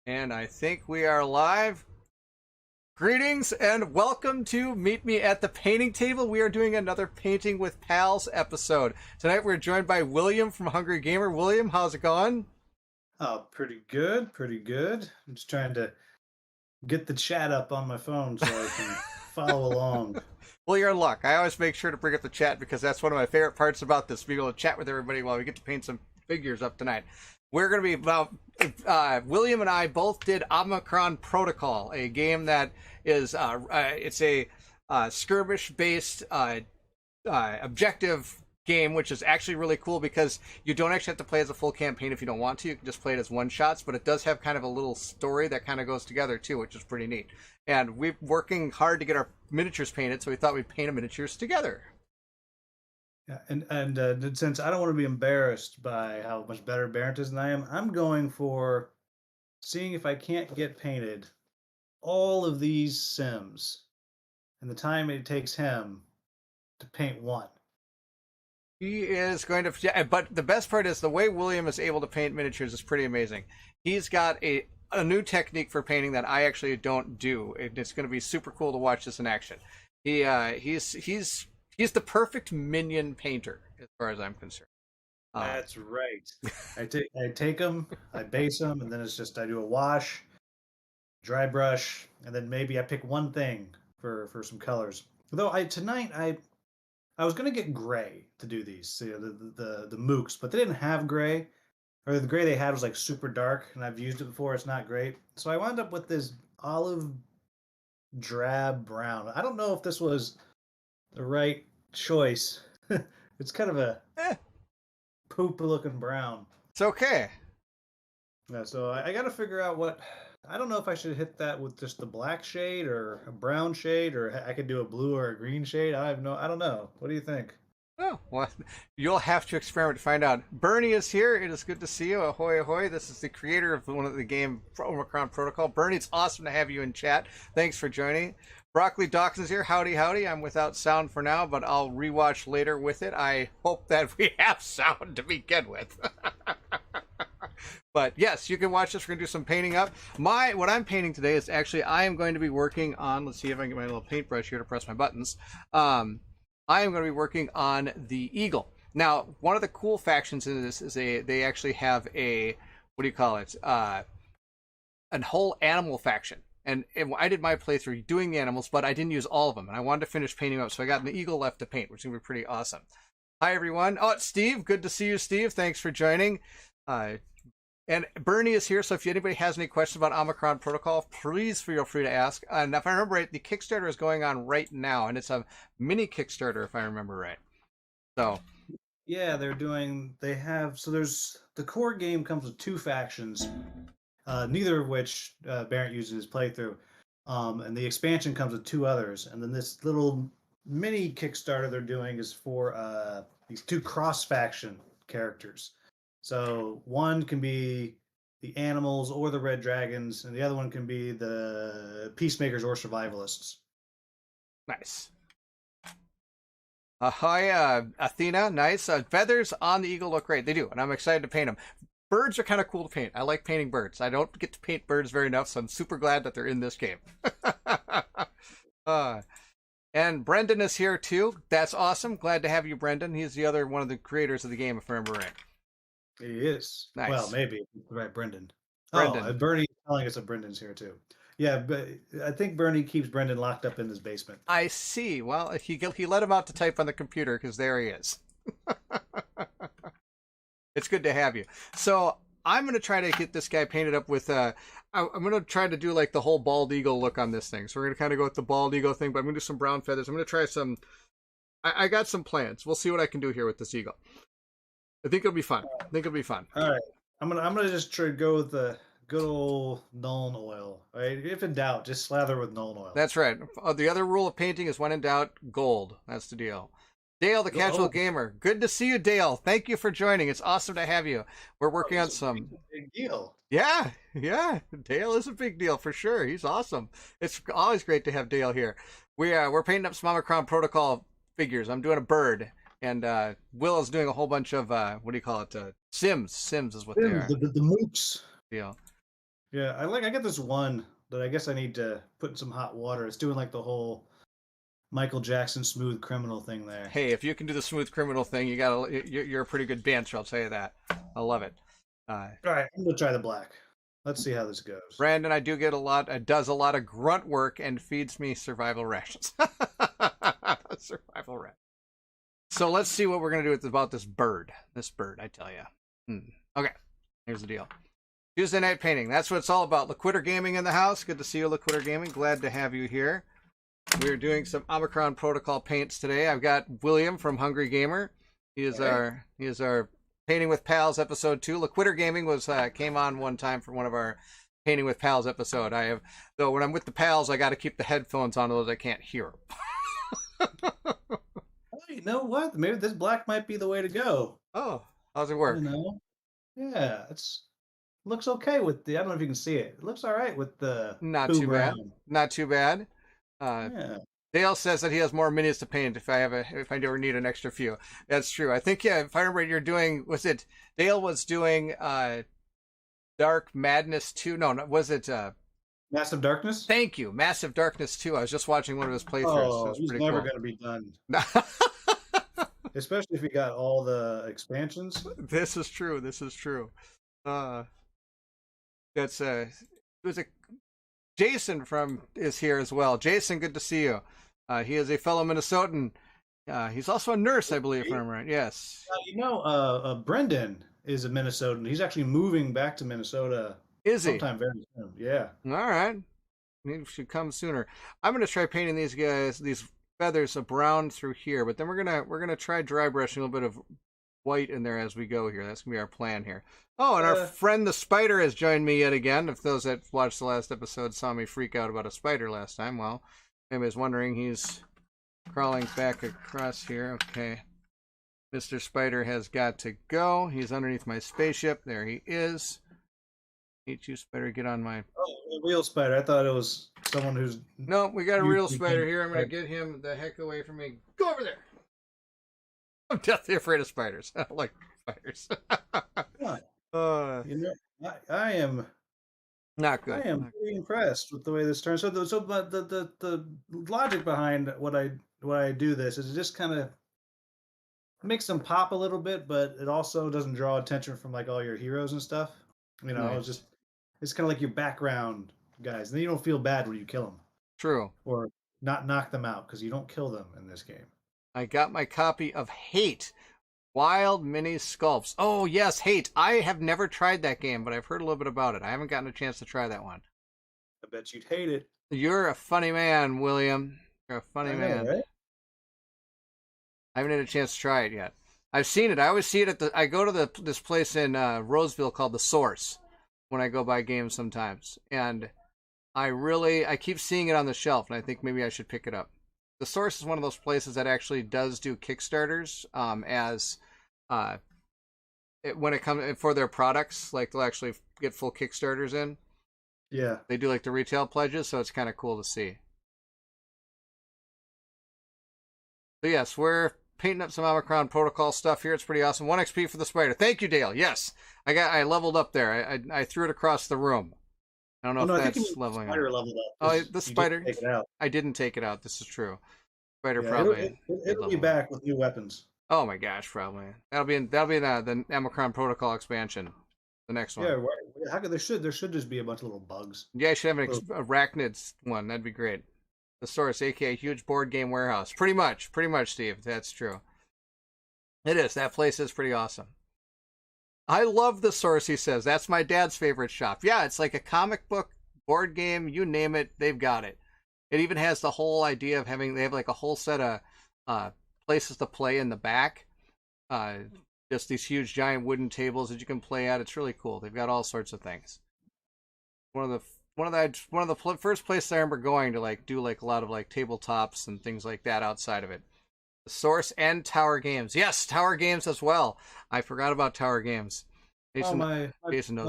And I think we are live. Greetings and welcome to Meet Me at the Painting Table. We are doing another Painting with Pals episode. Tonight we're joined by William from Hungry Gamer. William, how's it going? Oh, pretty good, pretty good. I'm just trying to get the chat up on my phone so I can follow along. Well, you're in luck. I always make sure to bring up the chat because that's one of my favorite parts about this, being able to chat with everybody while we get to paint some figures up tonight. We're going to be about, William and I both did Omicron Protocol, a game that is, it's a skirmish-based objective game, which is actually really cool because you don't actually have to play as a full campaign if you don't want to. You can just play it as one shots, but it does have kind of a little story that kind of goes together too, which is pretty neat. And we're working hard to get our miniatures painted, so we thought we'd paint our miniatures together. Yeah, and since I don't want to be embarrassed by how much better Barrett is than I am, I'm going for seeing if I can't get painted all of these Sims and the time it takes him to paint one. He is going to, yeah, but the best part is the way William is able to paint miniatures is pretty amazing. He's got a new technique for painting that I actually don't do. It's going to be super cool to watch this in action. He's the perfect minion painter as far as I'm concerned. That's right. I take them, I base them, and then it's just I do a wash, dry brush, and then maybe I pick one thing for some colors. Although tonight I was gonna get gray to do these, you know, the mooks, but they didn't have gray, or the gray they had was like super dark, and I've used it before. It's not great, so I wound up with this olive drab brown. I don't know if this was the right choice. It's kind of a Eh, poop looking brown. it's okay. Yeah, so I got to figure out what. I don't know if I should hit that with just the black shade or a brown shade, or I could do a blue or a green shade. I don't know. What do you think? Oh, well, you'll have to experiment to find out. Bernie is here. It is good to see you. Ahoy, ahoy. This is the creator of one of the game Omicron Protocol. Bernie, it's awesome to have you in chat. Thanks for joining. Broccoli Dawkins is here. Howdy, howdy. I'm without sound for now, but I'll rewatch later with it. I hope that we have sound to begin with. But yes, you can watch this. We're gonna do some painting up. What I'm painting today is actually I am going to be working on. Let's see if I can get my little paintbrush here to press my buttons. I am going to be working on the eagle. Now, one of the cool factions in this is they actually have a, what do you call it? A whole animal faction. And I did my playthrough doing the animals, but I didn't use all of them. And I wanted to finish painting them up, so I got an eagle left to paint, which is going to be pretty awesome. Hi, everyone. Oh, it's Steve. Good to see you, Steve. Thanks for joining. And Bernie is here, so if anybody has any questions about Omicron Protocol, please feel free to ask. And if I remember right, the Kickstarter is going on right now, and it's a mini Kickstarter, if I remember right. So, Yeah, They have. So there's the core game comes with two factions, neither of which Barrett uses in his playthrough. And the expansion comes with two others, and then this little mini Kickstarter they're doing is for these two cross faction characters. So one can be the animals or the red dragons, and the other one can be the peacemakers or survivalists. nice. Hi, Athena. Nice. Feathers on the eagle look great. They do, and I'm excited to paint them. Birds are kind of cool to paint. I like painting birds. I don't get to paint birds very enough, so I'm super glad that they're in this game. And Brendan is here too. That's awesome. Glad to have you, Brendan. He's the other one of the creators of the game, if I remember right. He is. Nice. Well, maybe. Right, Brendan. Brendan. Oh, Bernie's telling us that Brendan's here too. Yeah, but I think Bernie keeps Brendan locked up in his basement. I see. Well, he let him out to type on the computer because there he is. It's good to have you. So I'm going to try to get this guy painted up with, I'm going to try to do like the whole bald eagle look on this thing. So we're going to kind of go with the bald eagle thing, but I'm going to do some brown feathers. I'm going to try some, I got some plans. We'll see what I can do here with this eagle. I think it'll be fun. I think it'll be fun. All right. I'm gonna just try to go with the good old Nuln oil. Right? If in doubt, just slather with Nuln oil. That's right. The other rule of painting is when in doubt, gold. That's the deal. Dale, the casual gamer. Good to see you, Dale. Thank you for joining. It's awesome to have you. We're working on some. Big deal. Yeah. Dale is a big deal for sure. He's awesome. It's always great to have Dale here. We're painting up some Omicron Protocol figures. I'm doing a bird. And Will is doing a whole bunch of what do you call it? Sims. Sims is what they are. The mooks. Deal. Yeah, I get this one that I guess I need to put in some hot water. It's doing like the whole Michael Jackson smooth criminal thing there. Hey, if you can do the smooth criminal thing, you're a pretty good bench. I'll tell you that. I love it. All right, I'm gonna try the black. Let's see how this goes. Brandon, I do get a lot. Does a lot of grunt work and feeds me survival rations. Survival rations. So let's see what we're gonna do about this bird. This bird, I tell you. Okay, here's the deal. Tuesday night painting. That's what it's all about. Liquitter Gaming in the house. Good to see you, Liquitter Gaming. Glad to have you here. We're doing some Omicron Protocol paints today. I've got William from Hungry Gamer. He is our Painting with Pals episode 2. Liquitter Gaming came on one time for one of our Painting with Pals episode. Though when I'm with the pals, I got to keep the headphones on, otherwise I can't hear them. Oh, you know what? Maybe this black might be the way to go. Oh, how's it work? You know? Yeah, looks okay with the. I don't know if you can see it. It looks all right with the. Not too bad. Not too bad. Yeah. Dale says that he has more minis to paint if I ever need an extra few. That's true. I think if I remember Dale was doing Dark Madness 2? No, was it Massive Darkness? Thank you. Massive Darkness 2. I was just watching one of his playthroughs. Oh, It he's pretty never cool. gonna be done. Especially if you got all the expansions. This is true. This is true. That's it was a Jason is here as well. Jason, good to see you. He is a fellow Minnesotan. He's also a nurse, I believe, if I'm right. Yes. Brendan is a Minnesotan. He's actually moving back to Minnesota. Is he? Sometime very soon. Yeah. All right. He should come sooner. I'm gonna try painting these feathers of brown through here, but then we're gonna try dry brushing a little bit of white in there as we go here. That's gonna be our plan here. Oh, and our friend the spider has joined me yet again. If those that watched the last episode saw me freak out about a spider last time, well, maybe I was wondering, he's crawling back across here. Okay. Mr. Spider has got to go. He's underneath my spaceship. There he is. Hate you, Spider. Get on my... Oh, a real spider. I thought it was someone who's... No, we got a real spider here. I'm going to get him the heck away from me. Go over there. I'm deathly afraid of spiders. I don't like spiders. I am not good. I am pretty impressed with the way this turns. But the logic behind what I do this is it just kind of makes them pop a little bit, but it also doesn't draw attention from like all your heroes and stuff. Nice. It's kind of like your background guys, and then you don't feel bad when you kill them. True. Or not knock them out because you don't kill them in this game. I got my copy of Hate. Wild Mini Sculpts. Oh, yes, Hate. I have never tried that game, but I've heard a little bit about it. I haven't gotten a chance to try that one. I bet you'd hate it. You're a funny man, William. You're a funny man. Right? I haven't had a chance to try it yet. I've seen it. I always see it I go to this place in Roseville called The Source when I go buy games sometimes. And I keep seeing it on the shelf, and I think maybe I should pick it up. The Source is one of those places that actually does do Kickstarters when it comes for their products. Like, they'll actually get full Kickstarters in. Yeah. They do like the retail pledges, so it's kind of cool to see. So yes, we're painting up some Omicron Protocol stuff here. It's pretty awesome. 1 XP for the spider. Thank you, Dale. Yes, I leveled up there. I threw it across the room. I don't know if that's leveling up. Leveled up. Oh, the spider. Take it out. I didn't take it out. This is true. Spider It'll be back with new weapons. Oh my gosh, probably. That'll be the Omicron Protocol expansion. The next one. Yeah, how could there should just be a bunch of little bugs. Yeah, I should have an arachnids one. That'd be great. The Source, aka huge board game warehouse. Pretty much, Steve. That's true. It is. That place is pretty awesome. I love The Source, he says. That's my dad's favorite shop. Yeah, it's like a comic book, board game, you name it, they've got it. It even has the whole idea of they have like a whole set of places to play in the back. Just these huge giant wooden tables that you can play at. It's really cool. They've got all sorts of things. One of the first places I remember going to do a lot of tabletops and things like that outside of it. The Source and Tower Games. Yes, Tower Games as well. I forgot about Tower Games. Jason knows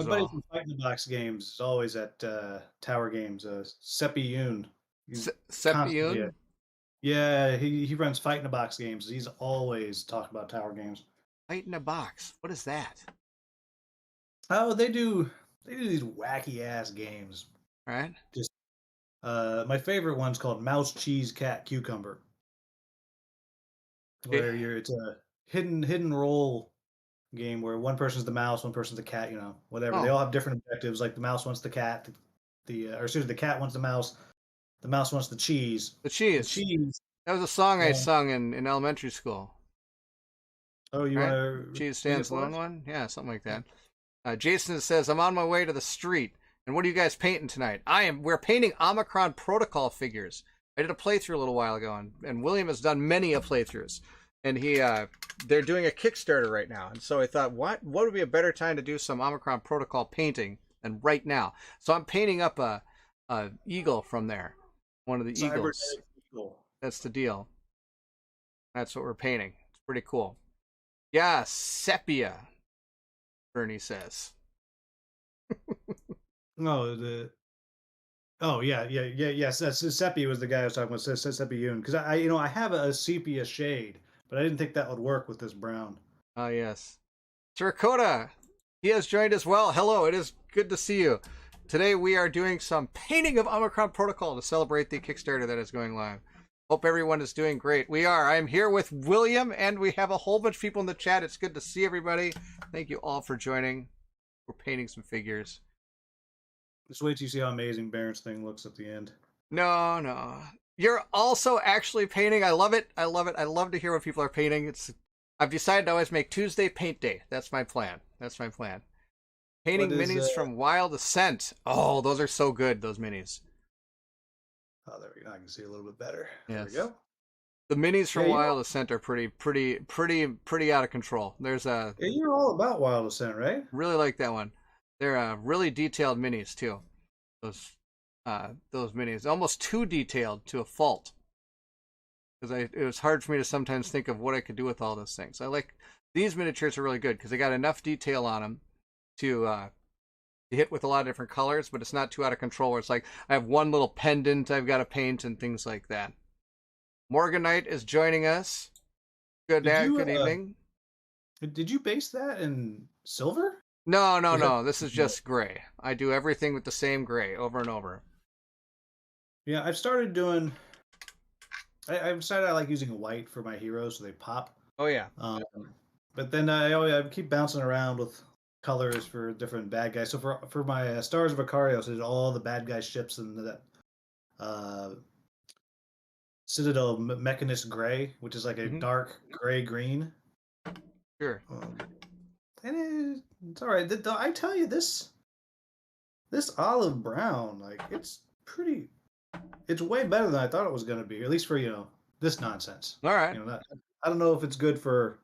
it all. From Fight in the Box Games is always at Tower Games. Seppi Yoon. Seppi Yoon? Yeah, he runs Fight in the Box Games. He's always talking about Tower Games. Fight in a Box. What is that? Oh, they do They do these wacky ass games. Right? Just my favorite one's called Mouse, Cheese, Cat, Cucumber, Okay. where it's a hidden role game where one person's the mouse, one person's the cat. Whatever. They Oh, all have different objectives. Like the mouse wants the cat, or excuse me, the cat wants the mouse wants the cheese. the The cheese. cheese. That was a song I Um, sung in elementary school. oh, you want Right? to Cheese sing it stands for alone us? one? Yeah, something like that. Jason says, I'm on my way to the street. And what are you guys painting tonight? We're painting Omicron Protocol figures. I did a playthrough a little while ago, and William has done many a playthroughs. And they're doing a Kickstarter right now. And so I thought, what would be a better time to do some Omicron Protocol painting than right now? So I'm painting up a eagle from there. One of the eagles. Cybernetic eagle. That's the deal. That's what we're painting. It's pretty cool. Yeah, sepia, Bernie says. No, yes. That's Sepia was the guy I was talking about. Sepia because I have a sepia shade, but I didn't think that would work with this brown. Oh, yes. Terracotta, he has joined as well. Hello, it is good to see you. Today we are doing some painting of Omicron Protocol to celebrate the Kickstarter that is going live. Hope everyone is doing great. We are. I'm here with William, and we have a whole bunch of people in the chat. It's good to see everybody. Thank you all for joining. We're painting some figures. Just wait till you see how amazing Baron's thing looks at the end. No. You're also actually painting. I love it. I love to hear what people are painting. I've decided to always make Tuesday paint day. That's my plan. Painting minis from Wild Ascent. Oh, those are so good, those minis. Oh, there we go. I can see a little bit better. Yes. There we go. The minis from Wild Ascent are pretty out of control. Yeah, you're all about Wild Ascent, right? Really like that one. They're really detailed minis too. Those minis, almost too detailed to a fault. Because it was hard for me to sometimes think of what I could do with all those things. I like these miniatures are really good because they got enough detail on them to hit with a lot of different colors, but it's not too out of control. Where it's like I have one little pendant I've got to paint and things like that. Morganite is joining us. Good evening. Did you base that in silver? No. This is just gray. I do everything with the same gray over and over. Yeah, I've started doing. I've decided I like using white for my heroes so they pop. Oh yeah. But then I keep bouncing around with colors for different bad guys. So for my Stars of Icarios, I did all the bad guy ships in that Citadel Mechanist Gray, which is like a dark gray green. Sure. And it's all right. I tell you, this olive brown, like it's way better than I thought it was going to be. At least for this nonsense. All right. I don't know if it's good for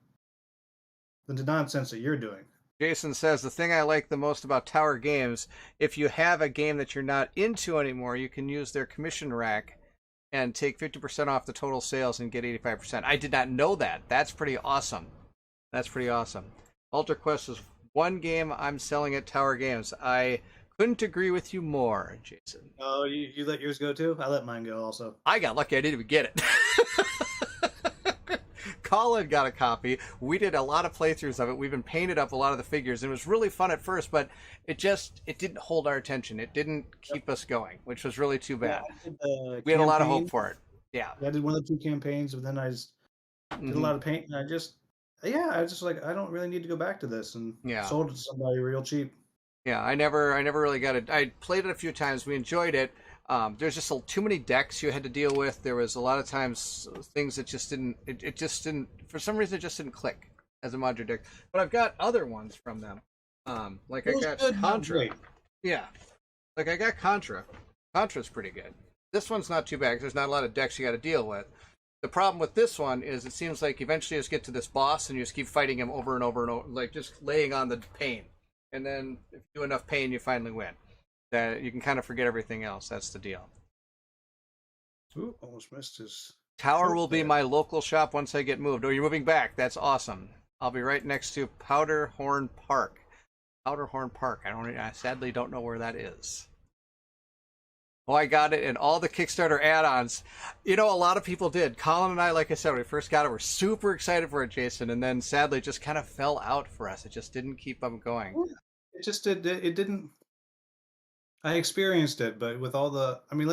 the nonsense that you're doing. Jason says the thing I like the most about Tower Games, if you have a game that you're not into anymore, you can use their commission rack and take 50% off the total sales and get 85%. I did not know that. That's pretty awesome. Alter Quest is one game I'm selling at Tower Games. I couldn't agree with you more, Jason. Oh, you let yours go too? I let mine go also. I got lucky. I didn't even get it. Colin got a copy. We did a lot of playthroughs of it. We've been painted up a lot of the figures. It was really fun at first, but it didn't hold our attention. It didn't keep us going, which was really too bad. We had a lot of hope for it. Yeah. I did one of the 2 campaigns, but then I just did a lot of paint, and I was just like, I don't really need to go back to this, and sold it to somebody real cheap. Yeah, I never really got it. I played it a few times. We enjoyed it. There's just too many decks you had to deal with. There was a lot of times things that just didn't. It just didn't. For some reason, it just didn't click as a modular deck. But I've got other ones from them. Like I got Contra. Yeah, like I got Contra. Contra's pretty good. This one's not too bad. There's not a lot of decks you got to deal with. The problem with this one is it seems like eventually you just get to this boss and you just keep fighting him over and over and over, like just laying on the pain. And then if you do enough pain, you finally win. That you can kind of forget everything else. That's the deal. Ooh, almost missed his. Tower will be my local shop once I get moved. Oh, you're moving back. That's awesome. I'll be right next to Powderhorn Park. Powderhorn Park. I sadly don't know where that is. Oh, I got it, and all the Kickstarter add-ons. A lot of people did. Colin and I, like I said, when we first got it, were super excited for it, Jason, and then sadly, it just kind of fell out for us. It just didn't keep them going. It just did. It didn't. I experienced it, but with all the, I mean,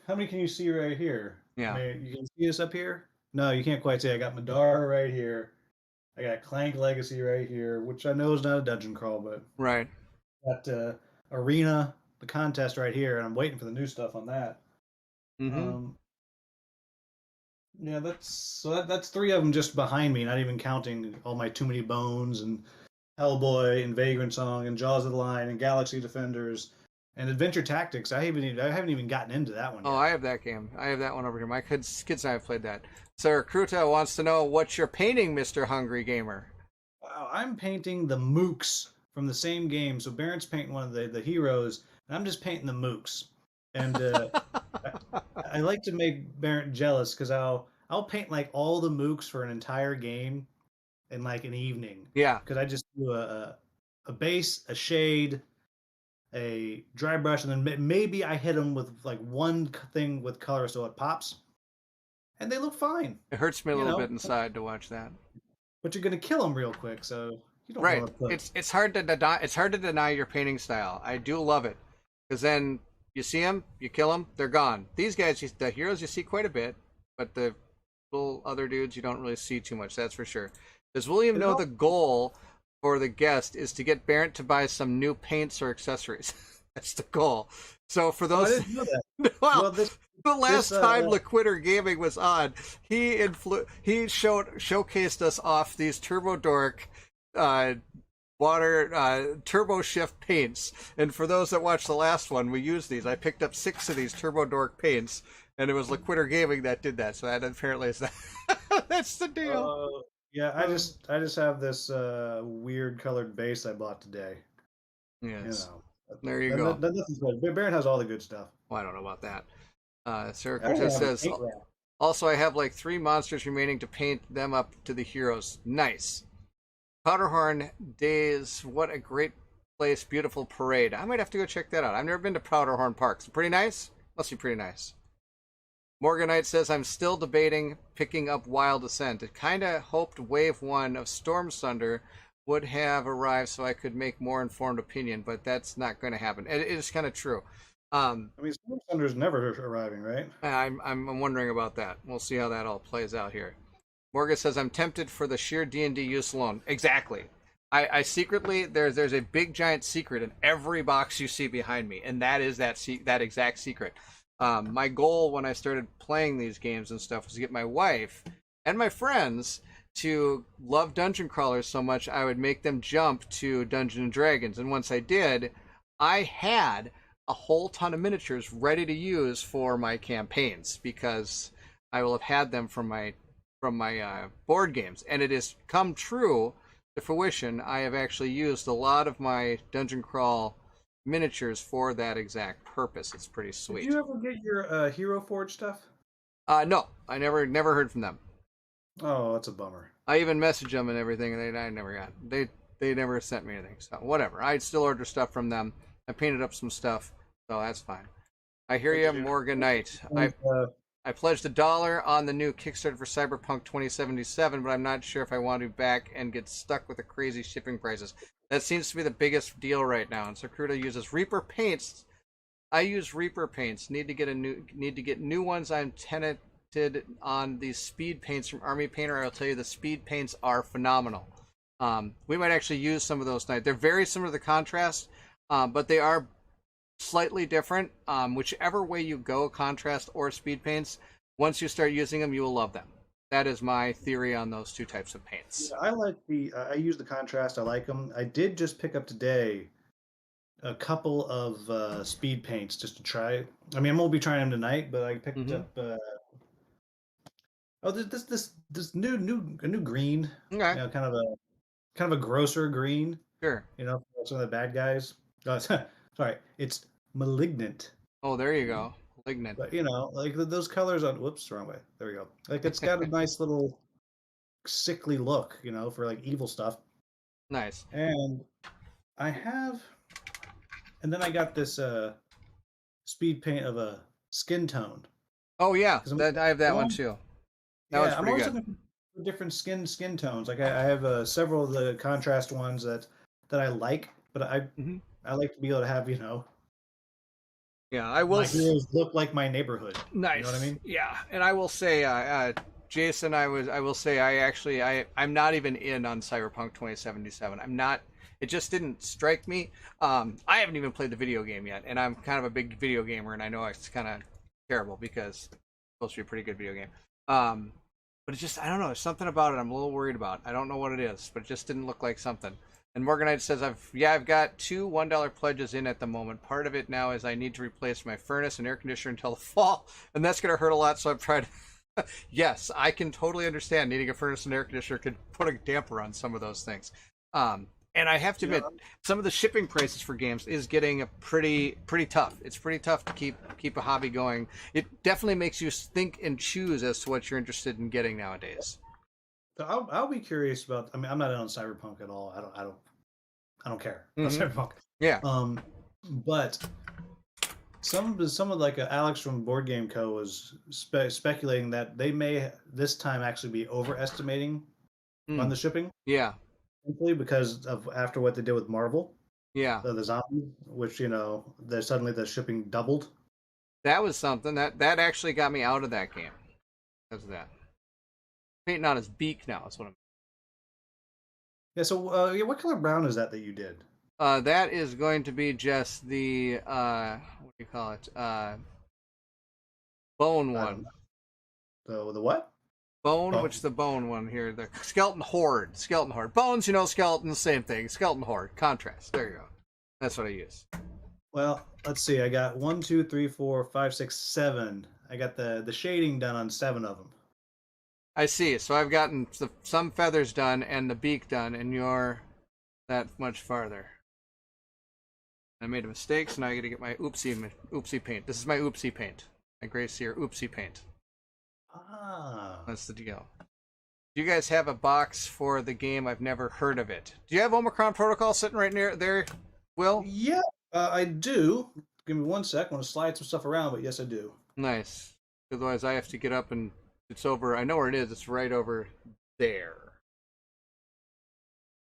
how many can you see right here? I Yeah. mean, you can see us up here? No, you can't quite see. I got Madara right here. I got Clank Legacy right here, which I know is not a dungeon crawl, but Right. got Arena, the contest right here, and I'm waiting for the new stuff on that. Mm-hmm. Um, yeah, that's three of them just behind me, not even counting all my Too Many Bones and Hellboy and Vagrant Song and Jaws of the Lion and Galaxy Defenders and Adventure Tactics. I haven't even gotten into that one Oh, yet. I have that game. I have that one over here. My kids and I have played that. Sir Kruta wants to know what you're painting, Mr. Hungry Gamer. Wow, I'm painting the mooks from the same game. So Barrett's painting one of the heroes, and I'm just painting the mooks. And I, I like to make Barrett jealous because I'll paint like all the mooks for an entire game in like an evening Yeah. because I just do a base, a shade, a dry brush, and then maybe I hit them with like one thing with color so it pops, and they look fine, It hurts me a you little know. bit inside to watch that. But you're gonna kill them real quick, so you don't Right. want to put. It's hard to deny. It's hard to deny your painting style. I do love it because then you see them, you kill them, they're gone. These guys, the heroes, you see quite a bit, but the little other dudes you don't really see too much. That's for sure. Does William It know all, the goal for the guest is to get Barrett to buy some new paints or accessories? That's the goal. So for oh, I those, didn't know that. well, Well, the last this time Liquitter Gaming was on, he showcased us off these Turbo Dork uh, water turbo shift paints, and for those that watched the last one, we used these. I picked up 6 of these turbo dork paints, and it was Liquitter Gaming that did that, so that apparently is that. That's the deal. yeah, I just have this weird colored base I bought today. You Yes, know, there you go. nothing's good. Barrett has all the good stuff. Well, I don't know about that. Sarah I don't even Cortez have a says, paint rack. also I have like 3 monsters remaining to paint them up to the heroes. Nice. Powderhorn Days, what a great place, beautiful parade. I might have to go check that out. I've never been to Powderhorn Park. It's pretty nice. Must be pretty nice. Morganite says, I'm still debating picking up Wild Ascent. It kind of hoped Wave 1 of Storm Thunder would have arrived so I could make more informed opinion, but that's not going to happen. It is kind of true. I mean, Storm Thunder's never arriving, right? I'm wondering about that. We'll see how that all plays out here. Morgan says, I'm tempted for the sheer D&D use alone. Exactly. I secretly, there's a big giant secret in every box you see behind me, and that is that exact secret. My goal when I started playing these games and stuff was to get my wife and my friends to love dungeon crawlers so much I would make them jump to Dungeons and Dragons. And once I did, I had a whole ton of miniatures ready to use for my campaigns because I will have had them from my board games, and it has come true to fruition. I have actually used a lot of my dungeon crawl miniatures for that exact purpose. It's pretty Did sweet. you ever get your Hero Forge stuff? No, I never heard from them. Oh, that's a bummer. I even messaged them and everything, and I never got. They never sent me anything. So whatever. I'd still order stuff from them. I painted up some stuff, so that's fine. I hear What you, did you? Morgan Knight. Uh, I pledged $1 on the new Kickstarter for Cyberpunk 2077, but I'm not sure if I want to back and get stuck with the crazy shipping prices. That seems to be the biggest deal right now. And Sakura uses Reaper paints. I use Reaper paints. Need to get new ones. I'm tenanted on these speed paints from Army Painter. I'll tell you, the speed paints are phenomenal. We might actually use some of those tonight. They're very similar to the contrast, but they are slightly different. Whichever way you go, contrast or speed paints, once you start using them, you will love them. That is my theory on those two types of paints. yeah, I like I use the contrast. I like them. I did just pick up today a couple of speed paints just to try. I mean, I won't be trying them tonight, but I picked Mm-hmm. up. Oh, this new green. Okay, You know, kind of a grosser green. sure. You know, for some of the bad guys. Sorry, it's malignant. Oh, there you go. Malignant. But you know, like those colors on. Whoops, wrong way. There we go. Like it's got a nice little sickly look, you know, for like evil stuff. Nice. And I have, and then I got this speed paint of a skin tone Oh yeah, because that I have that one I'm too. That one's yeah, I'm pretty always good. looking for different skin tones. Like I have several of the contrast ones that I like, but Mm-hmm. I like to be able to have Yeah, I will. My heroes look like my neighborhood. Nice. You know what I mean? Yeah, and I will say, Jason, I will say, I'm not even in on Cyberpunk 2077. I'm not. It just didn't strike me. I haven't even played the video game yet, and I'm kind of a big video gamer, and I know it's kind of terrible because it's supposed to be a pretty good video game. But it's just, I don't know. There's something about it I'm a little worried about. I don't know what it is, but it just didn't look like something. And Morganite says, I've got two $1 pledges in at the moment. Part of it now is I need to replace my furnace and air conditioner until the fall, and that's going to hurt a lot, so I'm trying to... Yes, I can totally understand needing a furnace and air conditioner could put a damper on some of those things. And I have to admit, some of the shipping prices for games is getting pretty tough. It's pretty tough to keep a hobby going. It definitely makes you think and choose as to what you're interested in getting nowadays. So I'll be curious about. I mean, I'm not on Cyberpunk at all. I don't care about Cyberpunk. Yeah. But some of like Alex from Board Game Co was speculating that they may this time actually be overestimating on the shipping. Yeah. Simply because of after what they did with Marvel. Yeah. The zombie, which suddenly the shipping doubled. That was something that actually got me out of that game because of that. Painting on his beak now is what I'm. Yeah. So, what color brown is that you did? That is going to be just the what do you call it? Bone one. The what? Bone, which is the bone one here. The skeleton horde. Bones, skeletons, same thing. Skeleton horde. Contrast. There you go. That's what I use. Well, let's see. I got 1, 2, 3, 4, 5, 6, 7. I got the shading done on 7 of them. I see. So I've gotten some feathers done and the beak done, and you're that much farther. I made a mistake, so now I got to get my oopsie paint. This is my oopsie paint. My Gray Seer oopsie paint. Ah. That's the deal. Do you guys have a box for the game? I've never heard of it. Do you have Omicron Protocol sitting right near there, Will? Yeah, I do. Give me 1 sec. I want to slide some stuff around, but yes, I do. Nice. Otherwise, I have to get up and it's over. I know where it is. It's right over there.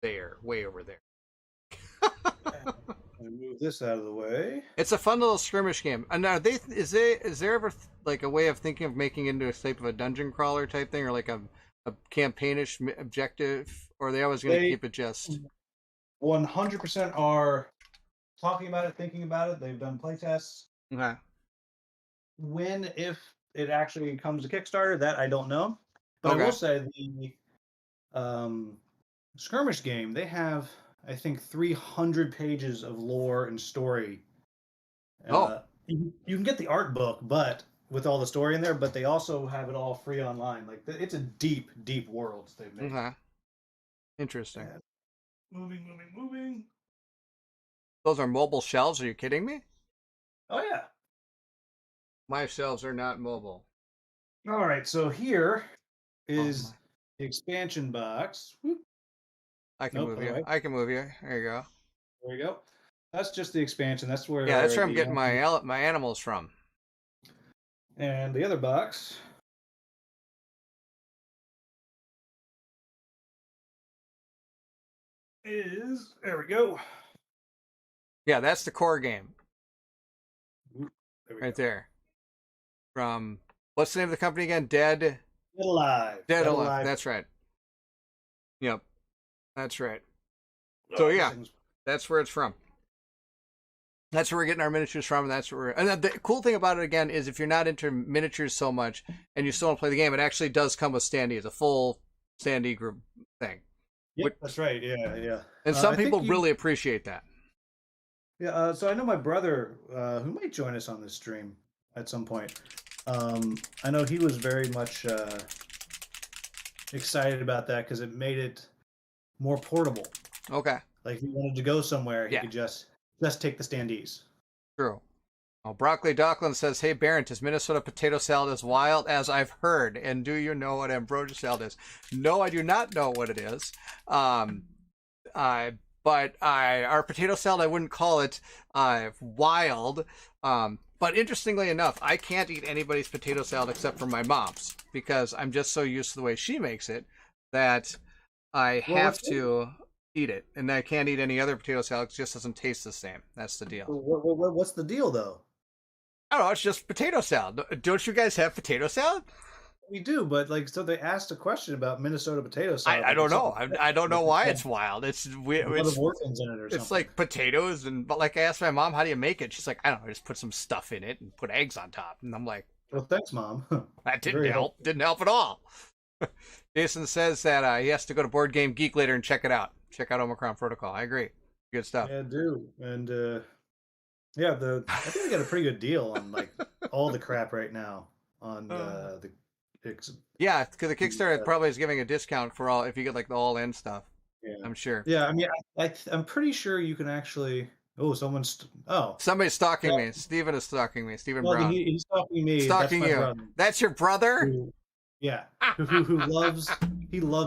There. Way over there. Move this out of the way. It's a fun little skirmish game. And now, is there ever like a way of thinking of making it into a type of a dungeon crawler type thing, or like a campaignish objective, or are they always going to keep it just 100% are talking about it, thinking about it. They've done playtests. Okay. If it actually comes to Kickstarter, that I don't know. But Okay. I will say the skirmish game, they have, I think, 300 pages of lore and story. You can get the art book, but with all the story in there, but they also have it all free online. Like it's a deep world they've made. Okay. Interesting. And moving. Those are mobile shelves. Are you kidding me? Oh yeah. My shelves are not mobile. All right, so here is the expansion box. Whoop. I can move you. Right. I can move you. There you go. There you go. That's just the expansion. That's where. Yeah, that's where I'm getting my animals from. And the other box is there. We go. Yeah, that's the core game. There there. From what's the name of the company again? Dead Alive. Dead Alive. That's right. Yep. That's right. So yeah, that's where it's from. That's where we're getting our miniatures from, and that's where. And the cool thing about it again is if you're not into miniatures so much and you still want to play the game, it actually does come with standee. It's a full standee group thing. Yeah, that's right. Yeah. And some people really appreciate that. Yeah. So I know my brother, who might join us on this stream at some point. I know he was very much excited about that because it made it more portable. Okay. Like if he wanted to go somewhere, he could just take the standees. True. Well, Broccoli Dockland says, "Hey, Barrett, is Minnesota potato salad as wild as I've heard? And do you know what ambrosia salad is?" No, I do not know what it is. But our potato salad, I wouldn't call it wild. But interestingly enough, I can't eat anybody's potato salad except for my mom's because I'm just so used to the way she makes it that I have to eat it, and I can't eat any other potato salad. It just doesn't taste the same. That's the deal. What's the deal, though? I don't know. It's just potato salad. Don't you guys have potato salad? We do, but like, so they asked a question about Minnesota potato salad. I Like don't it's know. something I don't know like why had it's wild. a lot of orphans in it or It's something. like potatoes and but like I asked my mom, how do you make it? She's like, I don't know, just put some stuff in it and put eggs on top. And I'm like, Well, thanks, Mom. that didn't Very help. helpful. Didn't help at all. Jason says that he has to go to Board Game Geek later and check it out. Check out Omicron Protocol. I agree. Good stuff. Yeah, I do. And yeah, I think they got a pretty good deal on like all the crap right now on the ex- Yeah, because the Kickstarter uh, probably is giving a discount for all if you get like the all in stuff. yeah. I'm sure. Yeah, I mean, I'm pretty sure you can actually. Oh, Somebody's stalking yeah. me. Steven is stalking me. Steven Well, then Brown. he's talking me. That's Stalking my you. brother. That's your brother? Who, yeah, who loves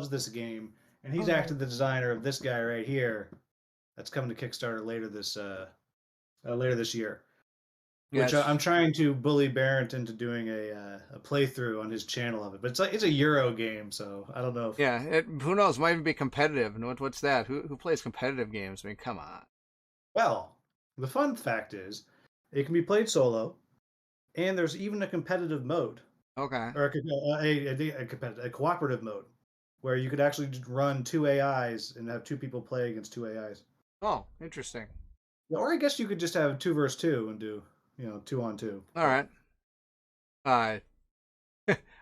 this game, and he's actually the designer of this guy right here. That's coming to Kickstarter later this year. Which Yes. I'm trying to bully Barrett into doing a playthrough on his channel of it, but it's a Euro game, so I don't know. Yeah, who knows? Might even be competitive. And what's that? Who plays competitive games? I mean, come on. Well, the fun fact is, it can be played solo, and there's even a competitive mode, Okay. or a cooperative mode, where you could actually just run two AIs and have two people play against two AIs. Oh, interesting. Or I guess you could just have 2 versus 2 and do 2-on-2. All right.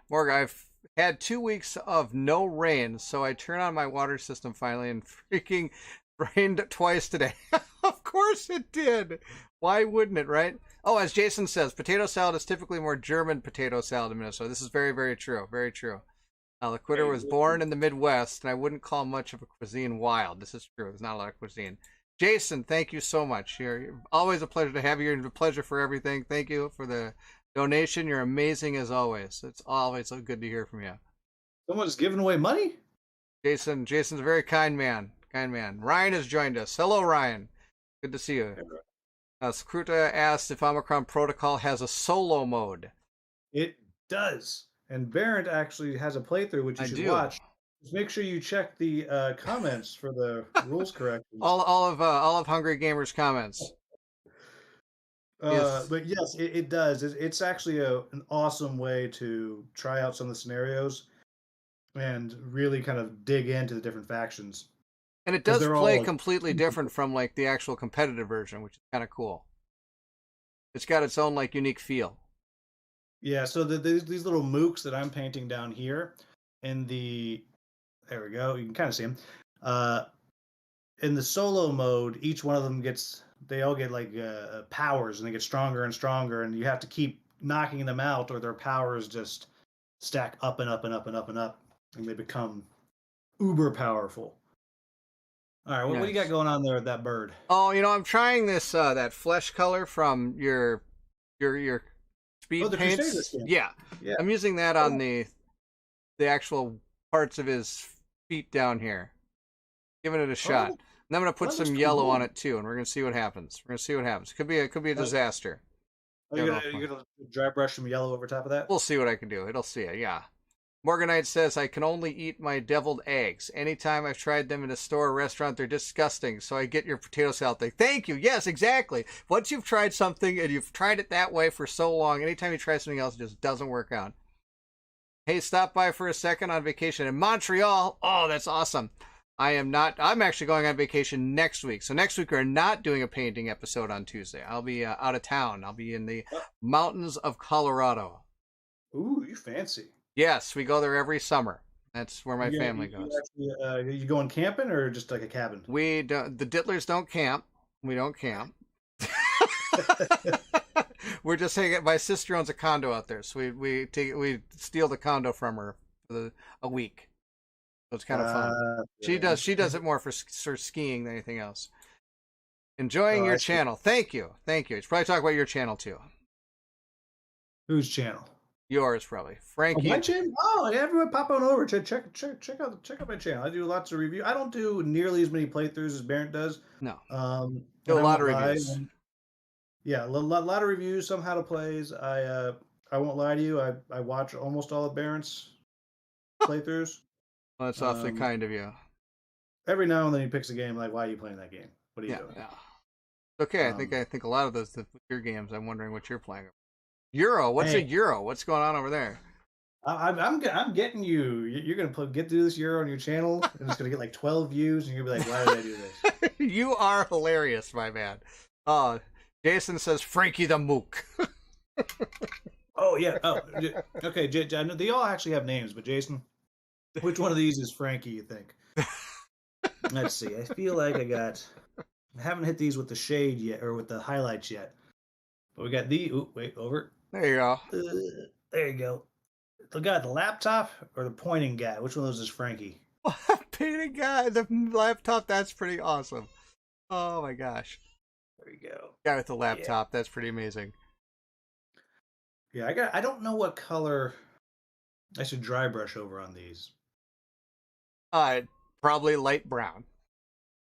Morgan, I've had 2 weeks of no rain, so I turn on my water system finally and freaking rained twice today. Of course it did. Why wouldn't it, right? Oh, as Jason says, potato salad is typically more German potato salad in Minnesota. This is very, very true. Very true. The Quitter was born in the Midwest, and I wouldn't call much of a cuisine wild. This is true. There's not a lot of cuisine. Jason, thank you so much. You're always a pleasure to have you. You're a pleasure for everything. Thank you for the donation. You're amazing as always. It's always so good to hear from you. Someone's giving away money? Jason's a very kind man. Kind man. Ryan has joined us. Hello, Ryan. Good to see you. Skruta asked if Omicron Protocol has a solo mode. It does. And Barrett actually has a playthrough, which you should watch. Just make sure you check the comments for the rules corrections. all of Hungry Gamer's comments. Yes. But yes, it does. It's actually an awesome way to try out some of the scenarios and really kind of dig into the different factions. And it does play completely different from like the actual competitive version, which is kind of cool. It's got its own like unique feel. Yeah, so these little mooks that I'm painting down here in there we go, you can kind of see them. In the solo mode, each one of them they all get like powers, and they get stronger and stronger, and you have to keep knocking them out, or their powers just stack up and up and up and up and up, and they become uber powerful. All right, what do you got going on there with that bird? Oh, I'm trying this that flesh color from your speed paints. Yeah, I'm using that on the actual parts of his feet down here. Giving it a shot. And I'm gonna put some yellow on it too, and we're gonna see what happens. Could be a disaster. You're gonna dry brush some yellow over top of that? We'll see what I can do. It'll see it. Yeah. Morganite says, I can only eat my deviled eggs. Anytime I've tried them in a store or restaurant, they're disgusting. So I get your potato salad thing. Thank you. Yes, exactly. Once you've tried something and you've tried it that way for so long, anytime you try something else, it just doesn't work out. Hey, stop by for a second on vacation in Montreal. Oh, that's awesome. I'm actually going on vacation next week. So next week we're not doing a painting episode on Tuesday. I'll be out of town. I'll be in the mountains of Colorado. Ooh, you fancy. Yes, we go there every summer. That's where my family goes. Are you going camping or just like a cabin? We don't. The Dittlers don't camp. We don't camp. We're just hanging. My sister owns a condo out there, so we steal the condo from her for a week. So it's kind of fun. She does it more for skiing than anything else. Enjoying your channel. Thank you. You should probably talk about your channel too. Whose channel? Yours, probably. Frankie. My channel? Oh, everyone pop on over. Check out my channel. I do lots of reviews. I don't do nearly as many playthroughs as Barrett does. No. Do a lot of reviews. Yeah, a lot of reviews, some how to plays. I won't lie to you. I watch almost all of Barrett's playthroughs. Well, that's awfully kind of you. Every now and then he picks a game like, why are you playing that game? What are you doing? Yeah. Okay, I think a lot of those your games. I'm wondering what you're playing. Euro? What's a Hey, euro? What's going on over there? I'm getting you. You're gonna get to this Euro on your channel, and it's gonna get like 12 views, and you're gonna be like, "Why did I do this?" You are hilarious, my man. Uh, Jason says Frankie the Mook. Oh yeah. Oh, okay. I know they all actually have names, but Jason, which one of these is Frankie? You think? Let's see. I feel like I haven't hit these with the shade yet, or with the highlights yet. But we got the. Ooh, wait, over. There you go. There you go. The guy, the laptop, or the pointing guy? Which one of those is Frankie? Painting guy, the laptop. That's pretty awesome. Oh my gosh. There you go. Guy with the laptop. That's pretty amazing. Yeah, I don't know what color I should dry brush over on these. Probably light brown.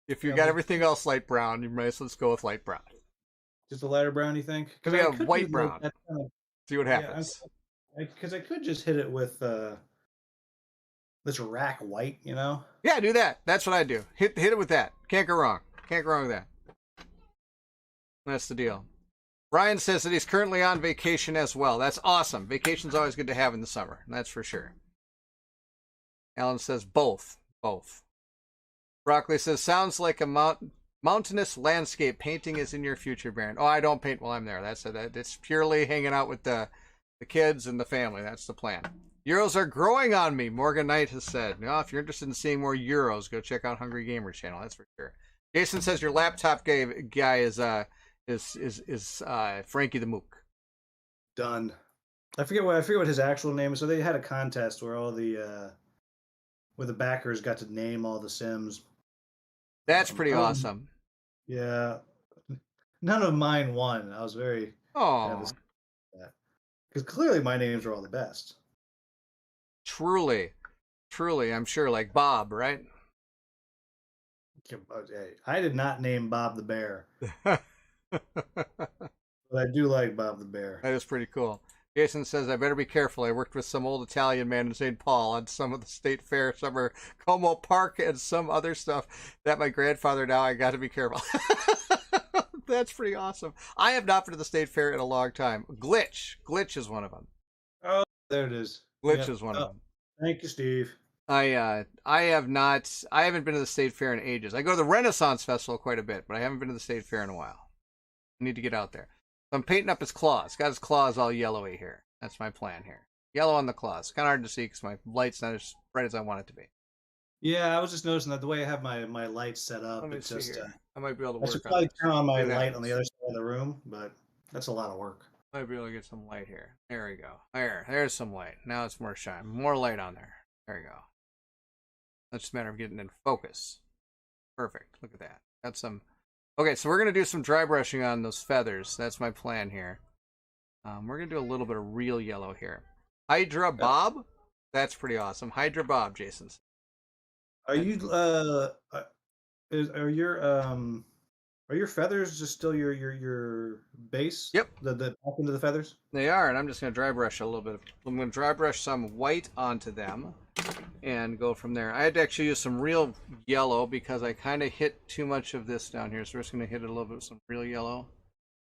If you got everything else light brown, you might as well go with light brown. Just a lighter brown, you think? Because we have white brown. See what happens. Because I could just hit it with this rack white, you know? Yeah, do that. That's what I do. Hit it with that. Can't go wrong. Can't go wrong with that. That's the deal. Ryan says that he's currently on vacation as well. That's awesome. Vacation's always good to have in the summer. That's for sure. Alan says both. Both. Broccoli says, sounds like a mountainous landscape painting is in your future, Baron. Oh, I don't paint while I'm there. That's it. It's purely hanging out with the kids and the family. That's the plan. Euros are growing on me, Morgan Knight has said. Now, if you're interested in seeing more Euros, go check out Hungry Gamer channel. That's for sure. Jason says your laptop guy is Frankie the Mook. Done. I forget what his actual name is. So they had a contest where all the where the backers got to name all the Sims. That's pretty awesome. Yeah. None of mine won. I was very because clearly my names are all the best. Truly, I'm sure. Like Bob, right? I did not name Bob the Bear. But I do like Bob the Bear. That is pretty cool. Jason says, I better be careful. I worked with some old Italian man in St. Paul on some of the state fair, summer Como Park, and some other stuff that my grandfather now. I got to be careful. That's pretty awesome. I have not been to the state fair in a long time. Glitch is one of them. Oh, there it is. Glitch is one of them. Thank you, Steve. I haven't been to the state fair in ages. I go to the Renaissance Festival quite a bit, but I haven't been to the state fair in a while. I need to get out there. So I'm painting up his claws. Got his claws all yellowy here. That's my plan here. Yellow on the claws. Kind of hard to see because my light's not as bright as I want it to be. Yeah, I was just noticing that the way I have my lights set up, Let me it's see just. here. I might be able to I work should on probably it. turn on my light on the other side of the room, but that's a lot of work. Might be able to get some light here. There we go. There's some light. Now it's more shine. More light on there. There we go. That's just a matter of getting in focus. Perfect. Look at that. Got some. Okay, so we're going to do some dry brushing on those feathers. That's my plan here. We're going to do a little bit of real yellow here. Hydra Bob? That's pretty awesome. Hydra Bob, Jason. Are you are your feathers just still your base? Yep. The back into the feathers? They are, and I'm just going to dry brush a little bit. I'm going to dry brush some white onto them and go from there. I had to actually use some real yellow because I kind of hit too much of this down here. So we're just going to hit it a little bit with some real yellow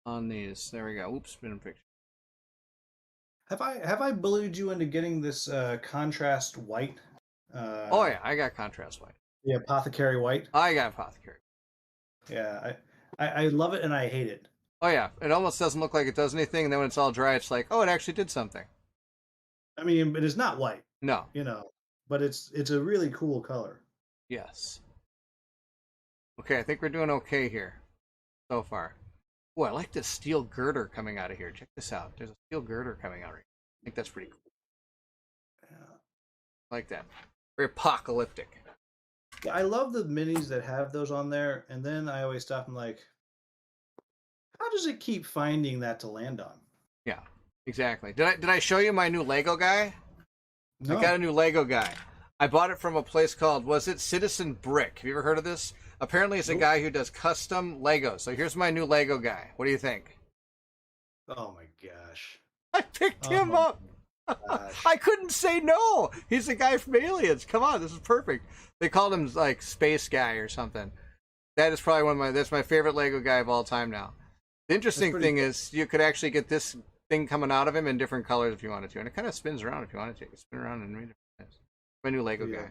on these. There we go. Oops, been a picture. Have I bullied you into getting this contrast white? Oh yeah, I got contrast white. The apothecary white. I got apothecary. Yeah, I love it and I hate it. Oh yeah, it almost doesn't look like it does anything, and then when it's all dry, it's like, oh, it actually did something. I mean, it is not white. No. But it's a really cool color. Yes. Okay, I think we're doing okay here so far. Oh, I like this steel girder coming out of here. Check this out. There's a steel girder coming out right here. I think that's pretty cool. Yeah. I like that. Very apocalyptic. I love the minis that have those on there, and then I always stop and like, how does it keep finding that to land on? Yeah, exactly. Did I show you my new Lego guy? No. I got a new Lego guy. I bought it from a place called, was it Citizen Brick? Have you ever heard of this? Apparently it's a guy who does custom Legos. So here's my new Lego guy. What do you think? Oh my gosh. I picked him up. I couldn't say no. He's the guy from Aliens. Come on, this is perfect. They called him like Space Guy or something. That is probably that's my favorite Lego guy of all time now. The interesting thing is you could actually get this thing coming out of him in different colors if you wanted to, and it kind of spins around if you wanted to. You can spin around in many different ways. My new Lego guy.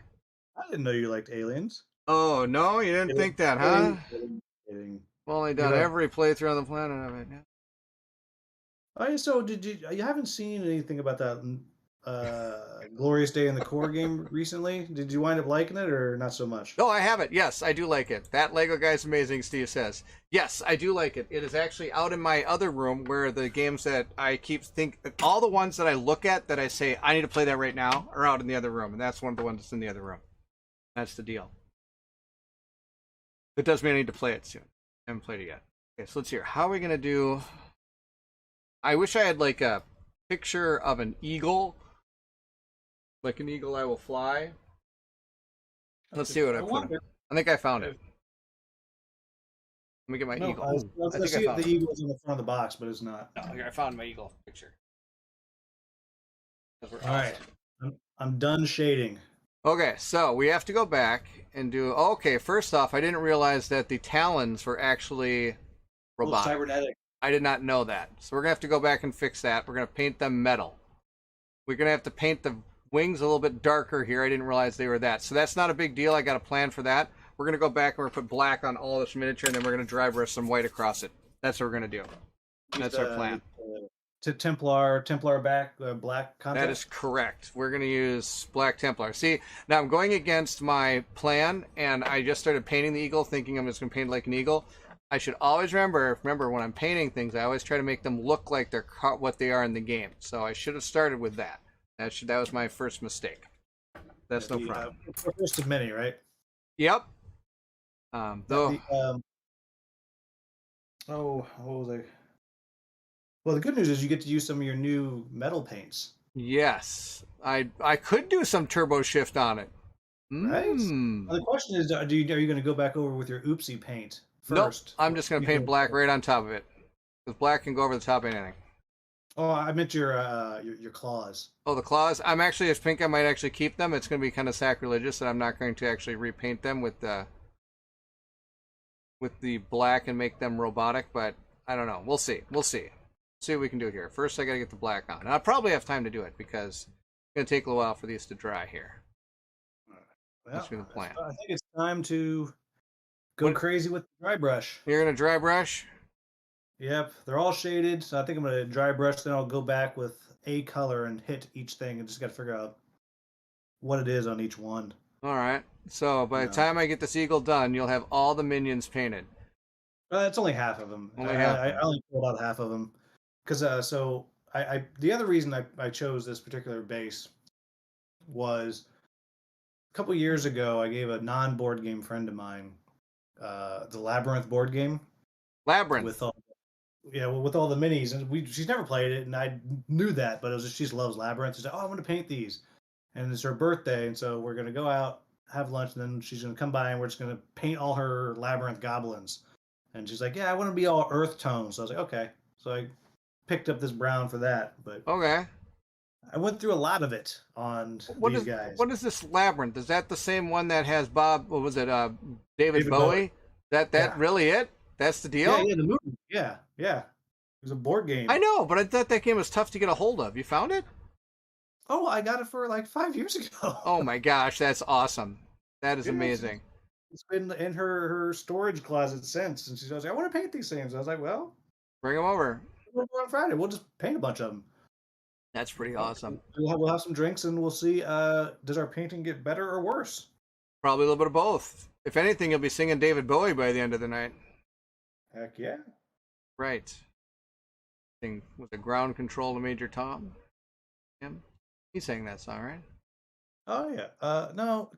I didn't know you liked aliens. Oh no, you didn't think that, huh? I've only done every playthrough on the planet of it. Yeah. Oh, yeah, so you haven't seen anything about that Glorious Day in the Core game recently? Did you wind up liking it or not so much? No, I have it. Yes, I do like it. That Lego guy's amazing, Steve says. Yes, I do like it. It is actually out in my other room where the games that I all the ones that I look at that I say I need to play that right now are out in the other room, and that's one of the ones that's in the other room. That's the deal. It does mean I need to play it soon. I haven't played it yet. Okay, so let's hear. How are we gonna do? I wish I had like a picture of an eagle. Like an eagle I will fly. Let's see what I put. I think I found it. Let me get my eagle. I see the eagle's in the front of the box, but it's not. No, here I found my eagle picture. All right, I'm done shading. Okay, so we have to go back and do. Okay, first off, I didn't realize that the talons were actually robotic. Cybernetic. I did not know that. So we're gonna have to go back and fix that. We're gonna paint them metal. We're gonna have to paint the wings a little bit darker here. I didn't realize they were that. So that's not a big deal. I got a plan for that. We're gonna go back and we're gonna put black on all this miniature, and then we're gonna dry brush some white across it. That's what we're gonna do. That's our plan. To Templar black content. That is correct. We're going to use Black Templar. See, now I'm going against my plan, and I just started painting the eagle, thinking I'm just going to paint like an eagle. I should always remember when I'm painting things, I always try to make them look like they're what they are in the game. So I should have started with that. That was my first mistake. That's no problem. First of many, right? Yep. What was I? Well, the good news is you get to use some of your new metal paints. Yes, I could do some turbo shift on it. Right. Well, the question is, are you going to go back over with your oopsie paint first? Nope. I'm just going to paint black right on top of it, because black can go over the top of anything. Oh, I meant your claws. Oh, the claws. I'm actually, I think I might actually keep them. It's going to be kind of sacrilegious, and I'm not going to actually repaint them with the black and make them robotic. But I don't know. We'll see. See what we can do here. First, I gotta get the black on. And I'll probably have time to do it because it's gonna take a little while for these to dry here. Well, that's the plan. I think it's time to go crazy with the dry brush. You're gonna dry brush? Yep, they're all shaded, so I think I'm gonna dry brush. Then I'll go back with a color and hit each thing, and just gotta figure out what it is on each one. All right. So by the time I get this eagle done, you'll have all the minions painted. It's only half of them. I only pulled out half of them. Because the other reason I chose this particular base was a couple years ago I gave a non-board game friend of mine the Labyrinth board game. Labyrinth. With all the minis, and she's never played it, and I knew that, but it was just, she loves Labyrinth. She said, "Oh, I want to paint these," and it's her birthday, and so we're gonna go out, have lunch, and then she's gonna come by, and we're just gonna paint all her Labyrinth goblins. And she's like, "Yeah, I want to be all earth tones." So I was like, "Okay," so I picked up this brown for that, but okay. I went through a lot of it on these guys. What is this Labyrinth? Is that the same one that has Bob? What was it? David Bowie? That really it? That's the deal? Yeah, the movie. Yeah. It was a board game. I know, but I thought that game was tough to get a hold of. You found it? Oh, I got it for like 5 years ago. Oh my gosh, that's awesome. That is amazing. It's been in her storage closet since, and she was like, "I want to paint these things." I was like, "Well, bring them over. On Friday, we'll just paint a bunch of them." That's pretty awesome. We'll have some drinks and we'll see. Does our painting get better or worse? Probably a little bit of both. If anything, you'll be singing David Bowie by the end of the night. Heck yeah! Right. Thing with the ground control to Major Tom. Him. He sang that song, right? Oh yeah. No,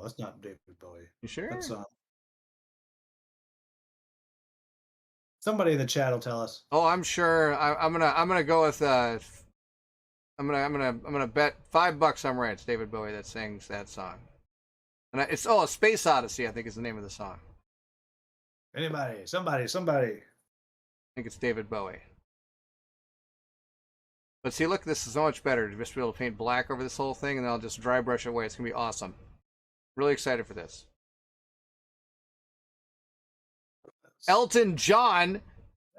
that's not David Bowie. You sure? That's somebody in the chat will tell us. Oh, I'm sure. I'm gonna go with. I'm gonna bet $5 I'm right. It's David Bowie that sings that song. And it's a Space Odyssey, I think is the name of the song. Anybody, somebody. I think it's David Bowie. But see, look, this is so much better to just be able to paint black over this whole thing, and then I'll just dry brush it away. It's gonna be awesome. Really excited for this. Elton John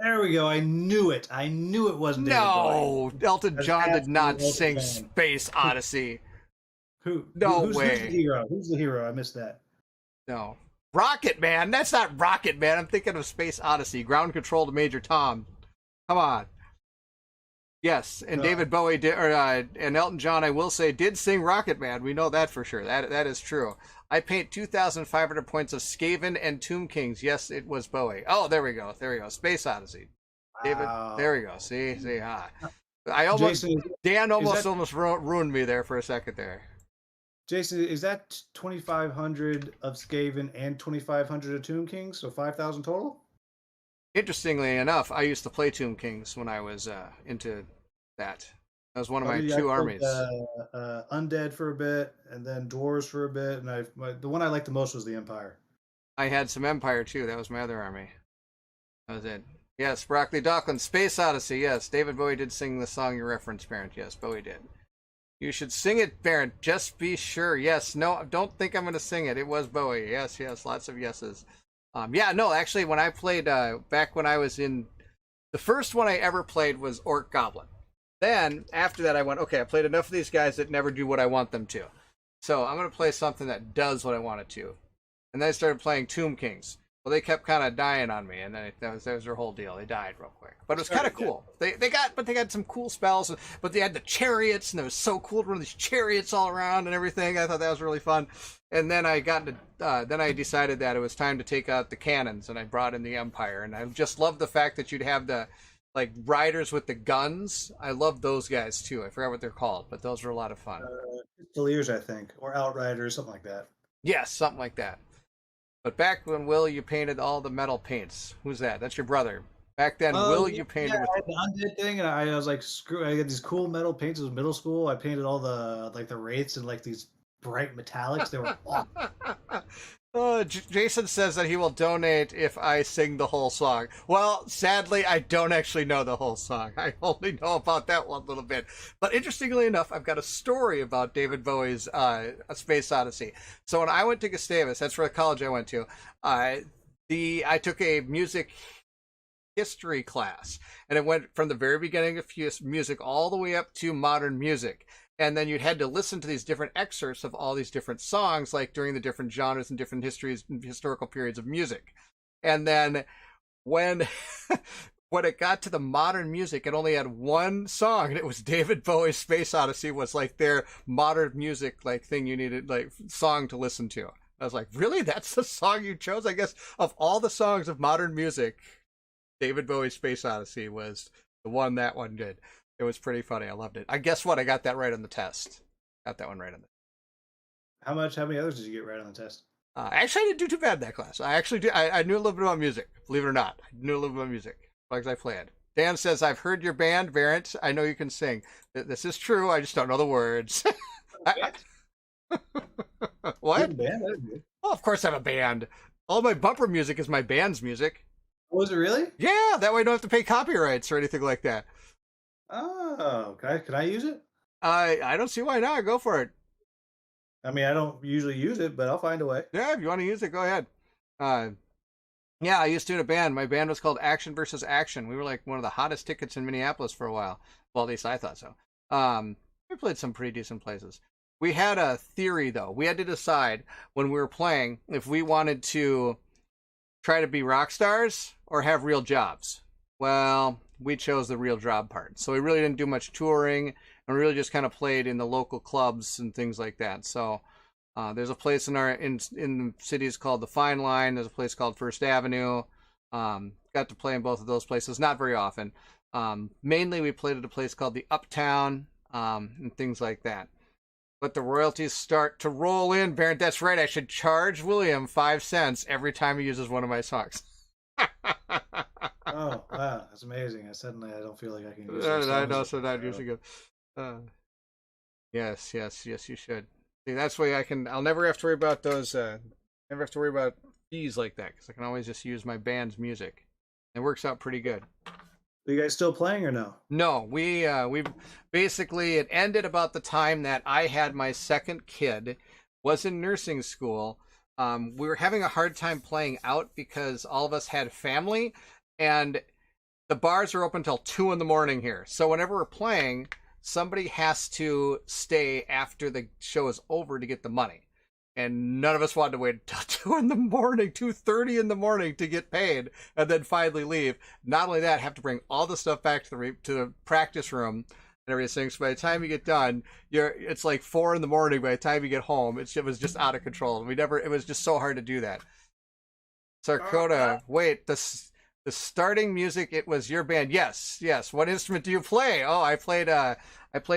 There we go. I knew it. I knew it wasn't David Bowie. No, Elton That's John did not absolutely Elton sing John. Space Odyssey. Who No who's the way. hero? Who's the hero? I missed that. No. Rocket Man. That's not Rocket Man. I'm thinking of Space Odyssey. Ground Control to Major Tom. Come on. Yes, and No, David Bowie did, and Elton John, I will say, did sing Rocket Man. We know that for sure. That is true. I paint 2,500 points of Skaven and Tomb Kings. Yes, it was Bowie. Oh, there we go. There we go. Space Odyssey. David. wow. There we go. See. I almost Jason, Dan is that almost ruined me there for a second there. Jason? Is that 2,500 of Skaven and 2,500 of Tomb Kings? So 5,000 total. Interestingly enough, I used to play Tomb Kings when I was into that. That was one of Oh, my I two played armies. Undead for a bit, and then Dwarves for a bit, and the one I liked the most was the Empire. I had some Empire too. That was my other army. That was it. Yes, Broccoli Dockland, Space Odyssey. Yes, David Bowie did sing the song you referenced, Barrett. Yes, Bowie did. You should sing it, Barrett. Just be sure. Yes, no, don't think I'm going to sing it. It was Bowie. Yes, lots of yeses. Yeah, no, actually, when I played back when I was in the first one I ever played was Orc Goblin. Then after that, I went, okay, I played enough of these guys that never do what I want them to. So I'm going to play something that does what I want it to. And then I started playing Tomb Kings. Well, they kept kind of dying on me, and then that was their whole deal. They died real quick, but it was kind of cool. They got some cool spells, but they had the chariots, and it was so cool to run these chariots all around and everything. I thought that was really fun. And then I decided that it was time to take out the cannons, and I brought in the Empire. And I just loved the fact that you'd have the riders with the guns. I love those guys too. I forgot what they're called, but those were a lot of fun. Pistoliers, I think, or Outriders, something like that. Yes, something like that. But back when Will, you painted all the metal paints. Who's that? That's your brother. Back then, Will, you painted with I had the Undead thing, and I was like, screw! I got these cool metal paints. It was middle school. I painted all the wraiths and these bright metallics. They were awesome. Jason says that he will donate if I sing the whole song. Well, sadly, I don't actually know the whole song. I only know about that one little bit. But interestingly enough, I've got a story about David Bowie's Space Odyssey. So when I went to Gustavus, that's where the college I went to, I took a music history class, and it went from the very beginning of music all the way up to modern music. And then you'd had to listen to these different excerpts of all these different songs, like during the different genres and different historical periods of music. And then when when it got to the modern music, it only had one song, and it was David Bowie's Space Odyssey was their modern music thing you needed song to listen to. I was like, really? That's the song you chose? I guess of all the songs of modern music, David Bowie's Space Odyssey was the one that one did. It was pretty funny. I loved it. I guess what? I got that right on the test. Got that one right on the. How many others did you get right on the test? Actually, I didn't do too bad in that class. I actually did. I knew a little bit about music. Believe it or not, I knew a little bit about music. Like I played. Dan says, "I've heard your band, Barrett. I know you can sing. This is true. I just don't know the words." What? Band? Oh, of course I have a band. All my bumper music is my band's music. Was it really? Yeah, that way I don't have to pay copyrights or anything like that. Oh, okay. Can I use it? I don't see why not. Go for it. I mean, I don't usually use it, but I'll find a way. Yeah, if you want to use it, go ahead. Yeah, I used to in a band. My band was called Action versus Action. We were one of the hottest tickets in Minneapolis for a while. Well, at least I thought so. We played some pretty decent places. We had a theory, though. We had to decide when we were playing if we wanted to try to be rock stars or have real jobs. Well, we chose the real job part. So we really didn't do much touring, and we really just kind of played in the local clubs and things like that. So there's a place in the cities called the Fine Line. There's a place called First Avenue. Got to play in both of those places, not very often. Mainly we played at a place called the Uptown and things like that. But the royalties start to roll in, Barrett. That's right. I should charge William 5 cents every time he uses one of my songs. Oh, wow. That's amazing. I don't feel like I can use I'm also not using it. Yes, you should. See, that's why I'll never have to worry about those, never have to worry about fees like that, because I can always just use my band's music. It works out pretty good. Are you guys still playing or no? No, we basically, it ended about the time that I had my second kid, was in nursing school. We were having a hard time playing out because all of us had family, and the bars are open till 2 in the morning here. So whenever we're playing, somebody has to stay after the show is over to get the money. And none of us wanted to wait until 2 in the morning, 2:30 in the morning to get paid and then finally leave. Not only that, have to bring all the stuff back to the practice room and everything. So by the time you get done, it's like 4 in the morning. By the time you get home, it was just out of control. It was just so hard to do that. Sarkota, wait, the starting music, it was your band. Yes. What instrument do you play? Oh, I played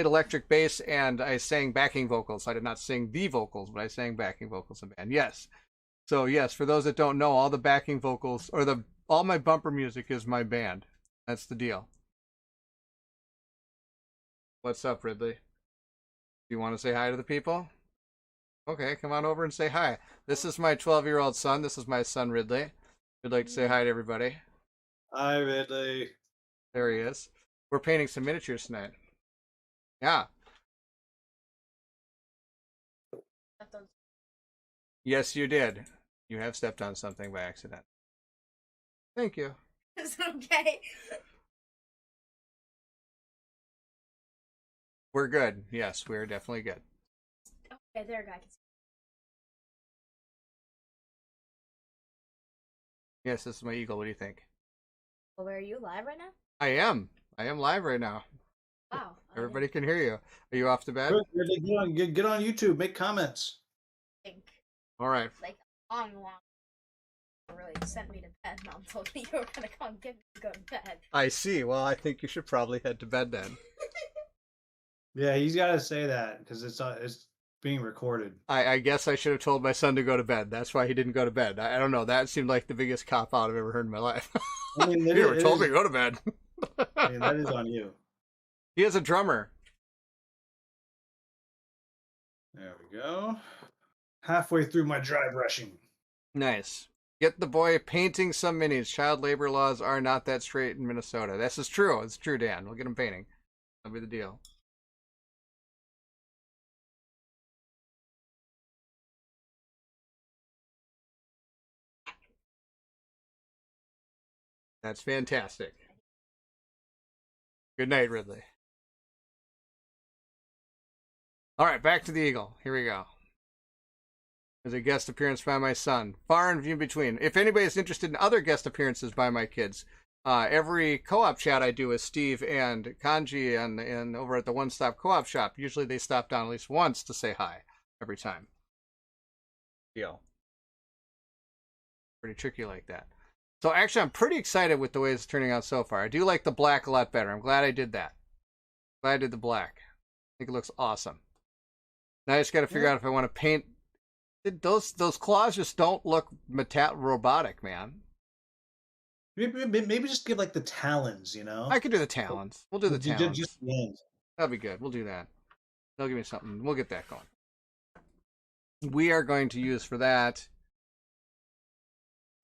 electric bass and I sang backing vocals. I did not sing the vocals, but I sang backing vocals in band. Yes. So yes, for those that don't know, all the backing vocals or all my bumper music is my band. That's the deal. What's up, Ridley? Do you want to say hi to the people? Okay, come on over and say hi. This is my 12-year-old son. This is my son, Ridley. We'd like to say hi to everybody. Hi, Ridley. There he is. We're painting some miniatures tonight. Yeah. Yes, you did. You have stepped on something by accident. Thank you. It's okay. We're good. Yes, we're definitely good. Okay, there, guy. Yes, this is my eagle. What do you think? Well, where are you live right now? I am. I am live right now. Wow. Everybody can hear you. Are you off to bed? Get on YouTube. Make comments. I think All right. like long really sent me to bed. Mom told me you were gonna come get me to go to bed. I see. Well, I think you should probably head to bed then. Yeah, he's got to say that because it's being recorded. I guess I should have told my son to go to bed. That's why he didn't go to bed. I don't know. That seemed like the biggest cop out I've ever heard in my life. I mean, You never told me to go to bed. I mean, that is on you. He is a drummer. There we go. Halfway through my dry brushing. Nice. Get the boy painting some minis. Child labor laws are not that straight in Minnesota. This is true. It's true, Dan. We'll get him painting. That'll be the deal. That's fantastic. Good night, Ridley. All right, back to the Eagle. Here we go. There's a guest appearance by my son. Far and few between. If anybody's interested in other guest appearances by my kids, every co-op chat I do with Steve and Kanji and over at the One Stop Co-op Shop, usually they stop down at least once to say hi every time. Deal. Pretty tricky like that. So actually, I'm pretty excited with the way it's turning out so far. I do like the black a lot better. I'm glad I did that. Glad I did the black. I think it looks awesome. Now I just got to figure out if I want to paint. Those claws just don't look robotic, man. Maybe just give like the talons, you know? I could do the talons. We'll do the talons. Just the end. That'll be good. We'll do that. They'll give me something. We'll get that going. We are going to use for that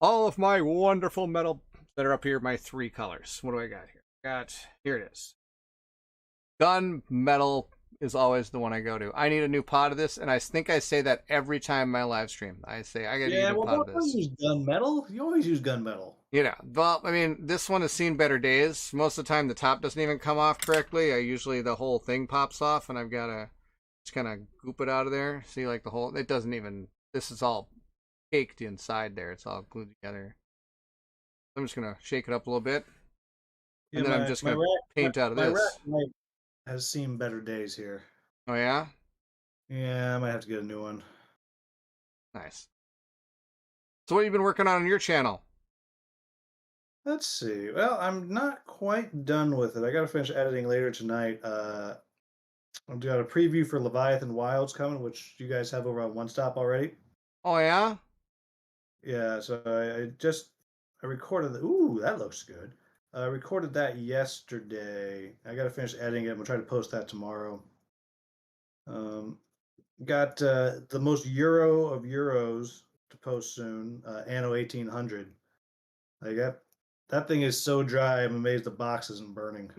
all of my wonderful metal that are up here, my 3 colors. What do I got here? Here it is. Gun metal is always the one I go to. I need a new pot of this, and I think I say that every time my live stream. I say I gotta need a new pot of this. Use gunmetal. You always use gunmetal. Well, I mean, this one has seen better days. Most of the time, the top doesn't even come off correctly. Usually the whole thing pops off, and I've got to just kind of goop it out of there. See, like the whole, it doesn't even, this is all caked inside there. It's all glued together. I'm just going to shake it up a little bit. And then I'm just going to paint out of this. My rack has seen better days here. Oh, yeah? Yeah, I might have to get a new one. Nice. So what have you been working on your channel? Let's see. Well, I'm not quite done with it. I got to finish editing later tonight. I've got a preview for Leviathan Wilds coming, which you guys have over on One Stop already. Oh, yeah? Yeah, so I recorded ooh, that looks good. I recorded that yesterday. I got to finish editing it. I'm going to try to post that tomorrow. Got the most Euro of Euros to post soon, Anno 1800. I got that thing is so dry. I'm amazed the box isn't burning.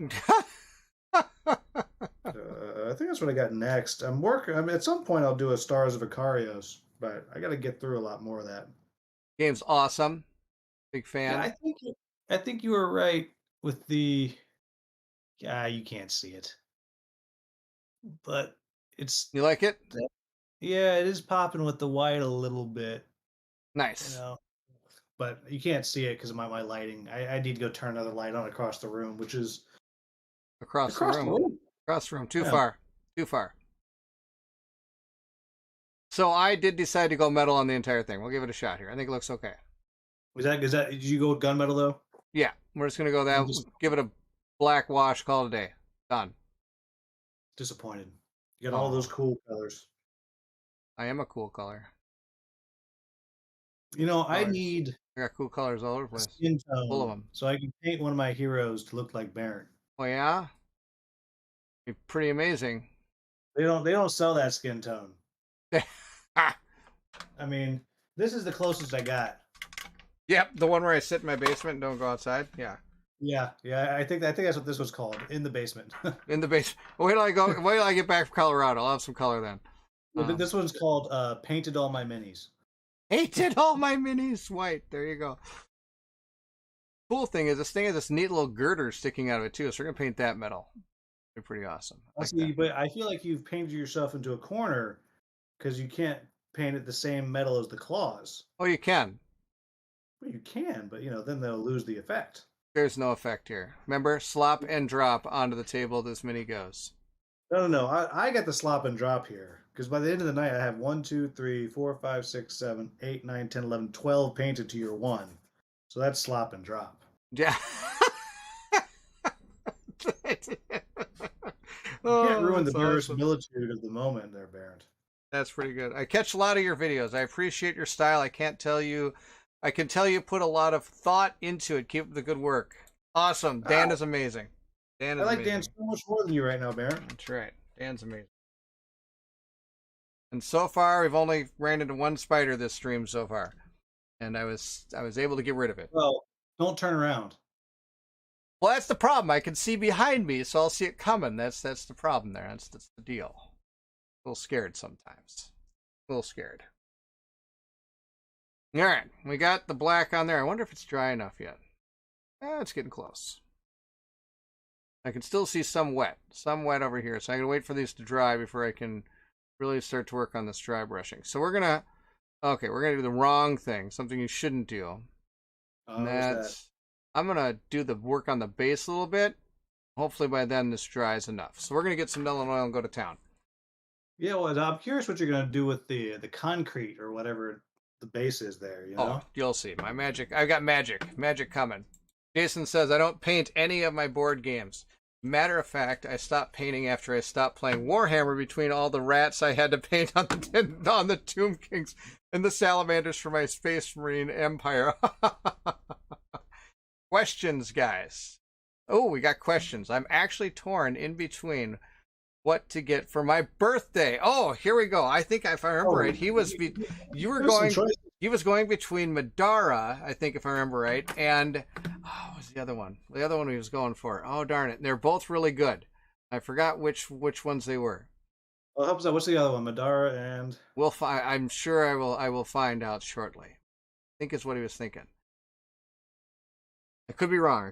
I think that's what I got next. I mean, at some point I'll do a Stars of Icarios, but I got to get through a lot more of that. Game's awesome. Big fan. Yeah, I think you were right with the you can't see it, but it's You like it? yeah, it is popping with the white a little bit, you Nice. know. But you can't see it because of my lighting. I need to go turn another light on across the room, which is Across the across the room. room. Across the room. Too Yeah. far. Too far. So I did decide to go metal on the entire thing. We'll give it a shot here. I think it looks okay. Is that did you go with gunmetal though? Yeah, we're just gonna go I'm that. just Give it a black wash. Call it a day. Done. disappointed. You got all Oh, those cool colors. I am a cool color. You know, I Colors. need I got cool colors all over the a place. skin Full of tone them. so I can paint one of my heroes to look like Baron. Oh yeah, be pretty amazing. They don't sell that skin tone. Ah, I mean, this is the closest I got. yep, the one where I sit in my basement and don't go outside. Yeah, Yeah. I think that's what this was called, in the basement. in the basement. Wait till I go. Wait till I get back from Colorado. I'll have some color then. This one's called Painted All My Minis. Painted all my minis white. There you go. Cool thing is this thing has this neat little girder sticking out of it too. So we're gonna paint that metal. Be pretty awesome. Like See, that. but I feel like you've painted yourself into a corner because you can't paint it the same metal as the claws. Oh, you can. Well, you can, but then they'll lose the effect. There's no effect here. Remember, slop and drop onto the table. This mini goes. No. I got the slop and drop here because by the end of the night, I have 1, 2, 3, 4, 5, 6, 7, 8, 9, 10, 11, 12 painted to your 1. So that's slop and drop. Yeah. You can't ruin the that's awesome. verisimilitude of the moment there, Barrett. That's pretty good. I catch a lot of your videos. I appreciate your style. I can tell you put a lot of thought into it. Keep up the good work. Awesome. Dan is amazing. Dan I is like amazing. Dan so much more than you right now, Barrett. That's right. Dan's amazing. And so far, we've only ran into one spider this stream so far, and I was able to get rid of it. Well, don't turn around. Well, that's the problem. I can see behind me, so I'll see it coming. That's the problem there. That's the deal. A little scared sometimes. A little scared. All right, we got the black on there. I wonder if it's dry enough yet. It's getting close. I can still see some wet over here. So I'm gonna wait for these to dry before I can really start to work on this dry brushing. So we're gonna do the wrong thing, something you shouldn't do. And that's I'm gonna do the work on the base a little bit. Hopefully by then this dries enough. So we're gonna get some Nuln Oil and go to town. Yeah, well, I'm curious what you're gonna do with the concrete or whatever the base is there. Oh, you'll see. My magic. I've got magic coming. Jason says I don't paint any of my board games. Matter of fact, I stopped painting after I stopped playing Warhammer between all the rats I had to paint on the Tomb Kings and the salamanders for my Space Marine Empire. Questions, guys. Oh, we got questions. I'm actually torn in between what to get for my birthday. Oh, here we go. I think if I remember right, he was going between Madara, I think if I remember right, and what was the other one? The other one he was going for. Oh, darn it. They're both really good. I forgot which ones they were. Well, helps out. What's the other one? Madara and We'll find. I'm sure I will find out shortly. I think is what he was thinking. I could be wrong.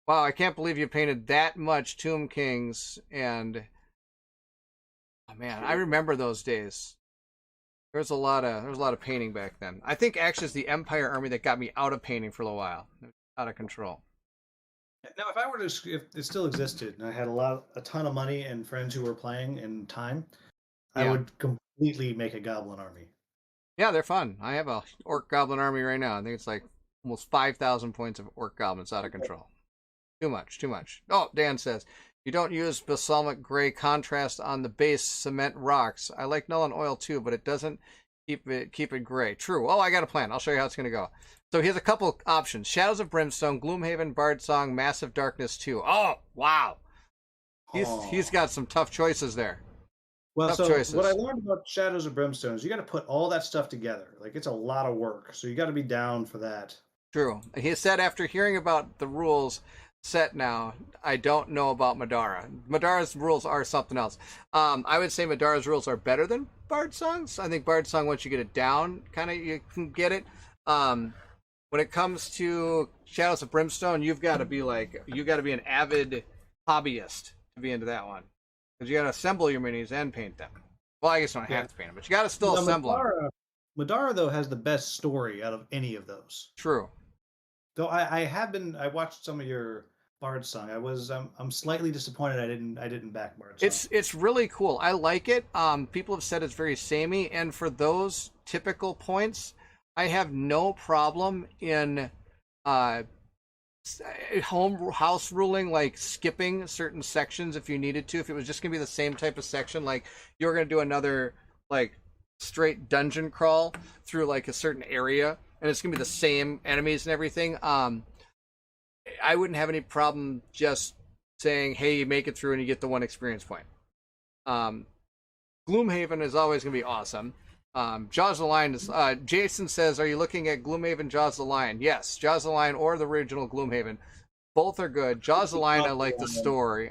Wow, I can't believe you painted that much Tomb Kings, and oh man, I remember those days. There was a lot of painting back then. I think actually it's the Empire Army that got me out of painting for a while. It was out of control. now, if it still existed and I had a ton of money and friends who were playing and time, I would completely make a goblin army. Yeah, they're fun. I have a orc goblin army right now. I think it's like almost 5,000 points of orc goblins. Out of control. Too much. Oh, Dan says, you don't use balsamic gray contrast on the base cement rocks. I like Nuln Oil too, but it doesn't keep it gray. True. Oh, I got a plan. I'll show you how it's going to go. So here's a couple options. Shadows of Brimstone, Gloomhaven, Bardsong, Massive Darkness 2. Oh, wow. He's got some tough choices there. Well, so what I learned about Shadows of Brimstone is you got to put all that stuff together. Like, it's a lot of work, so you got to be down for that. True. He said after hearing about the rules set now, I don't know about Madara. Madara's rules are something else. I would say Madara's rules are better than Bardsong's. I think Bardsong, once you get it down, kind of you can get it. When it comes to Shadows of Brimstone, you got to be an avid hobbyist to be into that one, because you got to assemble your minis and paint them. Well, I guess you don't have to paint them, but you got to still assemble them. Madara though has the best story out of any of those. True. Though I watched some of your Bard Song. I'm slightly disappointed I didn't back Bard Song. It's really cool. I like it. People have said it's very samey, and for those typical points, I have no problem in house ruling, like skipping certain sections if you needed to. If it was just gonna be the same type of section, like you were gonna do another like straight dungeon crawl through like a certain area, and it's gonna be the same enemies and everything. I wouldn't have any problem just saying, "Hey, you make it through and you get the 1 experience point." Gloomhaven is always gonna be awesome. Jaws of the Lion is. Jason says, "Are you looking at Gloomhaven, Jaws of the Lion?" Yes, Jaws of the Lion or the original Gloomhaven. Both are good. Jaws of the Lion, I like the story.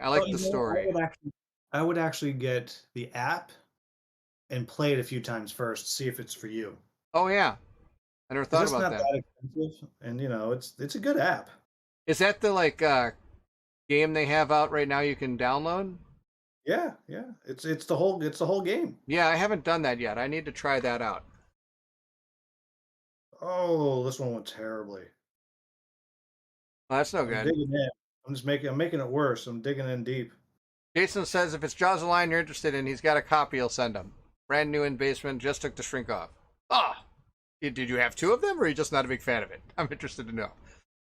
I would actually get the app and play it a few times first, see if it's for you. Oh yeah, I never thought about that. It's not that expensive, and it's a good app. Is that the game they have out right now you can download? Yeah. It's the whole game. Yeah, I haven't done that yet. I need to try that out. Oh, this one went terribly. Well, that's no good. I'm making it worse. I'm digging in deep. Jason says if it's Jaws of the Lion you're interested in, he's got a copy he'll send him. Brand new in basement, just took the shrink off. Did you have 2 of them, or are you just not a big fan of it? I'm interested to know.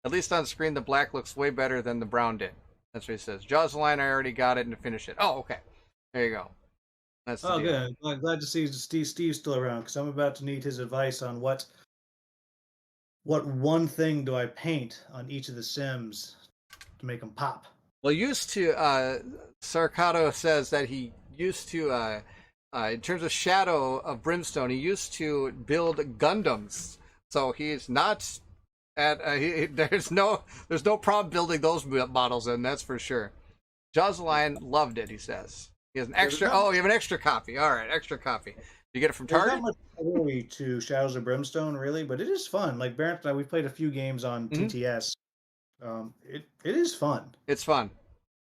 At least on screen, the black looks way better than the brown did. That's what he says. Jaws of the Lion, I already got it and finished it. Oh, okay. There you go. That's the deal. Good. I'm glad to see Steve's still around, because I'm about to need his advice on what one thing do I paint on each of the Sims to make them pop. Well, Sarkato says that he used to, in terms of Shadow of Brimstone, he used to build Gundams. So he's not there's no problem building those models in, that's for sure. Jaws of the Lion loved it, he says. He has an extra. Oh, you have an extra copy. All right, extra copy. You get it from Target? There's not much story to Shadows of Brimstone, really, but it is fun. Like Barrett and I, we've played a few games on TTS. It is fun. It's fun.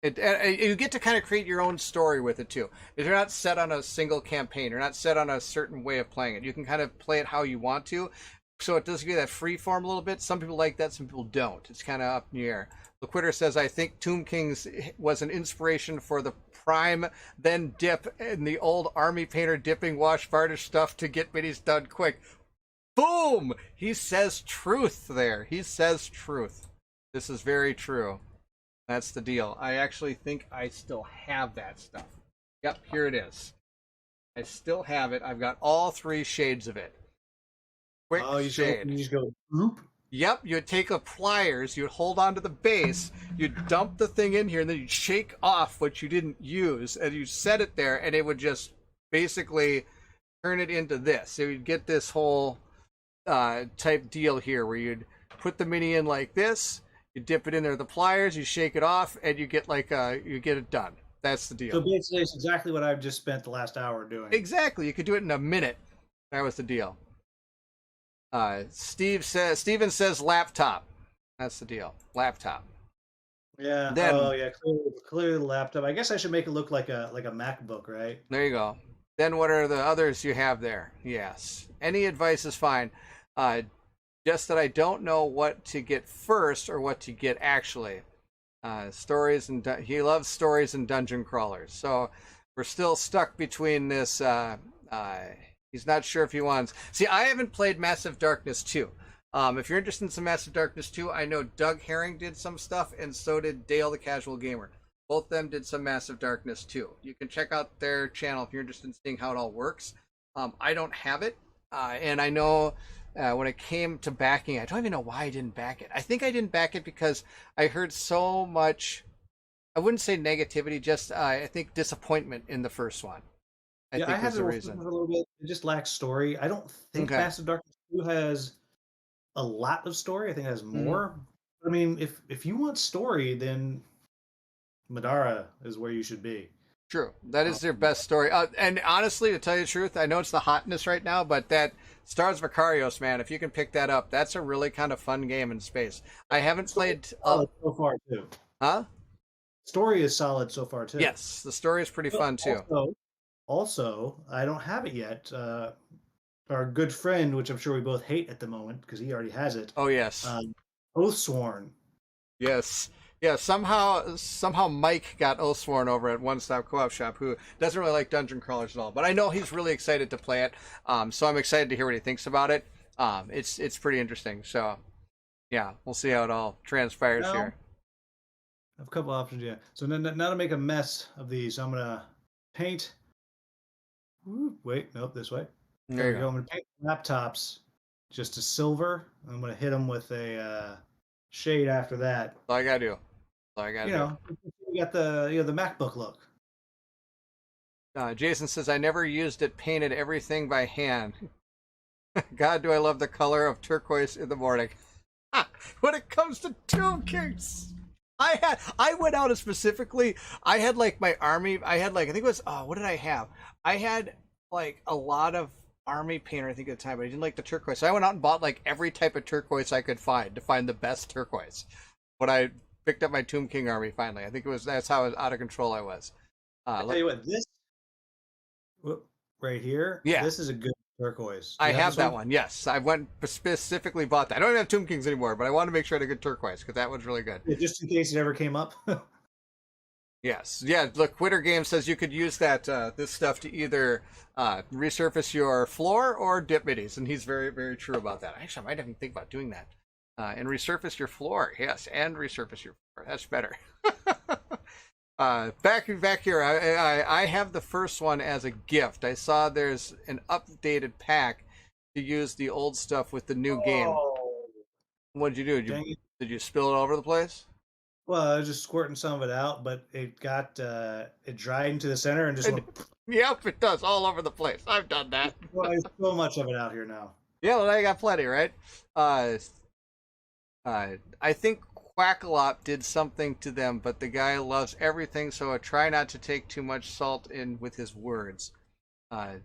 You get to kind of create your own story with it too. You're not set on a single campaign. You're not set on a certain way of playing it. You can kind of play it how you want to. So it does give you that free form a little bit. Some people like that, some people don't. It's kind of up in the air. The Quitter says, I think Tomb Kings was an inspiration for the prime, then dip in the old army painter dipping wash varnish stuff to get minis done quick. Boom! He says truth there. He says truth. This is very true. That's the deal. I actually think I still have that stuff. Yep, here it is. I still have it. I've got all 3 shades of it. Quick shade. You just go, whoop. Yep, you'd take a pliers, you'd hold onto the base, you'd dump the thing in here, and then you'd shake off what you didn't use, and you'd set it there, and it would just basically turn it into this. So you'd get this whole type deal here, where you'd put the mini in like this, you dip it in there with the pliers, you shake it off, and you get you get it done. That's the deal. So basically, it's exactly what I've just spent the last hour doing. Exactly, you could do it in a minute. That was the deal. Steven says laptop. That's the deal. Laptop. Yeah. Clearly the laptop. I guess I should make it look like a MacBook, right? There you go. Then what are the others you have there? Yes. Any advice is fine. Just that I don't know what to get first or what to get actually. Stories and he loves stories and dungeon crawlers. So we're still stuck between this. He's not sure if he wants. See, I haven't played Massive Darkness 2. If you're interested in some Massive Darkness 2, I know Doug Herring did some stuff, and so did Dale the Casual Gamer. Both of them did some Massive Darkness 2. You can check out their channel if you're interested in seeing how it all works. I don't have it, and I know when it came to backing, I don't even know why I didn't back it. I think I didn't back it because I heard so much, I wouldn't say negativity, just I think disappointment in the first one. I think had the reason. A little bit. It just lacks story. I don't think Massive Darkness 2 has a lot of story. I think it has more. I mean, if you want story, then Madara is where you should be. True. That is their best story. And honestly, to tell you the truth, I know it's the hotness right now, but that Stars Vicarios, man, if you can pick that up, that's a really kind of fun game in space. I haven't played. Solid so far too. Huh? Story is solid so far too. Yes, the story is pretty fun too. Also, I don't have it yet. Our good friend, which I'm sure we both hate at the moment because he already has it. Oh yes. Oathsworn. Yes. Yeah, somehow Mike got Oathsworn over at One Stop Co-op Shop, who doesn't really like dungeon crawlers at all. But I know he's really excited to play it, so I'm excited to hear what he thinks about it. It's pretty interesting. So, yeah, we'll see how it all transpires here. I have a couple options, yeah. So now to make a mess of these, I'm gonna paint. Wait, nope, this way. There we go. I'm gonna paint laptops just to silver. I'm gonna hit them with a shade after that. That's all I gotta do. You got the MacBook look. Jason says, I never used it, painted everything by hand. God, do I love the color of turquoise in the morning. When it comes to Tomb Kings, I went out and specifically, I had like my army, I think it was, what did I have? I had like a lot of army painter, I think at the time, but I didn't like the turquoise. So I went out and bought like every type of turquoise I could find to find the best turquoise. When I picked up my Tomb King army finally, I think that's how out of control I was. I'll tell you what, this right here, this is a good turquoise. I have that one? Yes. I went specifically bought that. I don't even have Tomb Kings anymore, but I wanted to make sure I had a good turquoise because that one's really good. Yeah, just in case it ever came up. Yes. Yeah, look, Quitter Game says you could use that this stuff to either resurface your floor or dip middies, and he's very, very true about that. Actually, I might even think about doing that. And resurface your floor. Yes, and resurface your floor. That's better. Back here, I have the first one as a gift. I saw there's an updated pack to use the old stuff with the new game. What did you do? Did you spill it all over the place? Well, I was just squirting some of it out, but it got it dried into the center and just went. Yep, it does all over the place. I've done that. Well, there's so much of it out here now. Yeah, well, I got plenty, right? I think Quackalop did something to them, but the guy loves everything, so I try not to take too much salt in with his words. I'm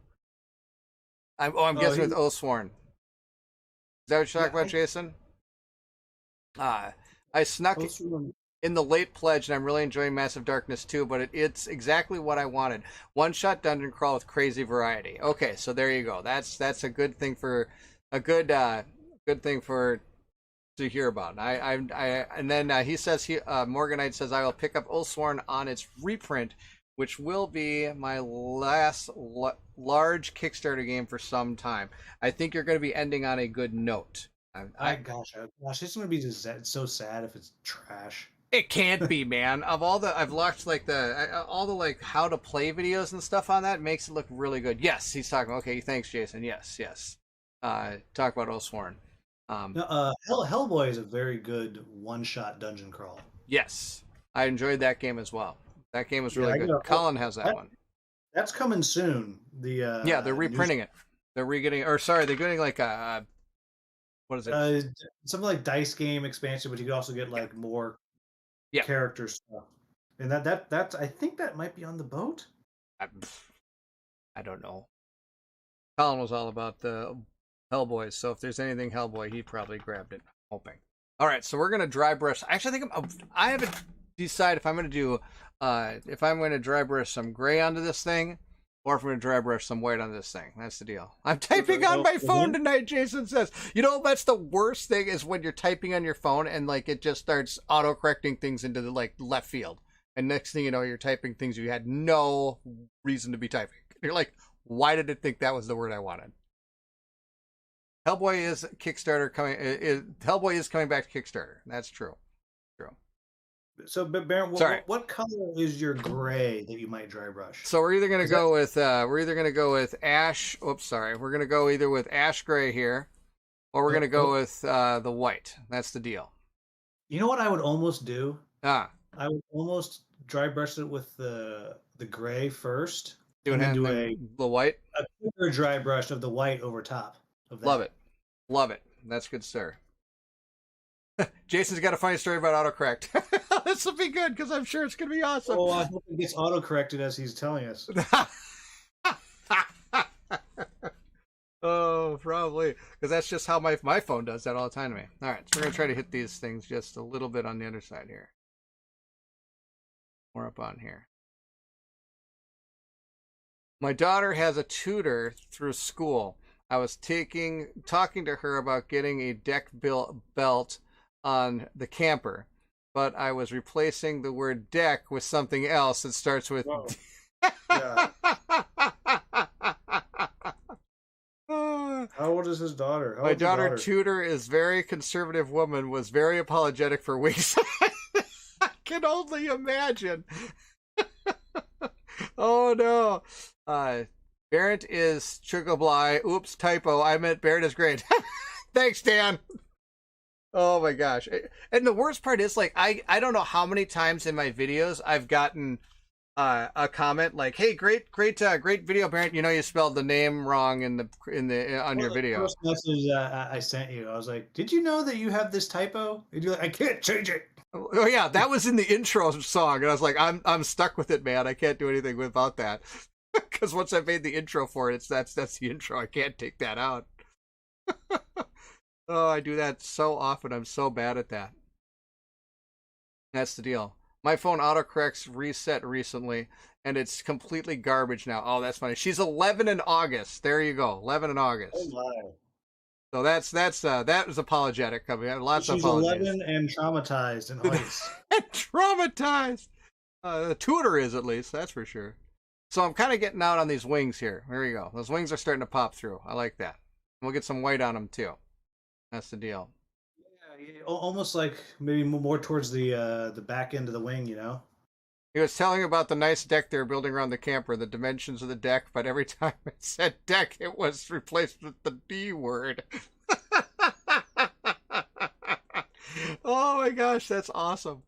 guessing with Oathsworn. Is that what you're talking about, Jason? I snuck in the late pledge, and I'm really enjoying Massive Darkness too, but it's exactly what I wanted. One-shot dungeon crawl with crazy variety. Okay, so there you go. That's a good thing for to hear about. And then he says Morganite says I will pick up Oathsworn on its reprint, which will be my last large Kickstarter game for some time. I think you're going to be ending on a good note. Gosh, it's going to be so sad if it's trash. It can't be, man. Of all the, I've watched like all the like how to play videos and stuff on that. It makes it look really good. Yes, he's talking. Okay, thanks, Jason. Yes. Talk about Oathsworn. Hellboy is a very good one-shot dungeon crawl. Yes, I enjoyed that game as well. That game was really good. Colin has that one. That's coming soon. They're reprinting it. They're they're getting like a what is it? Something like dice game expansion, but you could also get like more character stuff. And that's I think that might be on the boat. I don't know. Colin was all about the Hellboy, so if there's anything Hellboy, he probably grabbed it. I'm hoping. All right, so we're gonna dry brush. Actually, I haven't decided if I'm gonna do dry brush some gray onto this thing, or if I'm gonna dry brush some white on this thing. That's the deal. I'm typing on my phone tonight. Jason says, you know, that's the worst thing is when you're typing on your phone and like it just starts auto correcting things into the like left field, and next thing you know, you're typing things you had no reason to be typing. You're like, why did it think that was the word I wanted? Hellboy is Kickstarter coming. Hellboy is coming back to Kickstarter. That's true. So, Baron, what color is your gray that you might dry brush? So we're either going to go with ash. Oops, sorry. We're going to go either with ash gray here, or we're going to go with the white. That's the deal. You know what I would almost do? I would almost dry brush it with the gray first. The white. A quicker dry brush of the white over top. Love it. That's good, sir. Jason's got a funny story about autocorrect. This will be good because I'm sure it's going to be awesome. Oh, I hope it gets auto-corrected as he's telling us. Oh, probably because that's just how my phone does that all the time to me. All right, so we're gonna try to hit these things just a little bit on the other side here. More up on here. My daughter has a tutor through school. I was talking to her about getting a deck belt on the camper, but I was replacing the word deck with something else that starts with. Yeah. How old is his daughter? My daughter tutor is very conservative woman, was very apologetic for weeks. I can only imagine. Oh no. Barrett is Chugably. Oops, typo. I meant Barrett is great. Thanks, Dan. Oh my gosh. And the worst part is, like, I don't know how many times in my videos I've gotten a comment like, "Hey, great video, Barrett. You know you spelled the name wrong on your video." The first message I sent you, I was like, "Did you know that you have this typo?" And you're like, "I can't change it." Oh yeah, that was in the intro song, and I was like, "I'm stuck with it, man. I can't do anything about that." Because once I made the intro for it, that's the intro. I can't take that out. Oh, I do that so often. I'm so bad at that. That's the deal. My phone autocorrects reset recently, and it's completely garbage now. Oh, that's funny. She's 11 in August. There you go, 11 in August. Oh my! So that was apologetic coming. Lots of She's apologies. 11 and traumatized in August. Traumatized. The tutor is, at least, that's for sure. So I'm kind of getting out on these wings here. There you go. Those wings are starting to pop through. I like that. We'll get some white on them too. That's the deal. Yeah, almost like maybe more towards the back end of the wing, you know. He was telling about the nice deck they were building around the camper, the dimensions of the deck, but every time it said deck, it was replaced with the D word. Oh my gosh, that's awesome.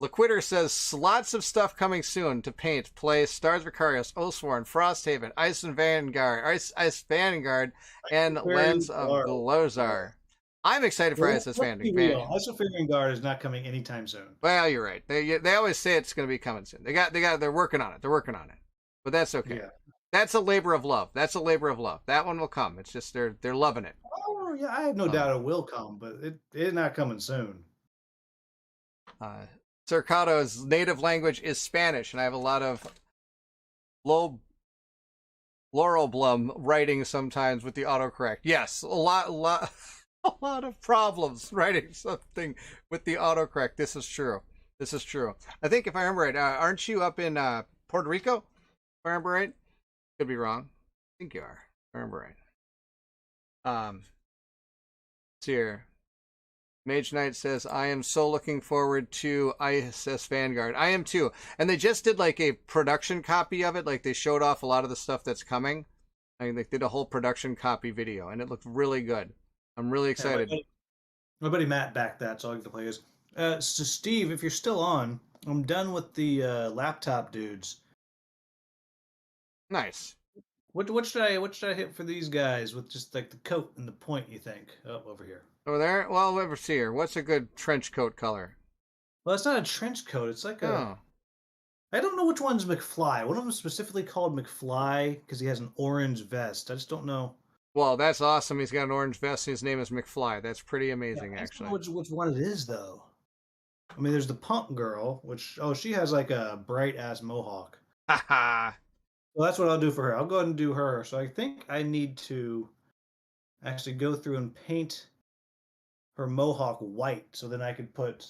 Liquitter says, lots of stuff coming soon to paint, play, Stars Vicarious, Oathsworn, Frosthaven, Ice Vanguard, and Lens of Glozar. I'm excited for Ice Vanguard. Ice Vanguard is not coming anytime soon. Well, you're right. They always say it's going to be coming soon. They're working on it. They're working on it. But that's okay. Yeah. That's a labor of love. That one will come. It's just they're loving it. Oh yeah, I have no doubt it will come, but it's not coming soon. Cercado's native language is Spanish, and I have a lot of Laurel Blum writing sometimes with the autocorrect. Yes, a lot of problems writing something with the autocorrect. This is true. I think if I remember right, aren't you up in Puerto Rico? If I remember right. Could be wrong. I think you are. If I remember right. Here. Mage Knight says, I am so looking forward to ISS Vanguard. I am too. And they just did like a production copy of it. Like they showed off a lot of the stuff that's coming. I mean, they did a whole production copy video and it looked really good. I'm really excited. Yeah, my buddy Matt backed that, so I'll get the players. So Steve, if you're still on, I'm done with the laptop dudes. Nice. What should I hit for these guys with just like the coat and the point, you think? Oh, over here. Over there? Well, let me see here. What's a good trench coat color? Well, it's not a trench coat. It's like a... I don't know which one's McFly. One of them is specifically called McFly because he has an orange vest. I just don't know. Well, that's awesome. He's got an orange vest and his name is McFly. That's pretty amazing, actually. I don't know which one it is, though. I mean, there's the punk girl, which... Oh, she has like a bright-ass mohawk. Haha. Well, that's what I'll do for her. I'll go ahead and do her. So I think I need to actually go through and paint her mohawk white, so then I could put,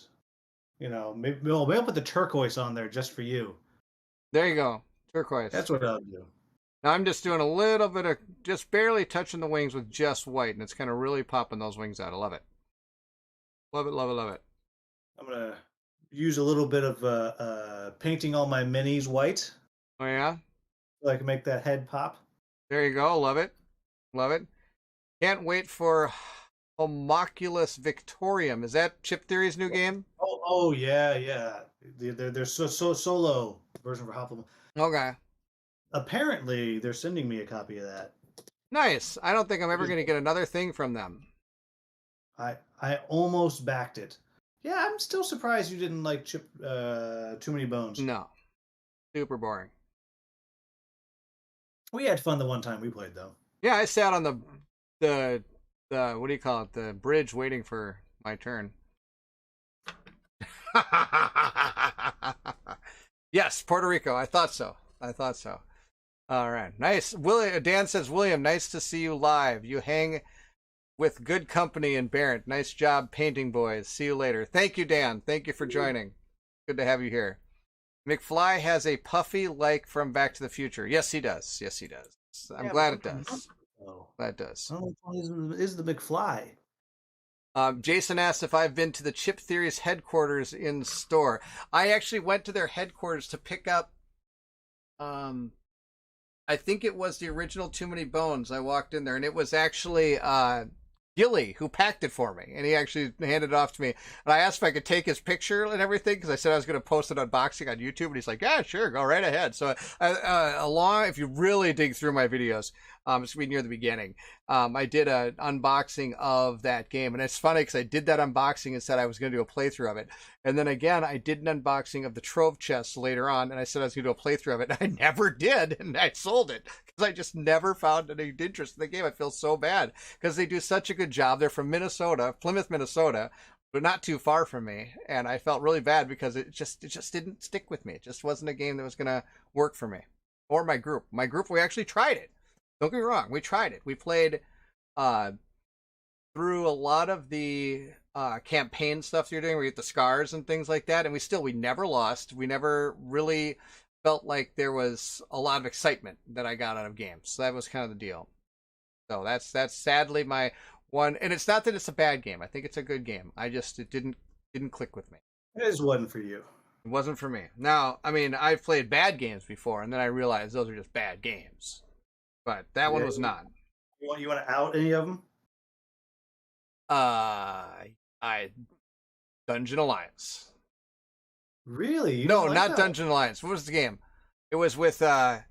maybe I'll put the turquoise on there just for you. There you go, turquoise. That's what I'll do. Now I'm just doing a little bit of, just barely touching the wings with just white, and it's kind of really popping those wings out. I love it. Love it, love it, love it. I'm gonna use a little bit of painting all my minis white. Oh yeah? So I can make that head pop. There you go, love it. Love it. Can't wait for Homunculus Victorium. Is that Chip Theory's new game? Oh yeah. They're solo version for Hoplum. Okay. Apparently, they're sending me a copy of that. Nice. I don't think I'm ever going to get another thing from them. I almost backed it, Yeah, I'm still surprised you didn't like Too Many Bones. No, super boring. We had fun the one time we played, though. Yeah, I sat on the what do you call it? The bridge waiting for my turn. Yes, Puerto Rico. I thought so. All right, nice. Dan says, William, nice to see you live. You hang with good company in Barrett. Nice job painting, boys. See you later. Thank you, Dan. Thank you for joining. Good to have you here. McFly has a puffy like from Back to the Future. Yes, he does. I'm glad it does. That does. Oh, is the McFly? Jason asked if I've been to the Chip Theory's headquarters in store. I actually went to their headquarters to pick up. I think it was the original Too Many Bones. I walked in there, and it was actually Gilly who packed it for me, and he actually handed it off to me. And I asked if I could take his picture and everything because I said I was going to post an unboxing on YouTube, and he's like, "Yeah, sure, go right ahead." So, if you really dig through my videos, it's be near the beginning. I did an unboxing of that game, and it's funny because I did that unboxing and said I was going to do a playthrough of it, and then again I did an unboxing of the Trove chest later on, and I said I was going to do a playthrough of it. And I never did, and I sold it because I just never found any interest in the game. I feel so bad because they do such a good job. They're from Minnesota, Plymouth, Minnesota, but not too far from me, and I felt really bad because it just didn't stick with me. It just wasn't a game that was going to work for me or my group. My group, we actually tried it. Don't get me wrong, we tried it. We played through a lot of the campaign stuff you're doing, where you get the scars and things like that, and we never lost. We never really felt like there was a lot of excitement that I got out of games. So that was kind of the deal. So that's sadly my one, and it's not that it's a bad game. I think it's a good game. It didn't click with me. It just wasn't for you. It wasn't for me. Now, I mean, I've played bad games before, and then I realized those are just bad games. But that one was not. You want to out any of them? Dungeon Alliance. Really? No, not Dungeon Alliance. What was the game? It was with Mantic.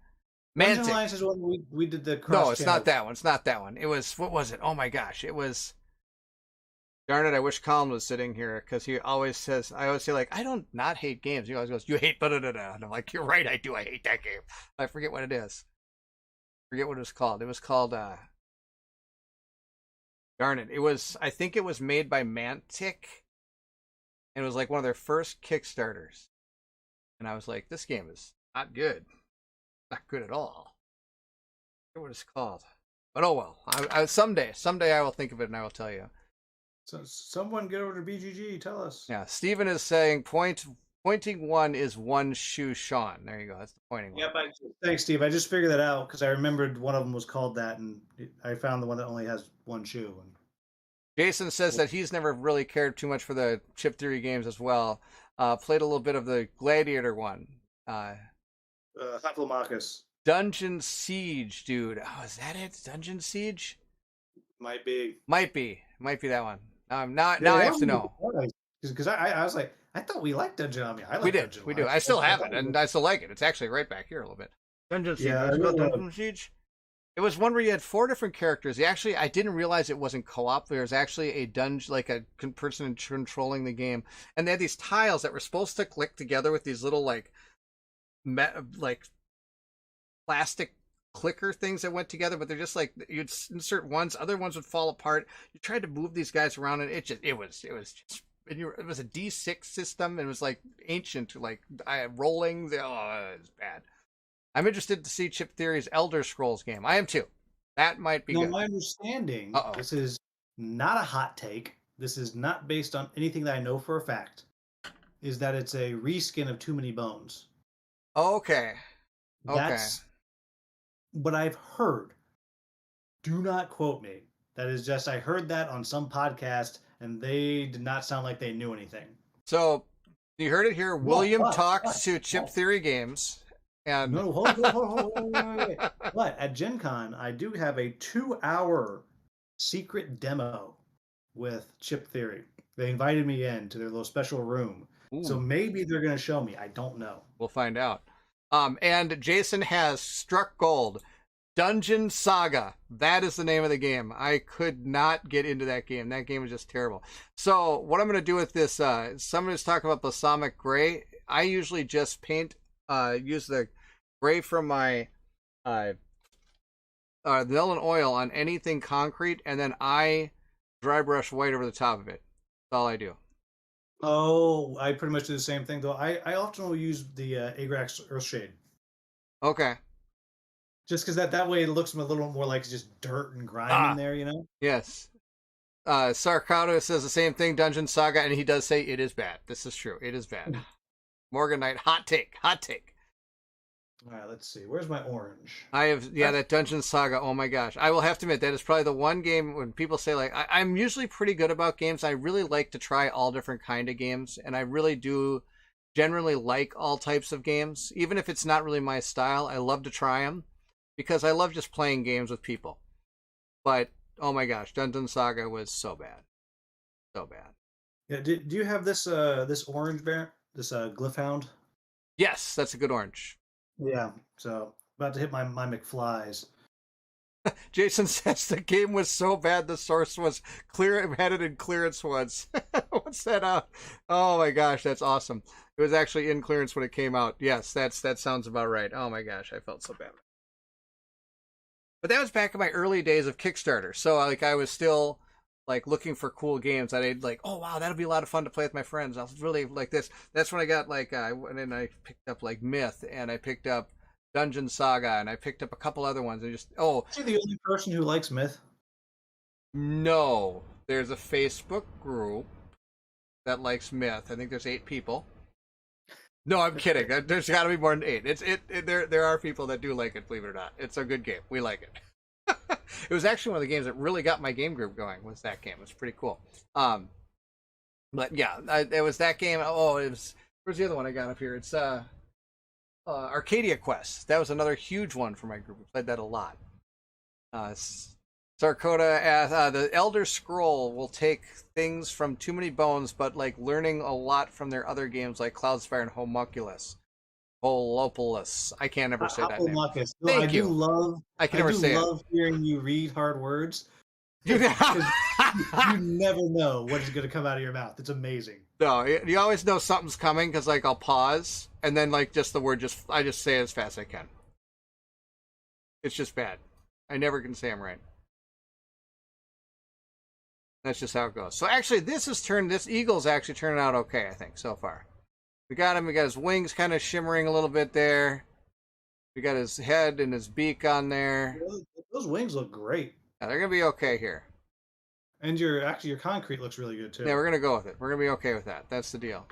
Dungeon Alliance is when we did the cross. No, it's not that one. It's not that one. It was, what was it? Oh my gosh, it was. Darn it! I wish Colin was sitting here because he always says, I always say like, I don't not hate games. He always goes, you hate da da da, and I'm like, you're right, I do. I hate that game. I forget what it is. Forget what it was called. It was called darn it. It was, I think it was made by Mantic, and it was like one of their first Kickstarters. And I was like, this game is not good. Not good at all. I forget what it's called. But oh well. Someday I will think of it and I will tell you. So someone get over to BGG, tell us. Yeah, Steven is saying pointing one is one shoe Sean. There you go. That's the pointing one. Yep. Thanks, Steve. I just figured that out because I remembered one of them was called that, and I found the one that only has one shoe. And Jason says that he's never really cared too much for the Chip Theory games as well. Played a little bit of the Gladiator one. Hoplomachus. Dungeon Siege, dude. Oh, is that it? Dungeon Siege? Might be that one. Now I have to know. Because I was like, I thought we liked Dungeon Army. We do. I still have it, and I still like it. It's actually right back here a little bit. Dungeon Siege. Yeah, Dungeon Siege. It was one where you had 4 different characters. I didn't realize it wasn't co-op. There was actually a dungeon, like a person controlling the game, and they had these tiles that were supposed to click together with these little like plastic clicker things that went together, but they're just like you'd insert ones, other ones would fall apart. You tried to move these guys around, and it was a D6 system, and it was like ancient, like rolling. It was bad. I'm interested to see Chip Theory's Elder Scrolls game. I am too. That might be good. My understanding, this is not a hot take. This is not based on anything that I know for a fact. Is that it's a reskin of Too Many Bones. Okay. That's what I've heard. Do not quote me. That is just, I heard that on some podcast, and they did not sound like they knew anything. So, you heard it here. William talks to Chip Theory Games. And no, hold on. But at Gen Con, I do have a 2-hour secret demo with Chip Theory. They invited me in to their little special room. Ooh. So maybe they're going to show me. I don't know. We'll find out. And Jason has struck gold. Dungeon Saga. That is the name of the game. I could not get into that game. That game was just terrible. So what I'm going to do with this, somebody's talking about balsamic gray. I usually just use the gray from my vanilla and oil on anything concrete, and then I dry brush white over the top of it. That's all I do. Oh, I pretty much do the same thing though. I often will use the Agrax Earthshade. Okay. Just because that way it looks a little more like just dirt and grime in there, you know? Yes. Sarkado says the same thing, Dungeon Saga, and he does say it is bad. This is true. It is bad. Morgan Knight, hot take. All right, let's see. Where's my orange? That Dungeon Saga. Oh my gosh. I will have to admit, that is probably the one game when people say, like, I'm usually pretty good about games. I really like to try all different kind of games, and I really do generally like all types of games. Even if it's not really my style, I love to try them because I love just playing games with people. But, oh my gosh, Dungeon Saga was so bad. So bad. Yeah, do you have this this orange bear? This Glyphound? Yes, that's a good orange. Yeah, so about to hit my McFlies. Jason says the game was so bad the source was headed in clearance once. What's that? Oh my gosh, that's awesome. It was actually in clearance when it came out. Yes, that sounds about right. Oh my gosh, I felt so bad. But that was back in my early days of Kickstarter. So like I was still like looking for cool games that I'd like, oh wow, that'll be a lot of fun to play with my friends. I was really like this. That's when I got like I went and I picked up like Myth, and I picked up Dungeon Saga, and I picked up a couple other ones. And just Is he the only person who likes Myth? No, there's a Facebook group that likes Myth. I think there's 8 people. No, I'm kidding. There's got to be more than 8. There are people that do like it. Believe it or not, it's a good game. We like it. It was actually one of the games that really got my game group going. Was that game? It was pretty cool. But yeah, it was that game. Oh, it was. Where's the other one I got up here? It's Arcadia Quest. That was another huge one for my group. We played that a lot. Sarkota asks, the Elder Scroll will take things from Too Many Bones, but like learning a lot from their other games like Cloudspire and Homunculus. Holopoulos. I can't ever say that name. Thank you. I can never say it. I love hearing you read hard words. Because you never know what is going to come out of your mouth. It's amazing. No, you always know something's coming because like I'll pause and then like just the word I just say it as fast as I can. It's just bad. I never can say them right. That's just how it goes. So actually, this eagle's actually turning out okay, I think, so far. We got him. We got his wings kind of shimmering a little bit there. We got his head and his beak on there. Those wings look great. Yeah, they're gonna be okay here. And your concrete looks really good too. Yeah, we're gonna go with it. We're gonna be okay with that. That's the deal.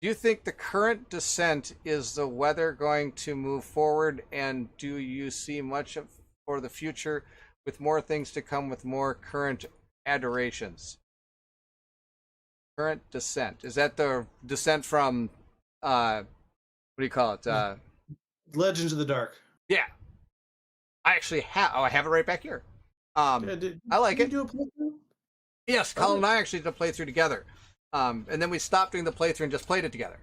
Do you think the current descent is the weather going to move forward, and do you see much for the future with more things to come with more current adorations? Current descent, is that the descent from what do you call it, Legends of the Dark? Yeah, I actually I have it right back here. I like it. Do a playthrough? Yes, Colin and I actually did a playthrough together, and then we stopped doing the playthrough and just played it together.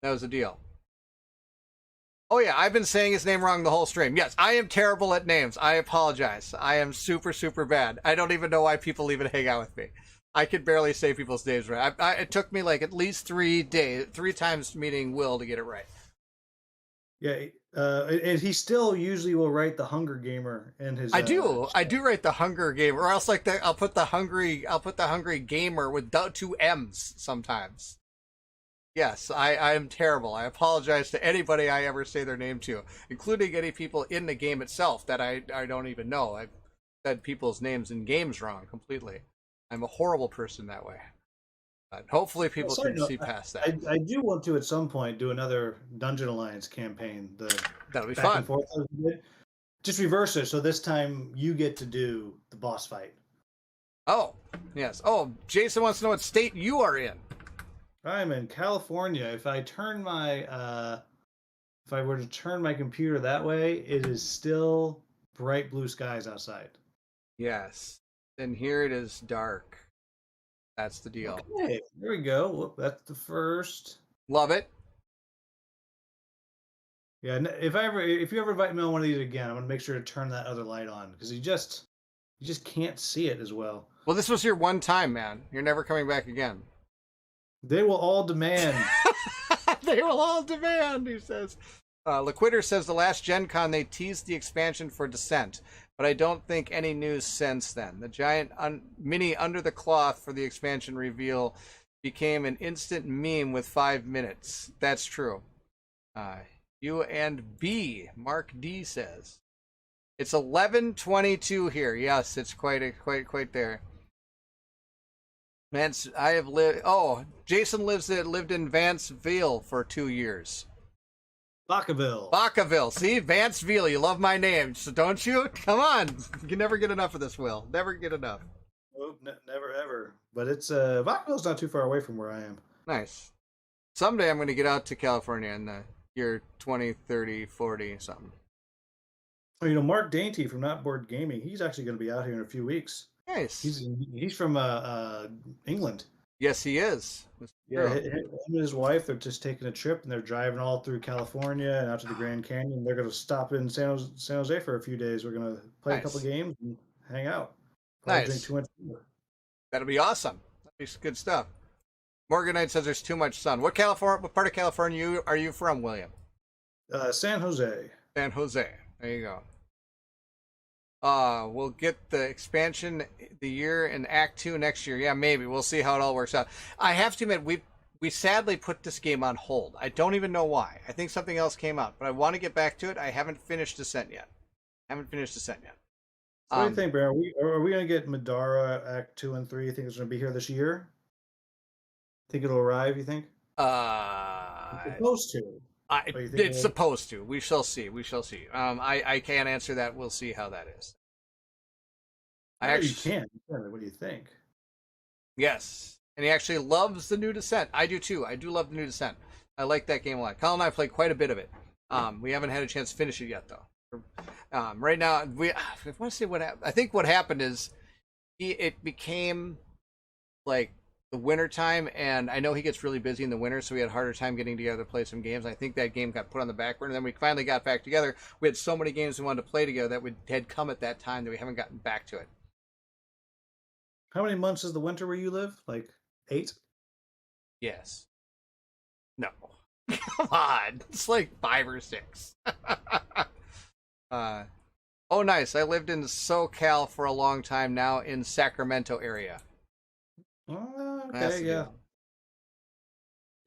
That was the deal. Oh yeah, I've been saying his name wrong the whole stream. Yes, I am terrible at names. I apologize. I am super, super bad. I don't even know why people even hang out with me. I could barely say people's names right. It took me like at least 3 times meeting Will to get it right. Yeah, and he still usually will write the Hunger Gamer in his. I do write the Hunger Gamer, or else like I'll put the Hungry Gamer with 2 M's sometimes. Yes, I am terrible. I apologize to anybody I ever say their name to, including any people in the game itself that I don't even know. I've said people's names in games wrong completely. I'm a horrible person that way. But hopefully people can see past that. I do want to at some point do another Dungeon Alliance campaign. That'll be back fun. And forth. Just reverse it, so this time you get to do the boss fight. Oh, yes. Oh, Jason wants to know what state you are in. I'm in California. If I were to turn my computer that way, it is still bright blue skies outside. Yes. And here it is dark. That's the deal. Okay, there we go. Well, that's the first. Love it. Yeah, if you ever invite me on one of these again, I'm gonna make sure to turn that other light on because you just can't see it as well. Well, this was your one time, man. You're never coming back again. They will all demand. They will all demand, he says. Liquider says the last Gen Con they teased the expansion for Descent, but I don't think any news since then. The giant mini under the cloth for the expansion reveal became an instant meme with 5 minutes. That's true. U and B, Mark D says. It's 11:22 here. Yes, it's quite there. Vance, I have lived. Oh, Jason lived in Vanceville for 2 years. Vacaville. See, Vanceville. You love my name, so don't you? Come on, you can never get enough of this, Will. Never get enough. Oh, never ever. But it's Vacaville's not too far away from where I am. Nice. Someday I'm going to get out to California in the year 20, 30, 40, something. Oh, you know, Mark Dainty from Not Board Gaming. He's actually going to be out here in a few weeks. Nice. He's from England. Yes, he is. Yeah, him and his wife, they're just taking a trip, and they're driving all through California and out to the Grand Canyon. They're going to stop in San Jose for a few days. We're going to play a couple games and hang out. Probably drink too much beer. That'll be awesome. That'll be good stuff. Morgan Knight says there's too much sun. What part of California are you from, William? San Jose. San Jose. There you go. We'll get the expansion the year in Act 2 next year. Yeah, maybe. We'll see how it all works out. I have to admit, we sadly put this game on hold. I don't even know why. I think something else came out, but I want to get back to it. I haven't finished Descent yet. What do you think, Bear? Are we going to get Madara Act 2 and 3? You think it's going to be here this year? Think it'll arrive, you think? It's supposed to. It's supposed to. We shall see. I can't answer that. We'll see how that is. You can. What do you think? Yes. And he actually loves the new Descent. I do too. I do love the new Descent. I like that game a lot. Colin and I played quite a bit of it. We haven't had a chance to finish it yet, though. Right now, I want to say what happened. I think what happened is it became like the winter time, and I know he gets really busy in the winter, so we had a harder time getting together to play some games. I think that game got put on the back burner. Then we finally got back together. We had so many games we wanted to play together that had come at that time that we haven't gotten back to it. How many months is the winter where you live? Like 8? Yes. No. Come on. It's like 5 or 6. Oh, nice. I lived in SoCal for a long time now in Sacramento area. Okay, yeah.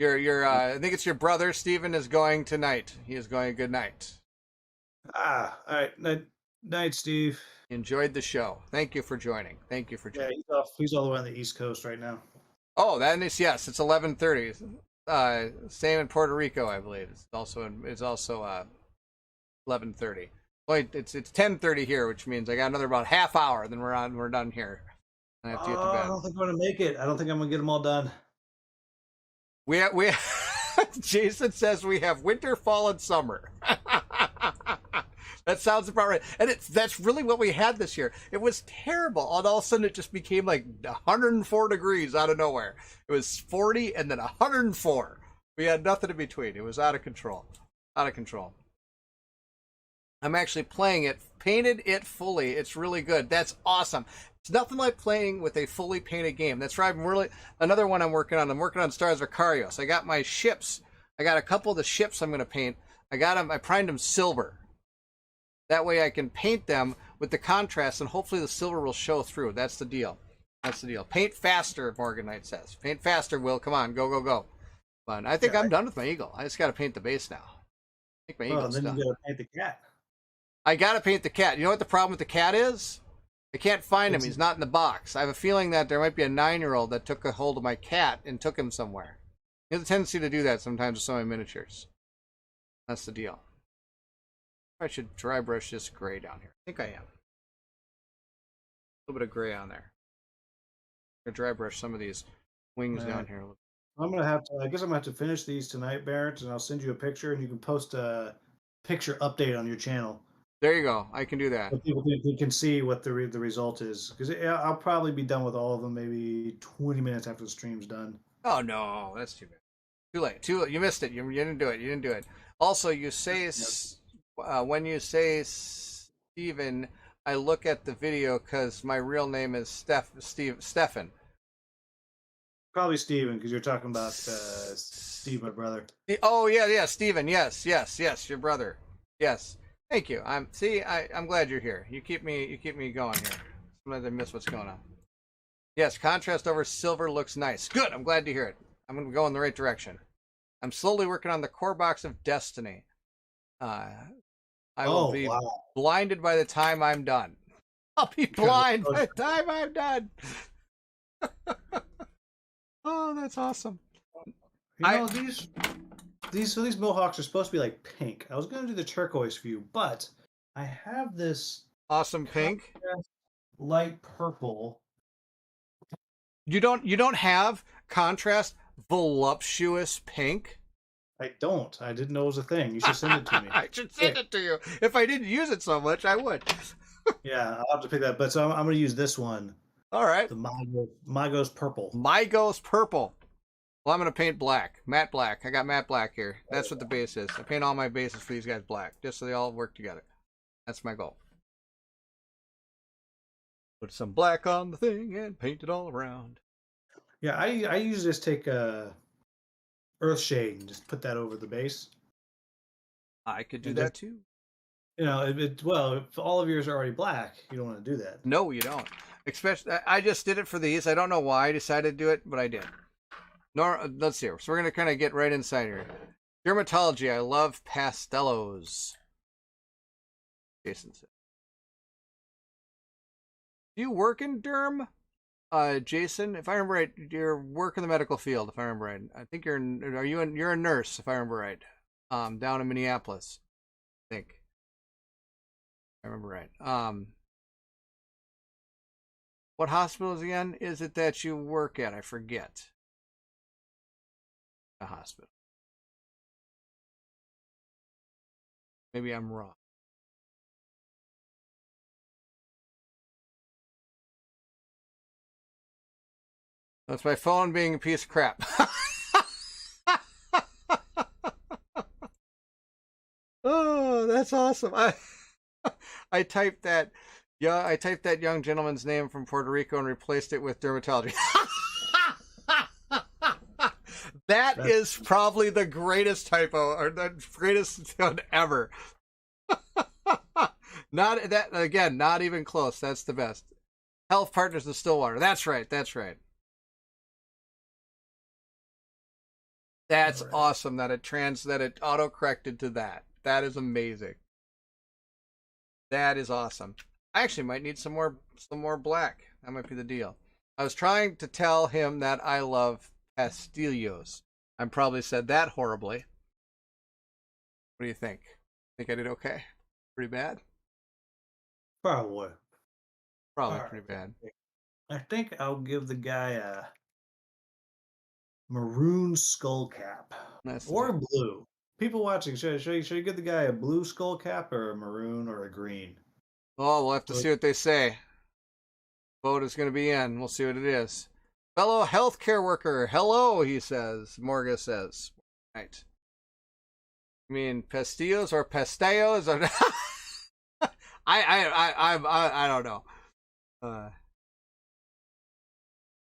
I think it's your brother, Stephen, is going tonight. He is going good night. All right. Night, Steve. Enjoyed the show. Thank you for joining. Yeah, he's all the way on the East Coast right now. Oh, that is, yes, it's 11:30. Same in Puerto Rico, I believe. It's also 11:30. Wait, it's 10:30 here, which means I got another about half hour, then we're done here. I have to get to bed. I don't think I'm gonna make it. I don't think I'm gonna get them all done. We Jason says we have winter, fall, and summer. That sounds about right. And that's really what we had this year. It was terrible. And all of a sudden it just became like 104 degrees out of nowhere. It was 40 and then 104. We had nothing in between. It was out of control. I'm actually playing it, painted it fully. It's really good. That's awesome. It's nothing like playing with a fully painted game. That's right. Another one I'm working on. I'm working on Stars of Karios. I got my ships. I got a couple of the ships I'm going to paint. I primed them silver. That way I can paint them with the contrast, and hopefully the silver will show through. That's the deal. Paint faster, Morgan Knight says. Paint faster, Will. Come on. Go. But I think I'm done with my eagle. I just got to paint the base now. I think my eagle's done. Then you got to paint the cat. I got to paint the cat. You know what the problem with the cat is? I can't find him. He's not in the box. I have a feeling that there might be a 9-year-old that took a hold of my cat and took him somewhere. He has a tendency to do that sometimes with some of my miniatures. That's the deal. I should dry brush this gray down here. I think I am. A little bit of gray on there. I'm gonna dry brush some of these wings down here. I guess I'm gonna have to finish these tonight, Barrett, and I'll send you a picture, and you can post a picture update on your channel. There you go. I can do that. So people can see what the result is, because I'll probably be done with all of them maybe 20 minutes after the stream's done. Oh no, that's too bad. Too late. Too late. You missed it. You didn't do it. You didn't do it. Also, you say when you say Steven, I look at the video because my real name is Stefan. Probably Steven, because you're talking about Steve, my brother. Oh yeah, Steven. Yes, your brother. Yes. Thank you. I'm glad you're here. You keep me going here. Sometimes I miss what's going on. Yes, contrast over silver looks nice. Good. I'm glad to hear it. I'm going to go in the right direction. I'm slowly working on the core box of Destiny. I will be blinded by the time I'm done. I'll be blind by the time I'm done. Oh, that's awesome. These mohawks are supposed to be like pink. I was going to do the turquoise for you, but I have this awesome pink, light purple. You don't have contrast voluptuous pink? I don't. I didn't know it was a thing. You should send it to me. I should send it to you. If I didn't use it so much, I would. Yeah, I'll have to pick that. But so I'm going to use this one. All right. The Mygo's purple. Mygo's purple. Well, I'm going to paint black. Matte black. I got matte black here. That's what the base is. I paint all my bases for these guys black, just so they all work together. That's my goal. Put some black on the thing and paint it all around. Yeah, I usually just take Earthshade and just put that over the base. I could do that too. You know, if all of yours are already black, you don't want to do that. No, you don't. Especially, I just did it for these. I don't know why I decided to do it, but I did. Let's see. So we're going to kind of get right inside here. Dermatology. I love pastellos. Jason said. Do you work in derm? Jason, if I remember right, you work in the medical field, if I remember right. I think you're a nurse, if I remember right. Down in Minneapolis, I think. If I remember right. What hospitals again is it that you work at? I forget. A hospital. Maybe I'm wrong. That's my phone being a piece of crap. Oh, that's awesome. I typed that young gentleman's name from Puerto Rico and replaced it with dermatology. That is probably the greatest typo or the greatest one ever. Not that again, not even close. That's the best. Health Partners of Stillwater. That's right. That's awesome that it auto-corrected to that. That is amazing. That is awesome. I actually might need some more black. That might be the deal. I was trying to tell him that I love pastillos. I probably said that horribly. What do you think? Think I did okay? Pretty bad? Probably pretty bad. I think I'll give the guy a maroon skull cap. Or blue. People watching, should you give the guy a blue skull cap or a maroon or a green? Oh, we'll have to see what they say. Vote is going to be in. We'll see what it is. Fellow healthcare worker, hello, he says. Morga says. Right. You mean pastillos or pastellos? Or I don't know.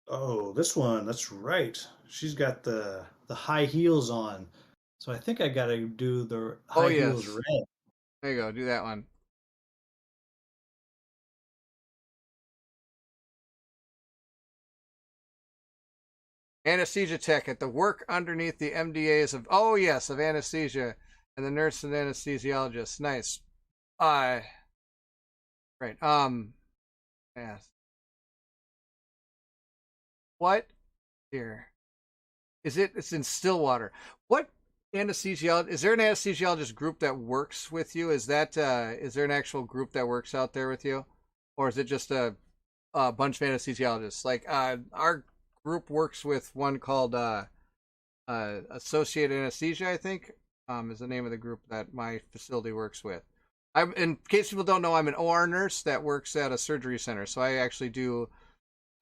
Oh, this one. That's right. She's got the high heels on. So I think I got to do the high heels red. There you go. Do that one. Anesthesia tech at the work underneath the MDAs of of anesthesia and the nurse and anesthesiologist. Nice. Right. Yes. What? Here. It's in Stillwater. What anesthesiologist? Is there an anesthesiologist group that works with you? Is there an actual group that works out there with you? Or is it just a bunch of anesthesiologists? Like, our group works with one called Associated Anesthesia, I think, is the name of the group that my facility works with. In case people don't know, I'm an OR nurse that works at a surgery center, so I actually do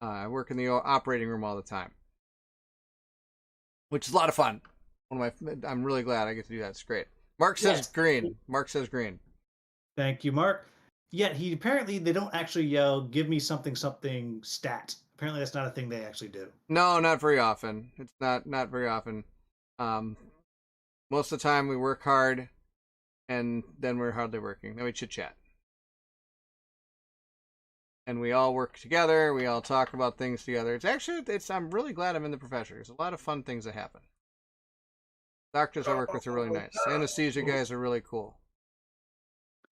I work in the operating room all the time, which is a lot of fun. I'm really glad I get to do that. It's great. Mark says green. Mark says green. Thank you, Mark. Yet they don't actually yell, "Give me something stat." Apparently, that's not a thing they actually do. No, not very often. It's not very often. Most of the time we work hard, and then we're hardly working. Then we chit chat, and we all work together. We all talk about things together. I'm really glad I'm in the profession. There's a lot of fun things that happen. Doctors I work with are really nice. Anesthesia guys are really cool.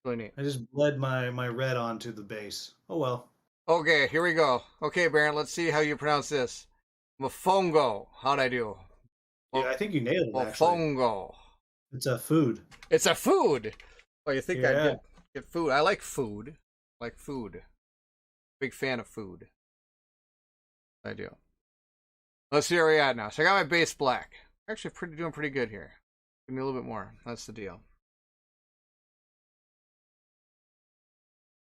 Really neat. I just bled my red onto the base. Oh well. Okay, here we go. Okay, Baron, let's see how you pronounce this. Mofongo. How'd I do? Yeah, I think you nailed it. Mofongo. It's a food. It's a food. Well, you think Yeah. I get food? I like food. Big fan of food. I do. Let's see where we're at now. So I got my base black. Actually, doing pretty good here. Give me a little bit more. That's the deal.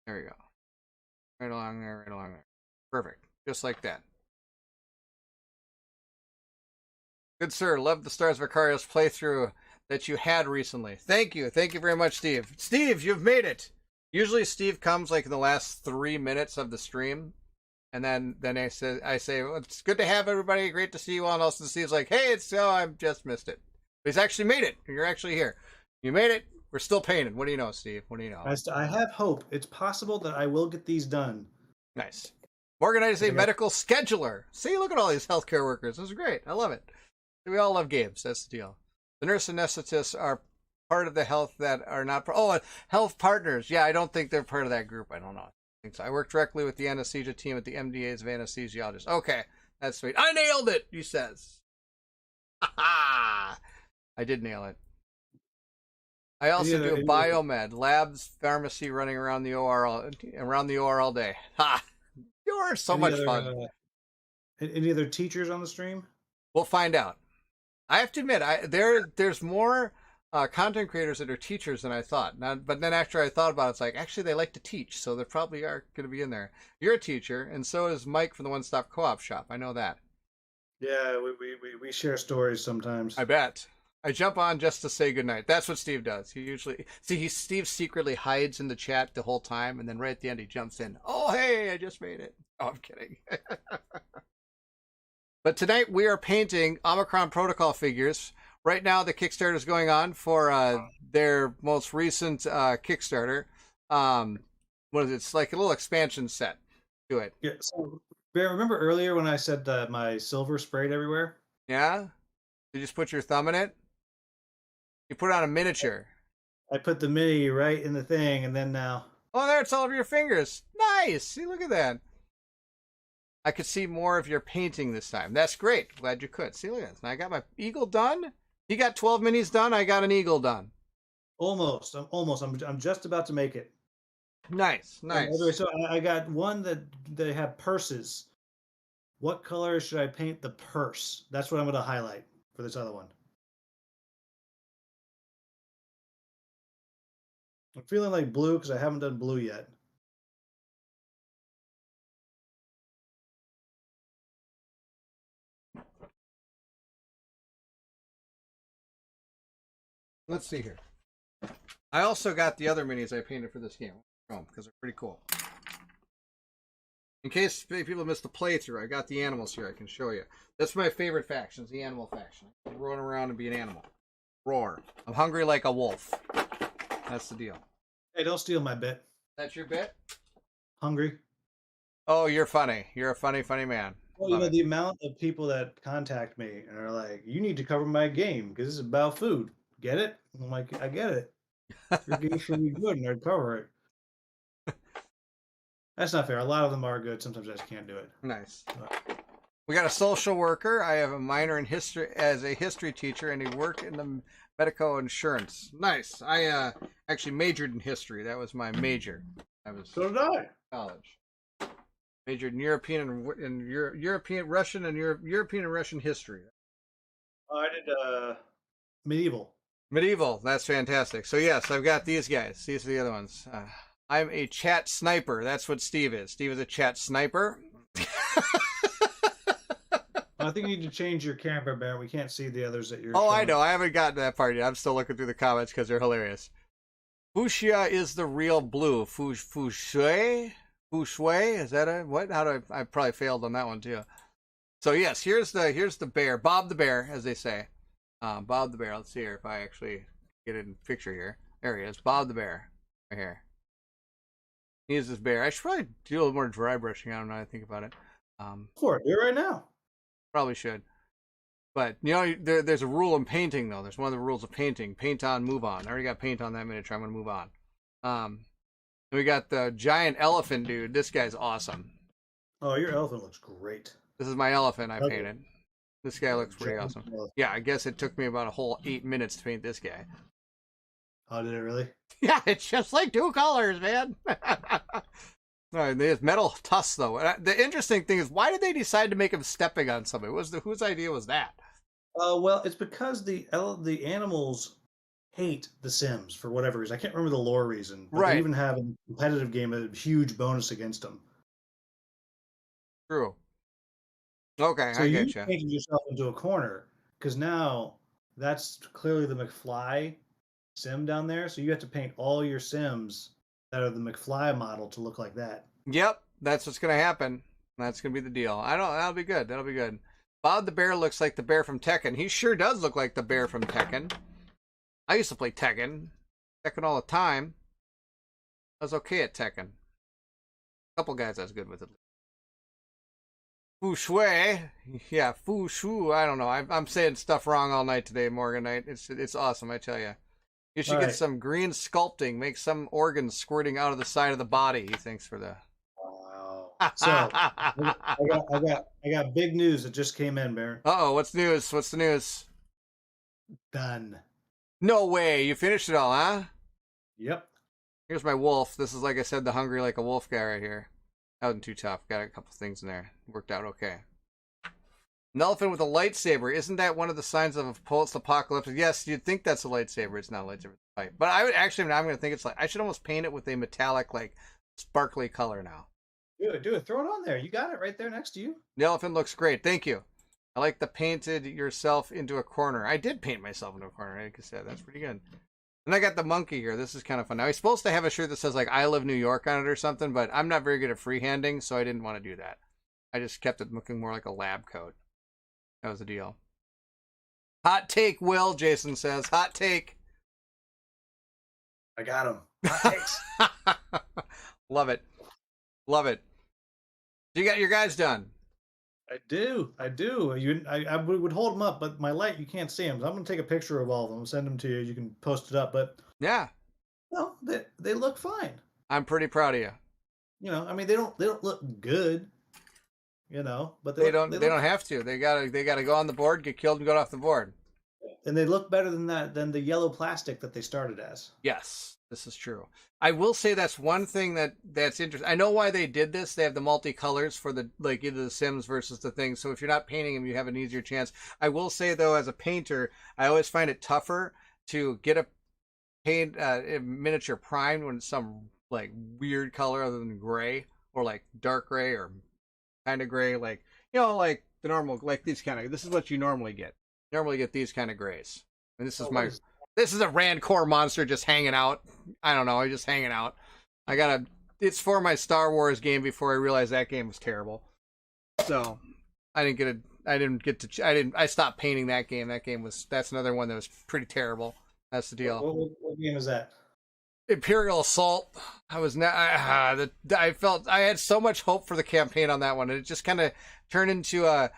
There we go. Right along there, right along there. Perfect. Just like that. Good sir. Love the Stars Vicarious playthrough that you had recently. Thank you. Thank you very much, Steve. Steve, you've made it. Usually Steve comes like in the last 3 minutes of the stream. And then I say, well, it's good to have everybody. Great to see you all. And also Steve's like, hey, I've just missed it. But he's actually made it. You're actually here. You made it. We're still painting. What do you know, Steve? What do you know? I have hope. It's possible that I will get these done. Nice. Morgan is a medical scheduler. See, look at all these healthcare workers. This is great. I love it. We all love games. That's the deal. The nurse anesthetists are part of the health that are not. Health partners. Yeah, I don't think they're part of that group. I don't know. I think so. I work directly with the anesthesia team at the MDAs of anesthesiologists. Okay, that's sweet. I nailed it, he says. I did nail it. I also do biomed, labs, pharmacy, running around the OR all day. Ha! You're so much fun. Any other teachers on the stream? We'll find out. I have to admit, there's more content creators that are teachers than I thought. But then after I thought about it, it's like, actually, they like to teach, so they probably are going to be in there. You're a teacher, and so is Mike from the One Stop Co-op Shop. I know that. Yeah, we share stories sometimes. I bet. I jump on just to say goodnight. That's what Steve does. Steve secretly hides in the chat the whole time, and then right at the end he jumps in. Oh, hey, I just made it. Oh, I'm kidding. But tonight we are painting Omicron Protocol figures. Right now the Kickstarter is going on for their most recent Kickstarter. What is it? It's like a little expansion set to it. Yeah. So, remember earlier when I said that my silver sprayed everywhere? Yeah. You just put your thumb in it. You put it on a miniature. I put the mini right in the thing, and then now. Oh, there it's all over your fingers. Nice. See, look at that. I could see more of your painting this time. That's great. Glad you could. See, look at this. I got my eagle done. He got 12 minis done. I got an eagle done. Almost. I'm just about to make it. Nice. So I got one that they have purses. What color should I paint the purse? That's what I'm going to highlight for this other one. I'm feeling like blue because I haven't done blue yet. Let's see here. I also got the other minis I painted for this game because they're pretty cool. In case people missed the playthrough, I got the animals here. I can show you. That's my favorite faction, the animal faction. I'm run around and be an animal. Roar. I'm hungry like a wolf. That's the deal. Hey, don't steal my bit. That's your bit? Hungry. Oh, you're funny. You're a funny, funny man. Well, you know, the amount of people that contact me and are like, you need to cover my game because this is about food. Get it? I'm like, I get it. Your game should be good and I'd cover it. That's not fair. A lot of them are good. Sometimes I just can't do it. Nice. We got a social worker. I have a minor in history as a history teacher, and he worked in the medical insurance. Nice. I actually majored in history. That was my major. So did I. College. Majored in European and Russian and Russian history. I did medieval. Medieval. That's fantastic. So yes, I've got these guys. These are the other ones. I'm a chat sniper. That's what Steve is. Steve is a chat sniper. I think you need to change your camera, Baron. We can't see the others that you're Oh, showing. I know. I haven't gotten to that part yet. I'm still looking through the comments because they're hilarious. Fuchsia is the real blue. Fushui? Is that a what? How do I probably failed on that one too. So yes, here's the bear, Bob the bear, as they say. Bob the bear. Let's see here if I actually get it in picture here. There he is, Bob the bear, right here. He is this bear. I should probably do a little more dry brushing. I don't know how to think about it. For it, do it right now. Probably should. But, you know, there's a rule in painting, though. There's one of the rules of painting. Paint on, move on. I already got paint on that miniature. I'm going to move on. We got the giant elephant dude. This guy's awesome. Oh, your elephant looks great. This is my elephant I Okay. painted. This guy looks pretty awesome. Yeah, I guess it took me about a whole 8 minutes to paint this guy. Oh, did it really? Yeah, it's just like 2 colors, man. All right, there's metal tusks, though. The interesting thing is, why did they decide to make him stepping on something? Whose idea was that? Well, it's because the animals hate the Sims for whatever reason. I can't remember the lore reason, but Right. they even have in a competitive game a huge bonus against them. True. Okay, So I you get you. painted yourself into a corner because now that's clearly the McFly Sim down there. So you have to paint all your Sims that are the McFly model to look like that. Yep, that's what's gonna happen. That's gonna be the deal. I don't. That'll be good. That'll be good. Bob the bear looks like the bear from Tekken. He sure does look like the bear from Tekken. I used to play Tekken all the time. I was okay at Tekken. A couple guys I was good with it. Fu Shui, yeah, Fu Shu. I don't know. I'm saying stuff wrong all night today, Morgan Knight. It's awesome, I tell you. You should All get right. some green sculpting. Make some organs squirting out of the side of the body. He thinks for the. Wow. So I got big news that just came in, Baron. Uh-oh, what's news? What's the news? Done. No way. You finished it all, huh? Yep. Here's my wolf. This is, like I said, the hungry like a wolf guy right here. That wasn't too tough. Got a couple things in there. Worked out okay. An elephant with a lightsaber. Isn't that one of the signs of a post-apocalypse? Yes, you'd think that's a lightsaber. It's not a lightsaber. Right. But I would actually, I'm going to think it's like, I should almost paint it with a metallic, like, sparkly color now. Do it. Throw it on there. You got it right there next to you. The elephant looks great. Thank you. I like the painted yourself into a corner. I did paint myself into a corner, like I said. That's pretty good. And I got the monkey here. This is kind of fun. Now, he's supposed to have a shirt that says, like, I Live New York on it or something, but I'm not very good at freehanding, so I didn't want to do that. I just kept it looking more like a lab coat. That was the deal. Hot take, Will, Jason says. Hot take. I got him. Hot takes. Love it. Love it. You got your guys done. I do. I would hold them up, but my light, you can't see them. So I'm going to take a picture of all of them, send them to you. You can post it up. But Yeah. no, they look fine. I'm pretty proud of you. You know, I mean, they don't look good. You know, but They don't have to. They gotta go on the board, get killed, and go off the board. and they look better than the yellow plastic that they started as. Yes, this is true. I will say that's one thing that's interesting. I know why they did this. They have the multicolors for the, like, either the Sims versus the thing. So if you're not painting them, you have an easier chance. I will say though, as a painter, I always find it tougher to get a paint a miniature primed when it's some like weird color other than gray or like dark gray or kind of gray, like, you know, like the normal, like these kind of. This is what you normally get. You normally get these kind of grays. And this is this is a Rancor monster just hanging out. I don't know. I'm just hanging out. It's for my Star Wars game before I realized that game was terrible. So I stopped painting that game. That's another one that was pretty terrible. That's the deal. What game is that? Imperial Assault. I felt I had so much hope for the campaign on that one, and it just kind of turned into a.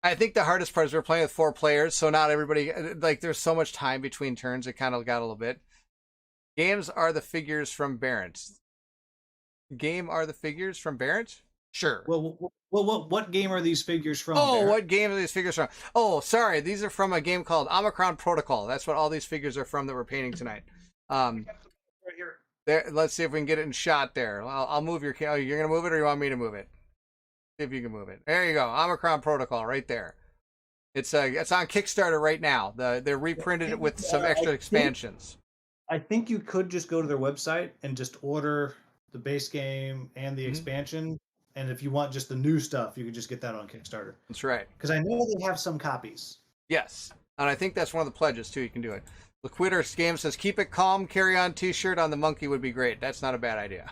I think the hardest part is we're playing with 4 players, so not everybody, like, there's so much time between turns, it kind of got a little bit. Games are the figures from Barrett. Game are the figures from Barrett? Sure. Well, what game are these figures from? Oh, Barrett? what game are these figures from? Oh, sorry, these are from a game called Omicron Protocol. That's what all these figures are from that we're painting tonight. Right here. There, let's see if we can get it in shot there. I'll move your camera. You're going to move it or you want me to move it? See if you can move it. There you go. Omicron Protocol right there. It's on Kickstarter right now. They're reprinted it with some extra expansions. I think you could just go to their website and just order the base game and the expansion And if you want just the new stuff, you can just get that on Kickstarter. That's right. Because I know they have some copies. Yes, and I think that's one of the pledges too. You can do it. Liquider Game says, "Keep it calm. Carry on T-shirt on the monkey would be great." That's not a bad idea.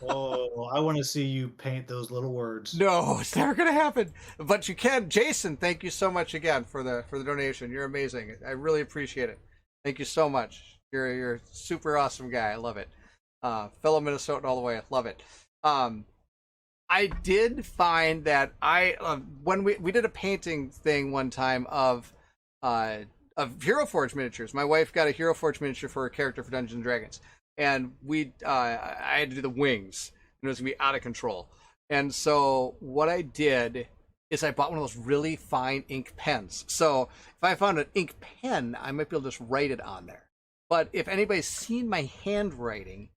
Oh, I want to see you paint those little words. No, it's never gonna happen. But you can. Jason, thank you so much again for the donation. You're amazing. I really appreciate it. Thank you so much. You're a super awesome guy. I love it. Fellow Minnesotan all the way. I love it. I did find that when we did a painting thing one time of Hero Forge miniatures. My wife got a Hero Forge miniature for a character for Dungeons and Dragons, and I had to do the wings, and it was gonna be out of control. And so what I did is I bought one of those really fine ink pens. So if I found an ink pen, I might be able to just write it on there. But if anybody's seen my handwriting,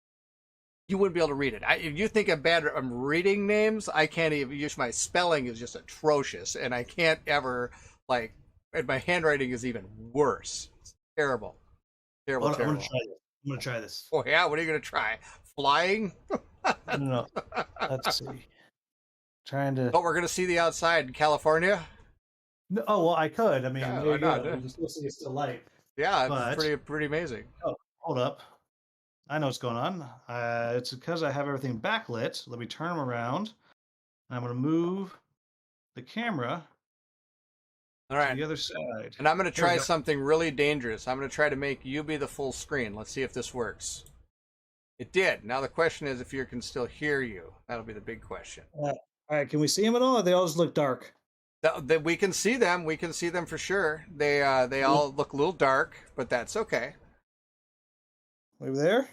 you wouldn't be able to read it. If you think I'm reading names, I can't even use. My spelling is just atrocious, and I can't ever and my handwriting is even worse. It's terrible. Terrible. I'm gonna try this. Oh yeah, what are you gonna try? Flying? No. Let's see. Trying to. But we're gonna see the outside in California. No, oh well, I could. I mean, Yeah, there you why go. not? You still see it's still light. Yeah, But- it's pretty amazing. Oh, hold up. I know what's going on. It's because I have everything backlit. Let me turn them around. And I'm going to move the camera All to right. the other side. And I'm going to There we try go. something really dangerous. I'm going to try to make you be the full screen. Let's see if this works. It did. Now the question is if you can still hear you. That'll be the big question. All right, can we see them at all? Or they all just look dark. We can see them. We can see them for sure. They all look a little dark, but that's okay. Over there?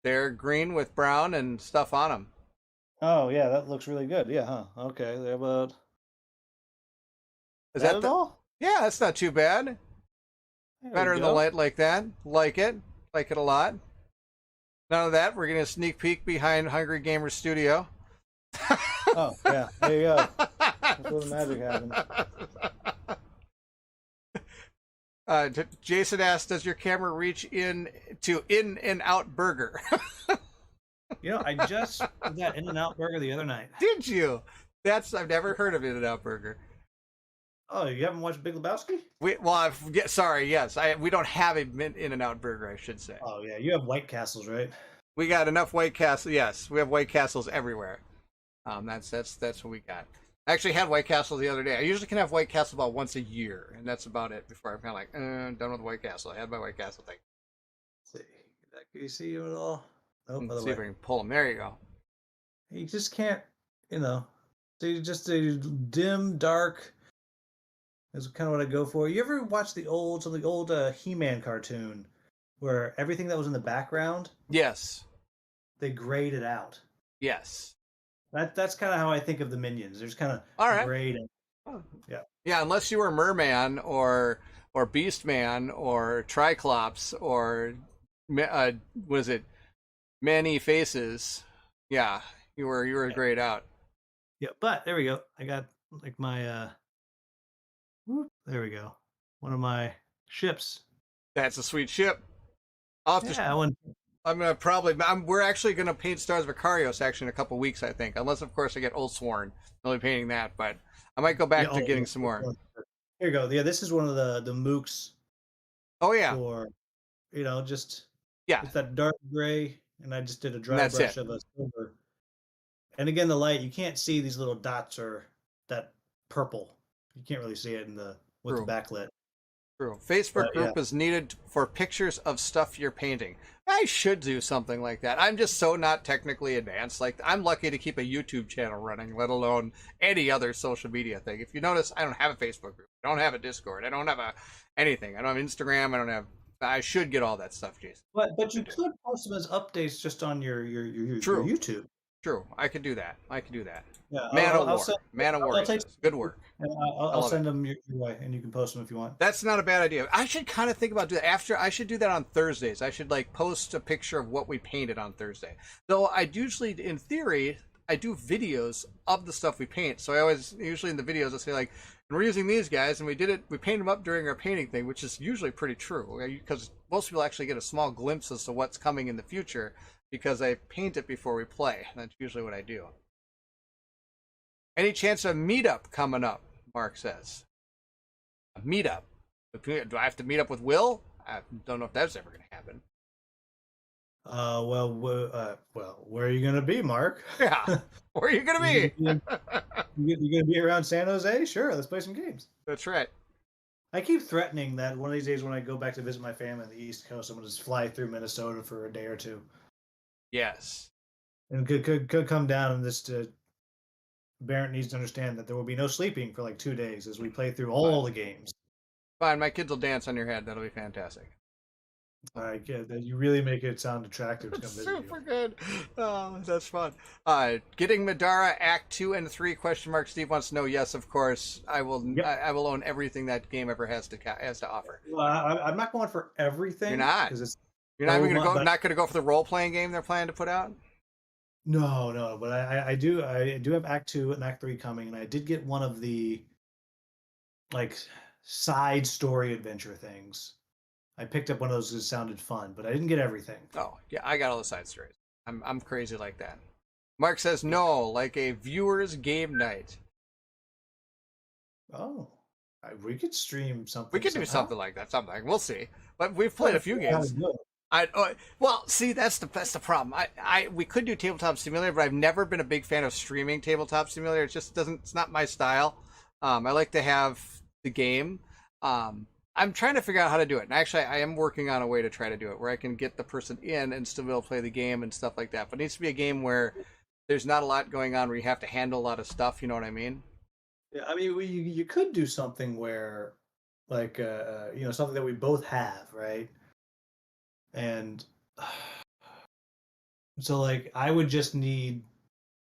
They're green with brown and stuff on them. Oh, yeah, that looks really good. Yeah, huh? Okay, they're about. Is that that at the... all? Yeah, that's not too bad. There Better we in the go. light like that. Like it. Like it a lot. None of that. We're getting a sneak peek behind Hungry Gamer Studio. Oh, yeah, there you go. That's where the magic happens. Jason asked, "Does your camera reach in and out burger?" You know, I just did that In-N-Out burger the other night. Did you? I've never heard of In-N-Out Burger. Oh, you haven't watched Big Lebowski? Yes. We don't have a In-N-Out Burger, I should say. Oh, yeah, you have White Castles, right? We got enough White Castle. Yes, we have White Castles everywhere. That's what we got. I actually had White Castle the other day. I usually can have White Castle about once a year, and that's about it before I'm kind of like, done with White Castle. I had my White Castle thing. Let's see. Can you see him at all? Nope, Let's other see way. if I can pull them. There you go. You just can't, they just dim, dark is kind of what I go for. You ever watch the old He-Man cartoon where everything that was in the background, Yes. they grayed it out? Yes. That's kind of how I think of the minions. There's kind of All right. grayed. Yeah, unless you were Merman or Beastman or Triclops or was it Many Faces? Yeah, you were grayed out. Yeah, but there we go. I got like my there we go. One of my ships. That's a sweet ship. I'll have to Yeah, we're actually gonna paint Stars of Icarios actually in a couple weeks, I think. Unless of course I get Old Sworn. I'll be painting that, but I might go back to getting some more. Here you go. Yeah, this is one of the mooks Oh yeah. for just Yeah. it's that dark gray, and I just did a dry That's brush it. of a silver. And again, the light, you can't see these little dots or that purple. You can't really see it with True. the backlit. True. Facebook Yeah. group is needed for pictures of stuff you're painting. I should do something like that. I'm just so not technically advanced. Like, I'm lucky to keep a YouTube channel running, let alone any other social media thing. If you notice, I don't have a Facebook group. I don't have a Discord. I don't have anything. I don't have Instagram. I should get all that stuff, Jason. But you could post them as updates just on your True. YouTube. True. I could do that. Yeah, Man I'll of War. send- Man of War. I'll he take- says. Good work. and I I'll love send them your way, and you can post them if you want. That's not a bad idea. I should kind of think about doing that I should do that on Thursdays. I should post a picture of what we painted on Thursday. Though I usually, in theory, I do videos of the stuff we paint. So usually in the videos I say and we're using these guys, and we painted them up during our painting thing, which is usually pretty true because most people actually get a small glimpse as to what's coming in the future because I paint it before we play. That's usually what I do. Any chance of a meetup coming up? Mark says. A meetup. Do I have to meet up with Will? I don't know if that's ever going to happen. Well, where are you gonna be, Mark? Yeah, where are you going to be? You gonna be around San Jose? Sure, let's play some games. That's right. I keep threatening that one of these days when I go back to visit my family on the East Coast, I'm gonna just fly through Minnesota for a day or two, Yes. and could come down and just. Barrett needs to understand that there will be no sleeping for like 2 days as we play through all the games. Fine, my kids will dance on your head. That'll be fantastic. I get that you really make it sound attractive to come visit Super you. good. Oh, that's fun. Getting Madara Act 2 and 3 question mark. Steve wants to know. Yes, of course. I will. Yep. I will own everything that game ever has to offer. Well, I'm not going for everything. You're not. Because it's You're not even but- not going to go for the role playing game they're planning to put out. No, but I do have Act 2 and Act 3 coming, and I did get one of the like side story adventure things. I picked up one of those that sounded fun, but I didn't get everything. Oh yeah, I got all the side stories. I'm crazy like that. Mark says no, like a viewer's game night. Oh, we could stream something. We could do something like that. Something we'll see. But we've played a few games. Well, see, that's the problem. We could do Tabletop Simulator, but I've never been a big fan of streaming Tabletop Simulator. It just doesn't. It's not my style. I like to have the game. I'm trying to figure out how to do it. And actually, I am working on a way to try to do it where I can get the person in and still be able to play the game and stuff like that. But it needs to be a game where there's not a lot going on, where you have to handle a lot of stuff. You know what I mean? Yeah, I mean, you could do something where, like, something that we both have, right? And so, like, I would just need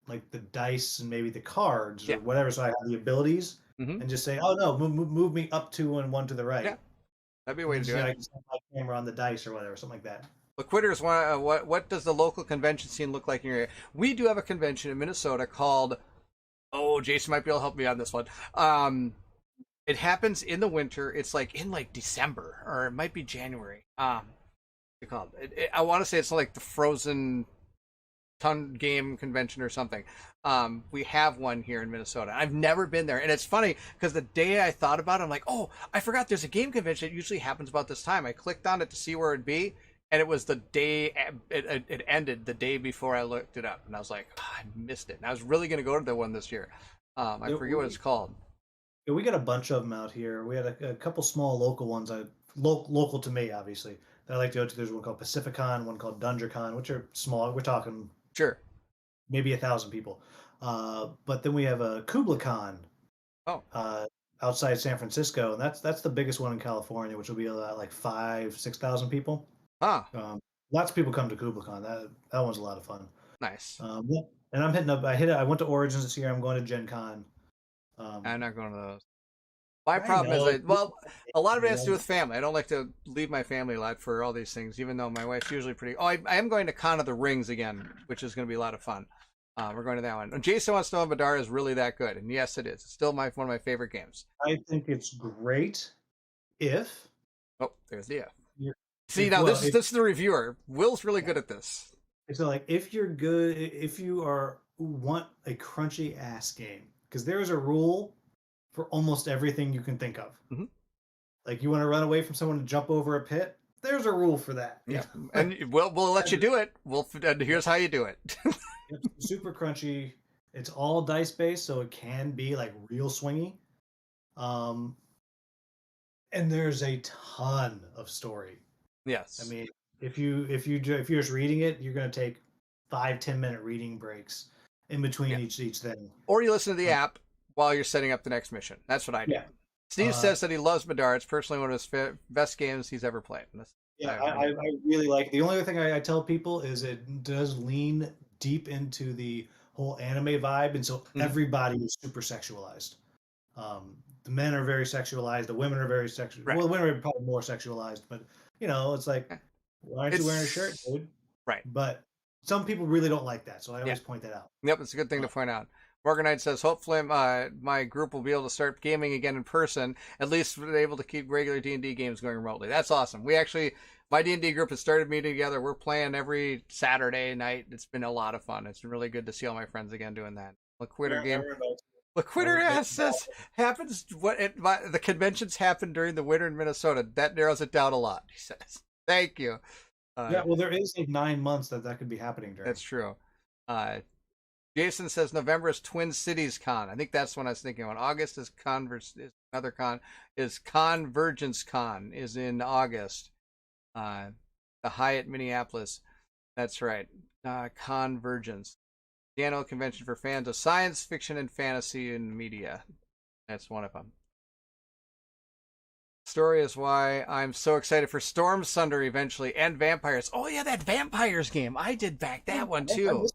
like the dice and maybe the cards or whatever, so I have the abilities, and just say, "Oh no, move me up 2 and 1 to the right." Yeah, that'd be a way to do it. I can set my camera on the dice or whatever, something like that. The Quitters, what does the local convention scene look like in your area? We do have a convention in Minnesota called. Oh, Jason might be able to help me on this one. It happens in the winter. It's like in December, or it might be January. What's it called? I want to say it's like the Frozen Ton Game Convention or something. We have one here in Minnesota. I've never been there, and it's funny because the day I thought about it, I'm like, oh, I forgot there's a game convention. It usually happens about this time. I clicked on it to see where it'd be, and it was the day it ended the day before I looked it up, and I was like, I missed it. And I was really going to go to the one this year. I forget what it's called. Yeah, we got a bunch of them out here. We had a couple small local ones, local to me, obviously, that I like to go to. There's one called Pacificon, one called DungeonCon, which are small. We're talking sure, maybe 1,000 people. But then we have a KublaCon. Oh. Outside San Francisco, and that's the biggest one in California, which will be like 5,000-6,000 people. Lots of people come to KublaCon. That one's a lot of fun. Nice. And I'm hitting up. I went to Origins this year. I'm going to Gen Con. I'm not going to those. My problem is, a lot of it has to do with family. I don't like to leave my family a lot for all these things, even though my wife's usually pretty. Oh, I am going to Con of the Rings again, which is going to be a lot of fun. We're going to that one. Jason wants to know if Madara is really that good, and yes, it is. It's still one of my favorite games. I think it's great if. Oh, there's the if. See, now this is the reviewer. Will's really good at this. So, like, if you're good, if you want a crunchy ass game, because there is a rule for almost everything you can think of. Mm-hmm. Like, you want to run away from someone and jump over a pit. There's a rule for that. Yeah, and we'll let you do it. And here's how you do it. It's super crunchy. It's all dice based, so it can be like real swingy. And there's a ton of story. Yes. I mean, if you're just reading it, you're going to take 5-10 minute reading breaks in between each thing. Or you listen to the app while you're setting up the next mission. That's what I do. Yeah. Steve says that he loves Madara. It's personally one of his best games he's ever played. I really like it. The only other thing I tell people is it does lean deep into the whole anime vibe, and so everybody is super sexualized. The men are very sexualized. The women are very sexual. Right. Well, the women are probably more sexualized, but it's like, why aren't you wearing a shirt, dude? Right. But some people really don't like that, so I always point that out. Yep, it's a good thing to point out. Morganite says, hopefully my group will be able to start gaming again in person. At least we're able to keep regular D&D games going remotely. That's awesome. My D&D group has started meeting together. We're playing every Saturday night. It's been a lot of fun. It's been really good to see all my friends again doing that. A quitter game. Laquitter says happens the conventions happen during the winter in Minnesota. That narrows it down a lot. He says, "Thank you." Yeah, well, there is like 9 months that could be happening during. That's true. Jason says November is Twin Cities Con. I think that's what I was thinking of. August is another con. Is Convergence Con is in August. The Hyatt Minneapolis. That's right. Convergence. The annual convention for fans of science fiction and fantasy and media. That's one of them. Story is why I'm so excited for Storm Thunder eventually and Vampires. Oh yeah, that Vampires game. I did back that one too.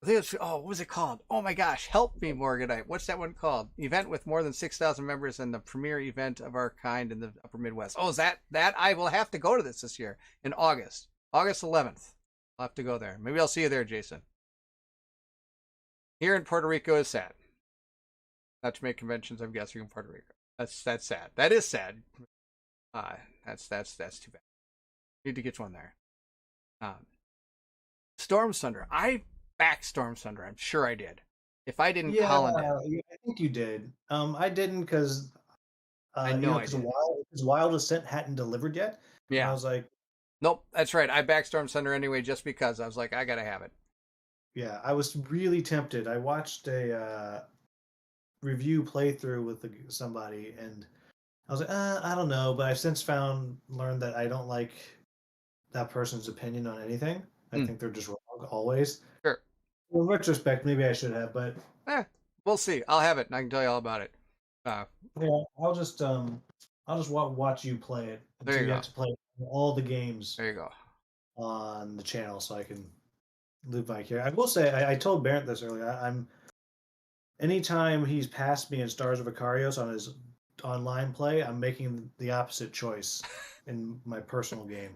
What was it called? Oh my gosh, help me, Morganite. What's that one called? Event with more than 6,000 members and the premier event of our kind in the Upper Midwest. Oh, is that? I will have to go to this year in August. August 11th. I'll have to go there. Maybe I'll see you there, Jason. Here in Puerto Rico is sad. Not to make conventions, I'm guessing, in Puerto Rico. That's sad. That is sad. That's too bad. Need to get one there. Storm Thunder. I backed Storm Thunder. I'm sure I did. If I didn't, Colin did. I think you did. I didn't because I know I did. Wild Ascent hadn't delivered yet. Yeah, I was like, nope, that's right. I backed Storm Thunder anyway, just because I was like, I gotta have it. Yeah, I was really tempted. I watched a review playthrough with somebody, and I was like, I don't know, but I've since learned that I don't like that person's opinion on anything. I think they're just wrong always. Sure. In retrospect, maybe I should have, but we'll see. I'll have it, and I can tell you all about it. Yeah, I'll just watch you play it. There you go. Have to play all the games. There you go. On the channel, so I can live vicarious. I will say, I told Barrett this earlier. Anytime he's passed me in Stars of Icarios on his online play, I'm making the opposite choice in my personal game.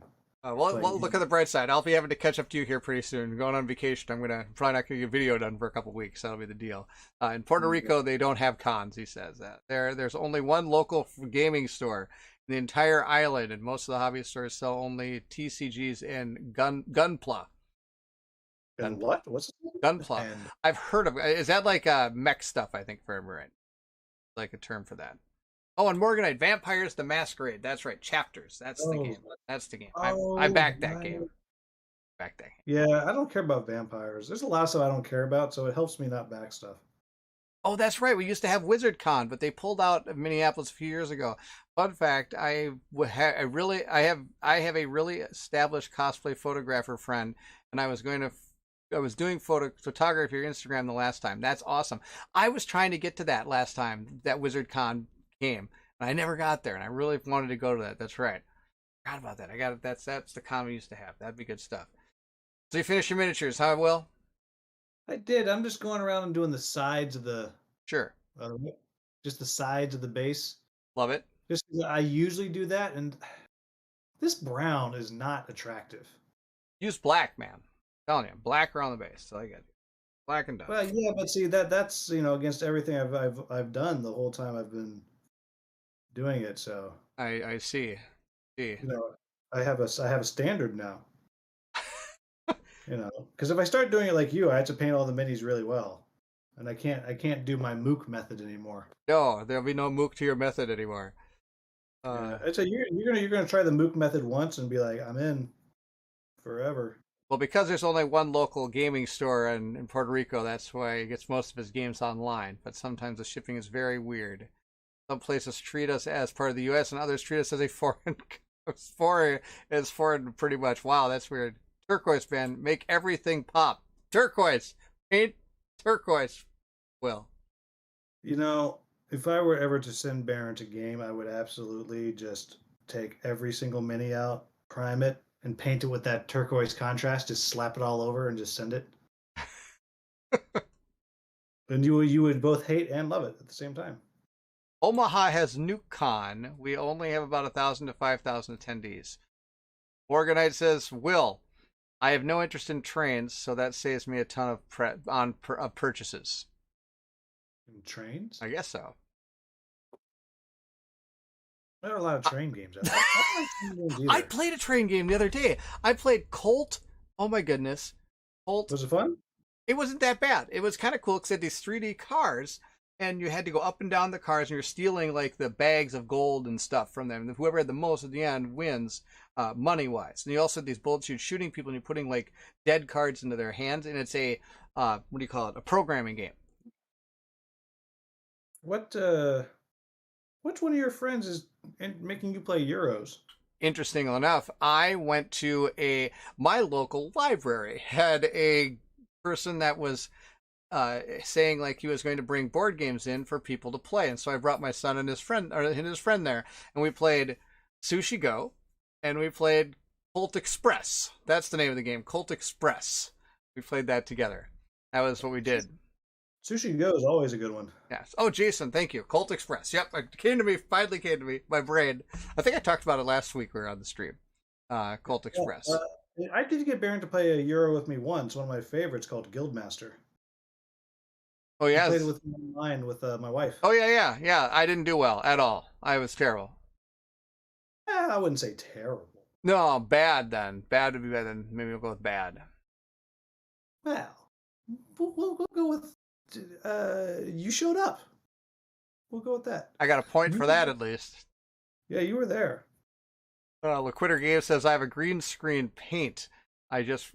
Well, look at the bright side. I'll be having to catch up to you here pretty soon. Going on vacation, I'm probably not gonna get a video done for a couple weeks. That'll be the deal. In Puerto Rico, they don't have cons. He says that there's only one local gaming store in the entire island, and most of the hobby stores sell only TCGs and Gunpla. And what? What's Gunpla? I've heard of. Is that like mech stuff? I think for right, like a term for that. Oh, and Morganite, Vampires the Masquerade. That's right, Chapters. That's the game. That's the game. I backed that game. Back that game. Yeah, I don't care about vampires. There's a lot of stuff I don't care about, so it helps me not back stuff. Oh, that's right. We used to have WizardCon, but they pulled out of Minneapolis a few years ago. Fun fact: I have a really established cosplay photographer friend, and I was doing photography or Instagram the last time. That's awesome. I was trying to get to that last time that WizardCon came, and I never got there, and I really wanted to go to that. That's right. Forgot about that. I got it. That's the con we used to have. That'd be good stuff. So you finished your miniatures, huh, Will? I did. I'm just going around and doing the sides of the just the sides of the base. Love it. Just I usually do that, and this brown is not attractive. Use black, man. I'm telling you, black around the base. So I get it. Black and done. Well, yeah, but see that's against everything I've done the whole time I've been doing it. So I see. I have a standard now. Because if I start doing it like you, I have to paint all the minis really well, and I can't do my mook method anymore. No, there'll be no mook to your method anymore. So you're gonna try the mook method once and be like, I'm in forever. Well, because there's only one local gaming store in Puerto Rico, that's why he gets most of his games online. But sometimes the shipping is very weird. Some places treat us as part of the U.S. and others treat us as a foreign pretty much. Wow, that's weird. Turquoise, man, make everything pop. Turquoise, paint turquoise. Will. If I were ever to send Barrett a game, I would absolutely just take every single mini out, prime it, and paint it with that turquoise contrast. Just slap it all over and just send it. And you would both hate and love it at the same time. Omaha has NukeCon. We only have about 1,000 to 5,000 attendees. Morganite says, Will, I have no interest in trains, so that saves me a ton of purchases. In trains? I guess so. There are a lot of train games out there. I played a train game the other day. I played Colt. Oh my goodness. Colt. Was it fun? It wasn't that bad. It was kind of cool because it had these 3D cars and you had to go up and down the cars, and you're stealing like the bags of gold and stuff from them. And whoever had the most at the end wins, money wise. And you also had these bullets, you're shooting people, and you're putting like dead cards into their hands, and it's a what do you call it? A programming game. What which one of your friends is making you play Euros? Interestingly enough, I went to my local library had a person that was saying like he was going to bring board games in for people to play, and so I brought my son and his friend there, and we played Sushi Go, and we played Colt Express. That's the name of the game, Colt Express. We played that together. That was what we did. Sushi Go is always a good one. Yes. Oh, Jason, thank you. Colt Express. Yep, it finally came to me. My brain. I think I talked about it last week. We were on the stream. Colt Express. I did get Baron to play a Euro with me once. One of my favorites called Guildmaster. Oh yeah, I played it with online with my wife. Oh yeah. I didn't do well at all. I was terrible. I wouldn't say terrible. No, bad then. Bad would be better than maybe we'll go with bad. Well, we'll go with you showed up. We'll go with that. I got a point for that at least. Yeah, you were there. Liquitter Game says I have a green screen paint. I just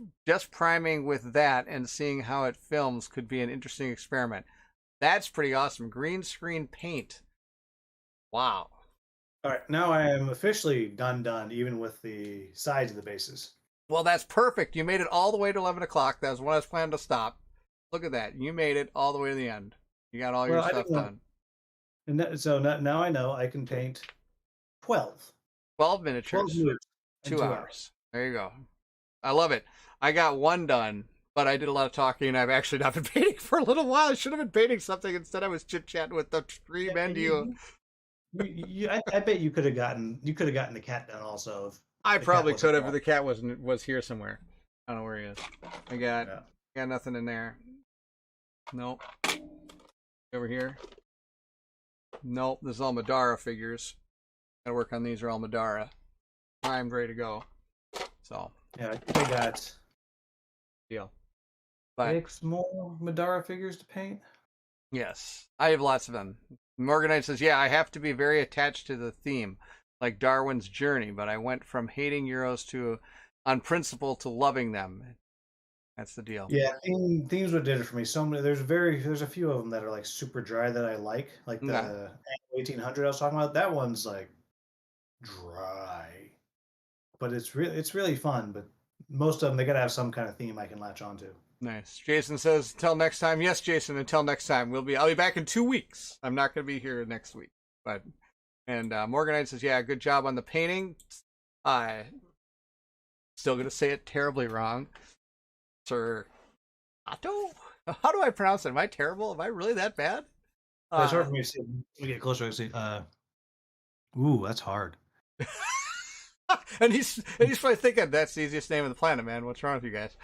priming with that and seeing how it films could be an interesting experiment. That's pretty awesome. Green screen paint. Wow. All right, now I am officially done, even with the sides of the bases. Well, that's perfect. You made it all the way to 11 o'clock. That was when I was planning to stop. Look at that. You made it all the way to the end. You got all your stuff done. And so now I know I can paint 12. 12 miniatures. 12 minutes 2 hours. There you go. I love it. I got one done, but I did a lot of talking, and I've actually not been painting for a little while. I should have been painting something. Instead, I was chit-chatting with the stream and you. I bet you could have gotten the cat done also. I probably could have if the cat was here somewhere. I don't know where he is. I got nothing in there. Nope. Over here. Nope. This is all Madara figures. Gotta work on these. Are all Madara. I'm ready to go. So yeah, I think I got deal. 6 more Madara figures to paint. Yes, I have lots of them. Morganite says, yeah, I have to be very attached to the theme, like Darwin's journey, but I went from hating Euros on principle to loving them. That's the deal. Yeah, themes what did it for me. So many, there's a few of them that are like super dry that I like the 1800 I was talking about. That one's like dry, but it's really fun. But most of them, they gotta have some kind of theme I can latch onto. Nice. Jason says, until next time. Yes, Jason, until next time. I'll be back in 2 weeks. I'm not going to be here next week. And Morganite says, yeah, good job on the painting. Still going to say it terribly wrong. Sir Otto? How do I pronounce it? Am I terrible? Am I really that bad? It's hard for me to see. Let me get closer. I see. Ooh, that's hard. and he's probably thinking, that's the easiest name on the planet, man. What's wrong with you guys?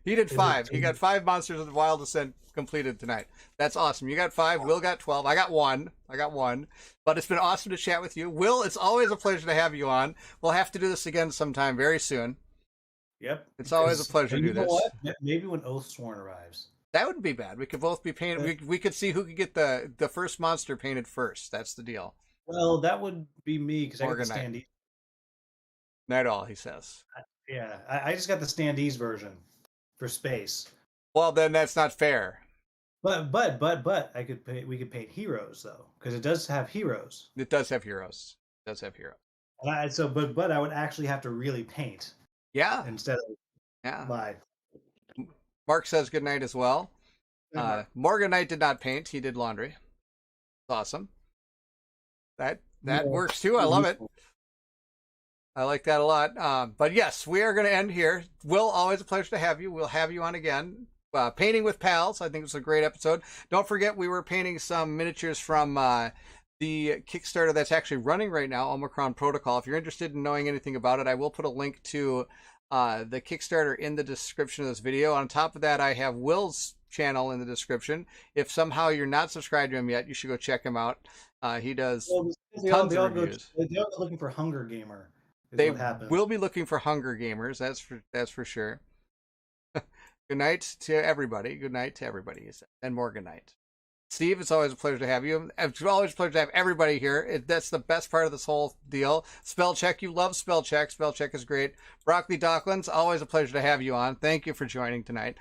He did 5. He got 5 Monsters of the Wild Descent completed tonight. That's awesome. You got 5. Will got 12. I got 1. But it's been awesome to chat with you. Will, it's always a pleasure to have you on. We'll have to do this again sometime very soon. Yep. It's always a pleasure to do this. What? Maybe when Oathsworn arrives. That wouldn't be bad. We could both be painted. We could see who could get the first monster painted first. That's the deal. Well, that would be me because I got the standees. Not all, he says. Yeah, I just got the standees version for space. Well, then that's not fair. But we could paint heroes though, because it does have heroes. It does have heroes. But I would actually have to really paint. Yeah. Instead of live. Mark says good night as well. Morgan Knight did not paint. He did laundry. It's awesome. That works too. I love it. I like that a lot. But yes, we are going to end here. Will, always a pleasure to have you. We'll have you on again. Painting with Pals. I think it was a great episode. Don't forget, we were painting some miniatures from the Kickstarter that's actually running right now, Omicron Protocol. If you're interested in knowing anything about it, I will put a link to the Kickstarter in the description of this video. On top of that, I have Will's channel in the description. If somehow you're not subscribed to him yet, you should go check him out. He does tons of reviews. They're looking for Hunger Gamer. They will be looking for Hunger Gamers. That's for sure. Good night to everybody. Good night to everybody. And more good night. Steve, it's always a pleasure to have you. It's always a pleasure to have everybody here. That's the best part of this whole deal. Spell check, you love spell check. Spell check is great. Broccoli Docklands, always a pleasure to have you on. Thank you for joining tonight.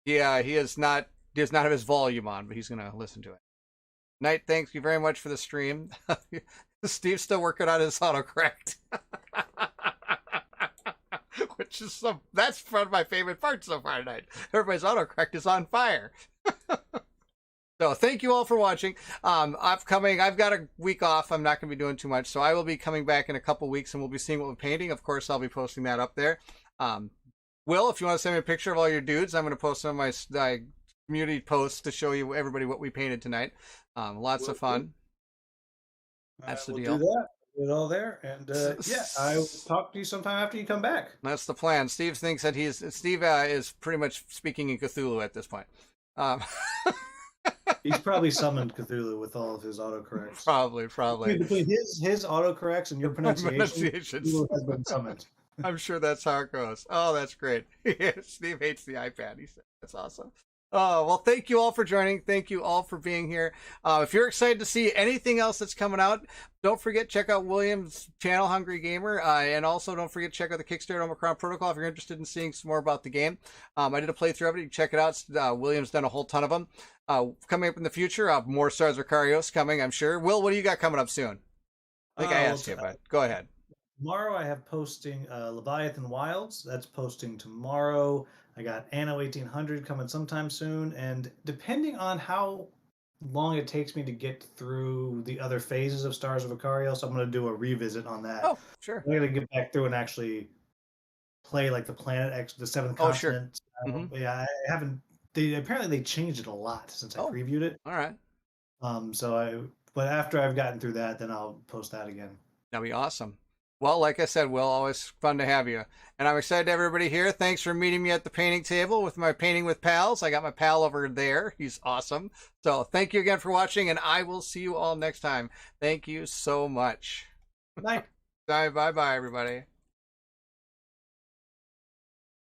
Yeah, he does not have his volume on, but he's going to listen to it. Knight, thank you very much for the stream. Steve's still working on his autocorrect. Which is that's one of my favorite parts so far tonight. Everybody's autocorrect is on fire. So thank you all for watching. I've got a week off. I'm not going to be doing too much, so I will be coming back in a couple weeks, and we'll be seeing what we're painting. Of course, I'll be posting that up there. Will, if you want to send me a picture of all your dudes, I'm going to post some of my community posts to show you everybody what we painted tonight. Lots of fun. That's the deal. Do that. Do it all there, and yeah, I will talk to you sometime after you come back. That's the plan. Steve thinks that Steve is pretty much speaking in Cthulhu at this point. He's probably summoned Cthulhu with all of his autocorrects. Probably. Between his autocorrects and your pronunciation, Cthulhu has been summoned. I'm sure that's how it goes. Oh, that's great. Steve hates the iPad. He said that's awesome. Oh, well, thank you all for joining. Thank you all for being here. If you're excited to see anything else that's coming out, don't forget, check out William's channel, Hungry Gamer. And also don't forget to check out the Kickstarter Omicron Protocol if you're interested in seeing some more about the game. I did a playthrough of it. You can check it out. William's done a whole ton of them. Coming up in the future, more Stars Vicarios coming, I'm sure. Will, what do you got coming up soon? I think I asked you, but go ahead. Tomorrow I have posting Leviathan Wilds. That's posting tomorrow. I got Anno 1800 coming sometime soon, and depending on how long it takes me to get through the other phases of Stars of Vicarios, I'm going to do a revisit on that. Oh, sure. I'm going to get back through and actually play like the Planet X, the Seventh Continent. Sure. Mm-hmm. Yeah, I haven't. Apparently they changed it a lot since I previewed it. All right. But after I've gotten through that, then I'll post that again. That'll be awesome. Well, like I said, Will, always fun to have you. And I'm excited to have everybody here. Thanks for meeting me at the painting table with my Painting with Pals. I got my pal over there. He's awesome. So thank you again for watching, and I will see you all next time. Thank you so much. Bye. Bye-bye, everybody.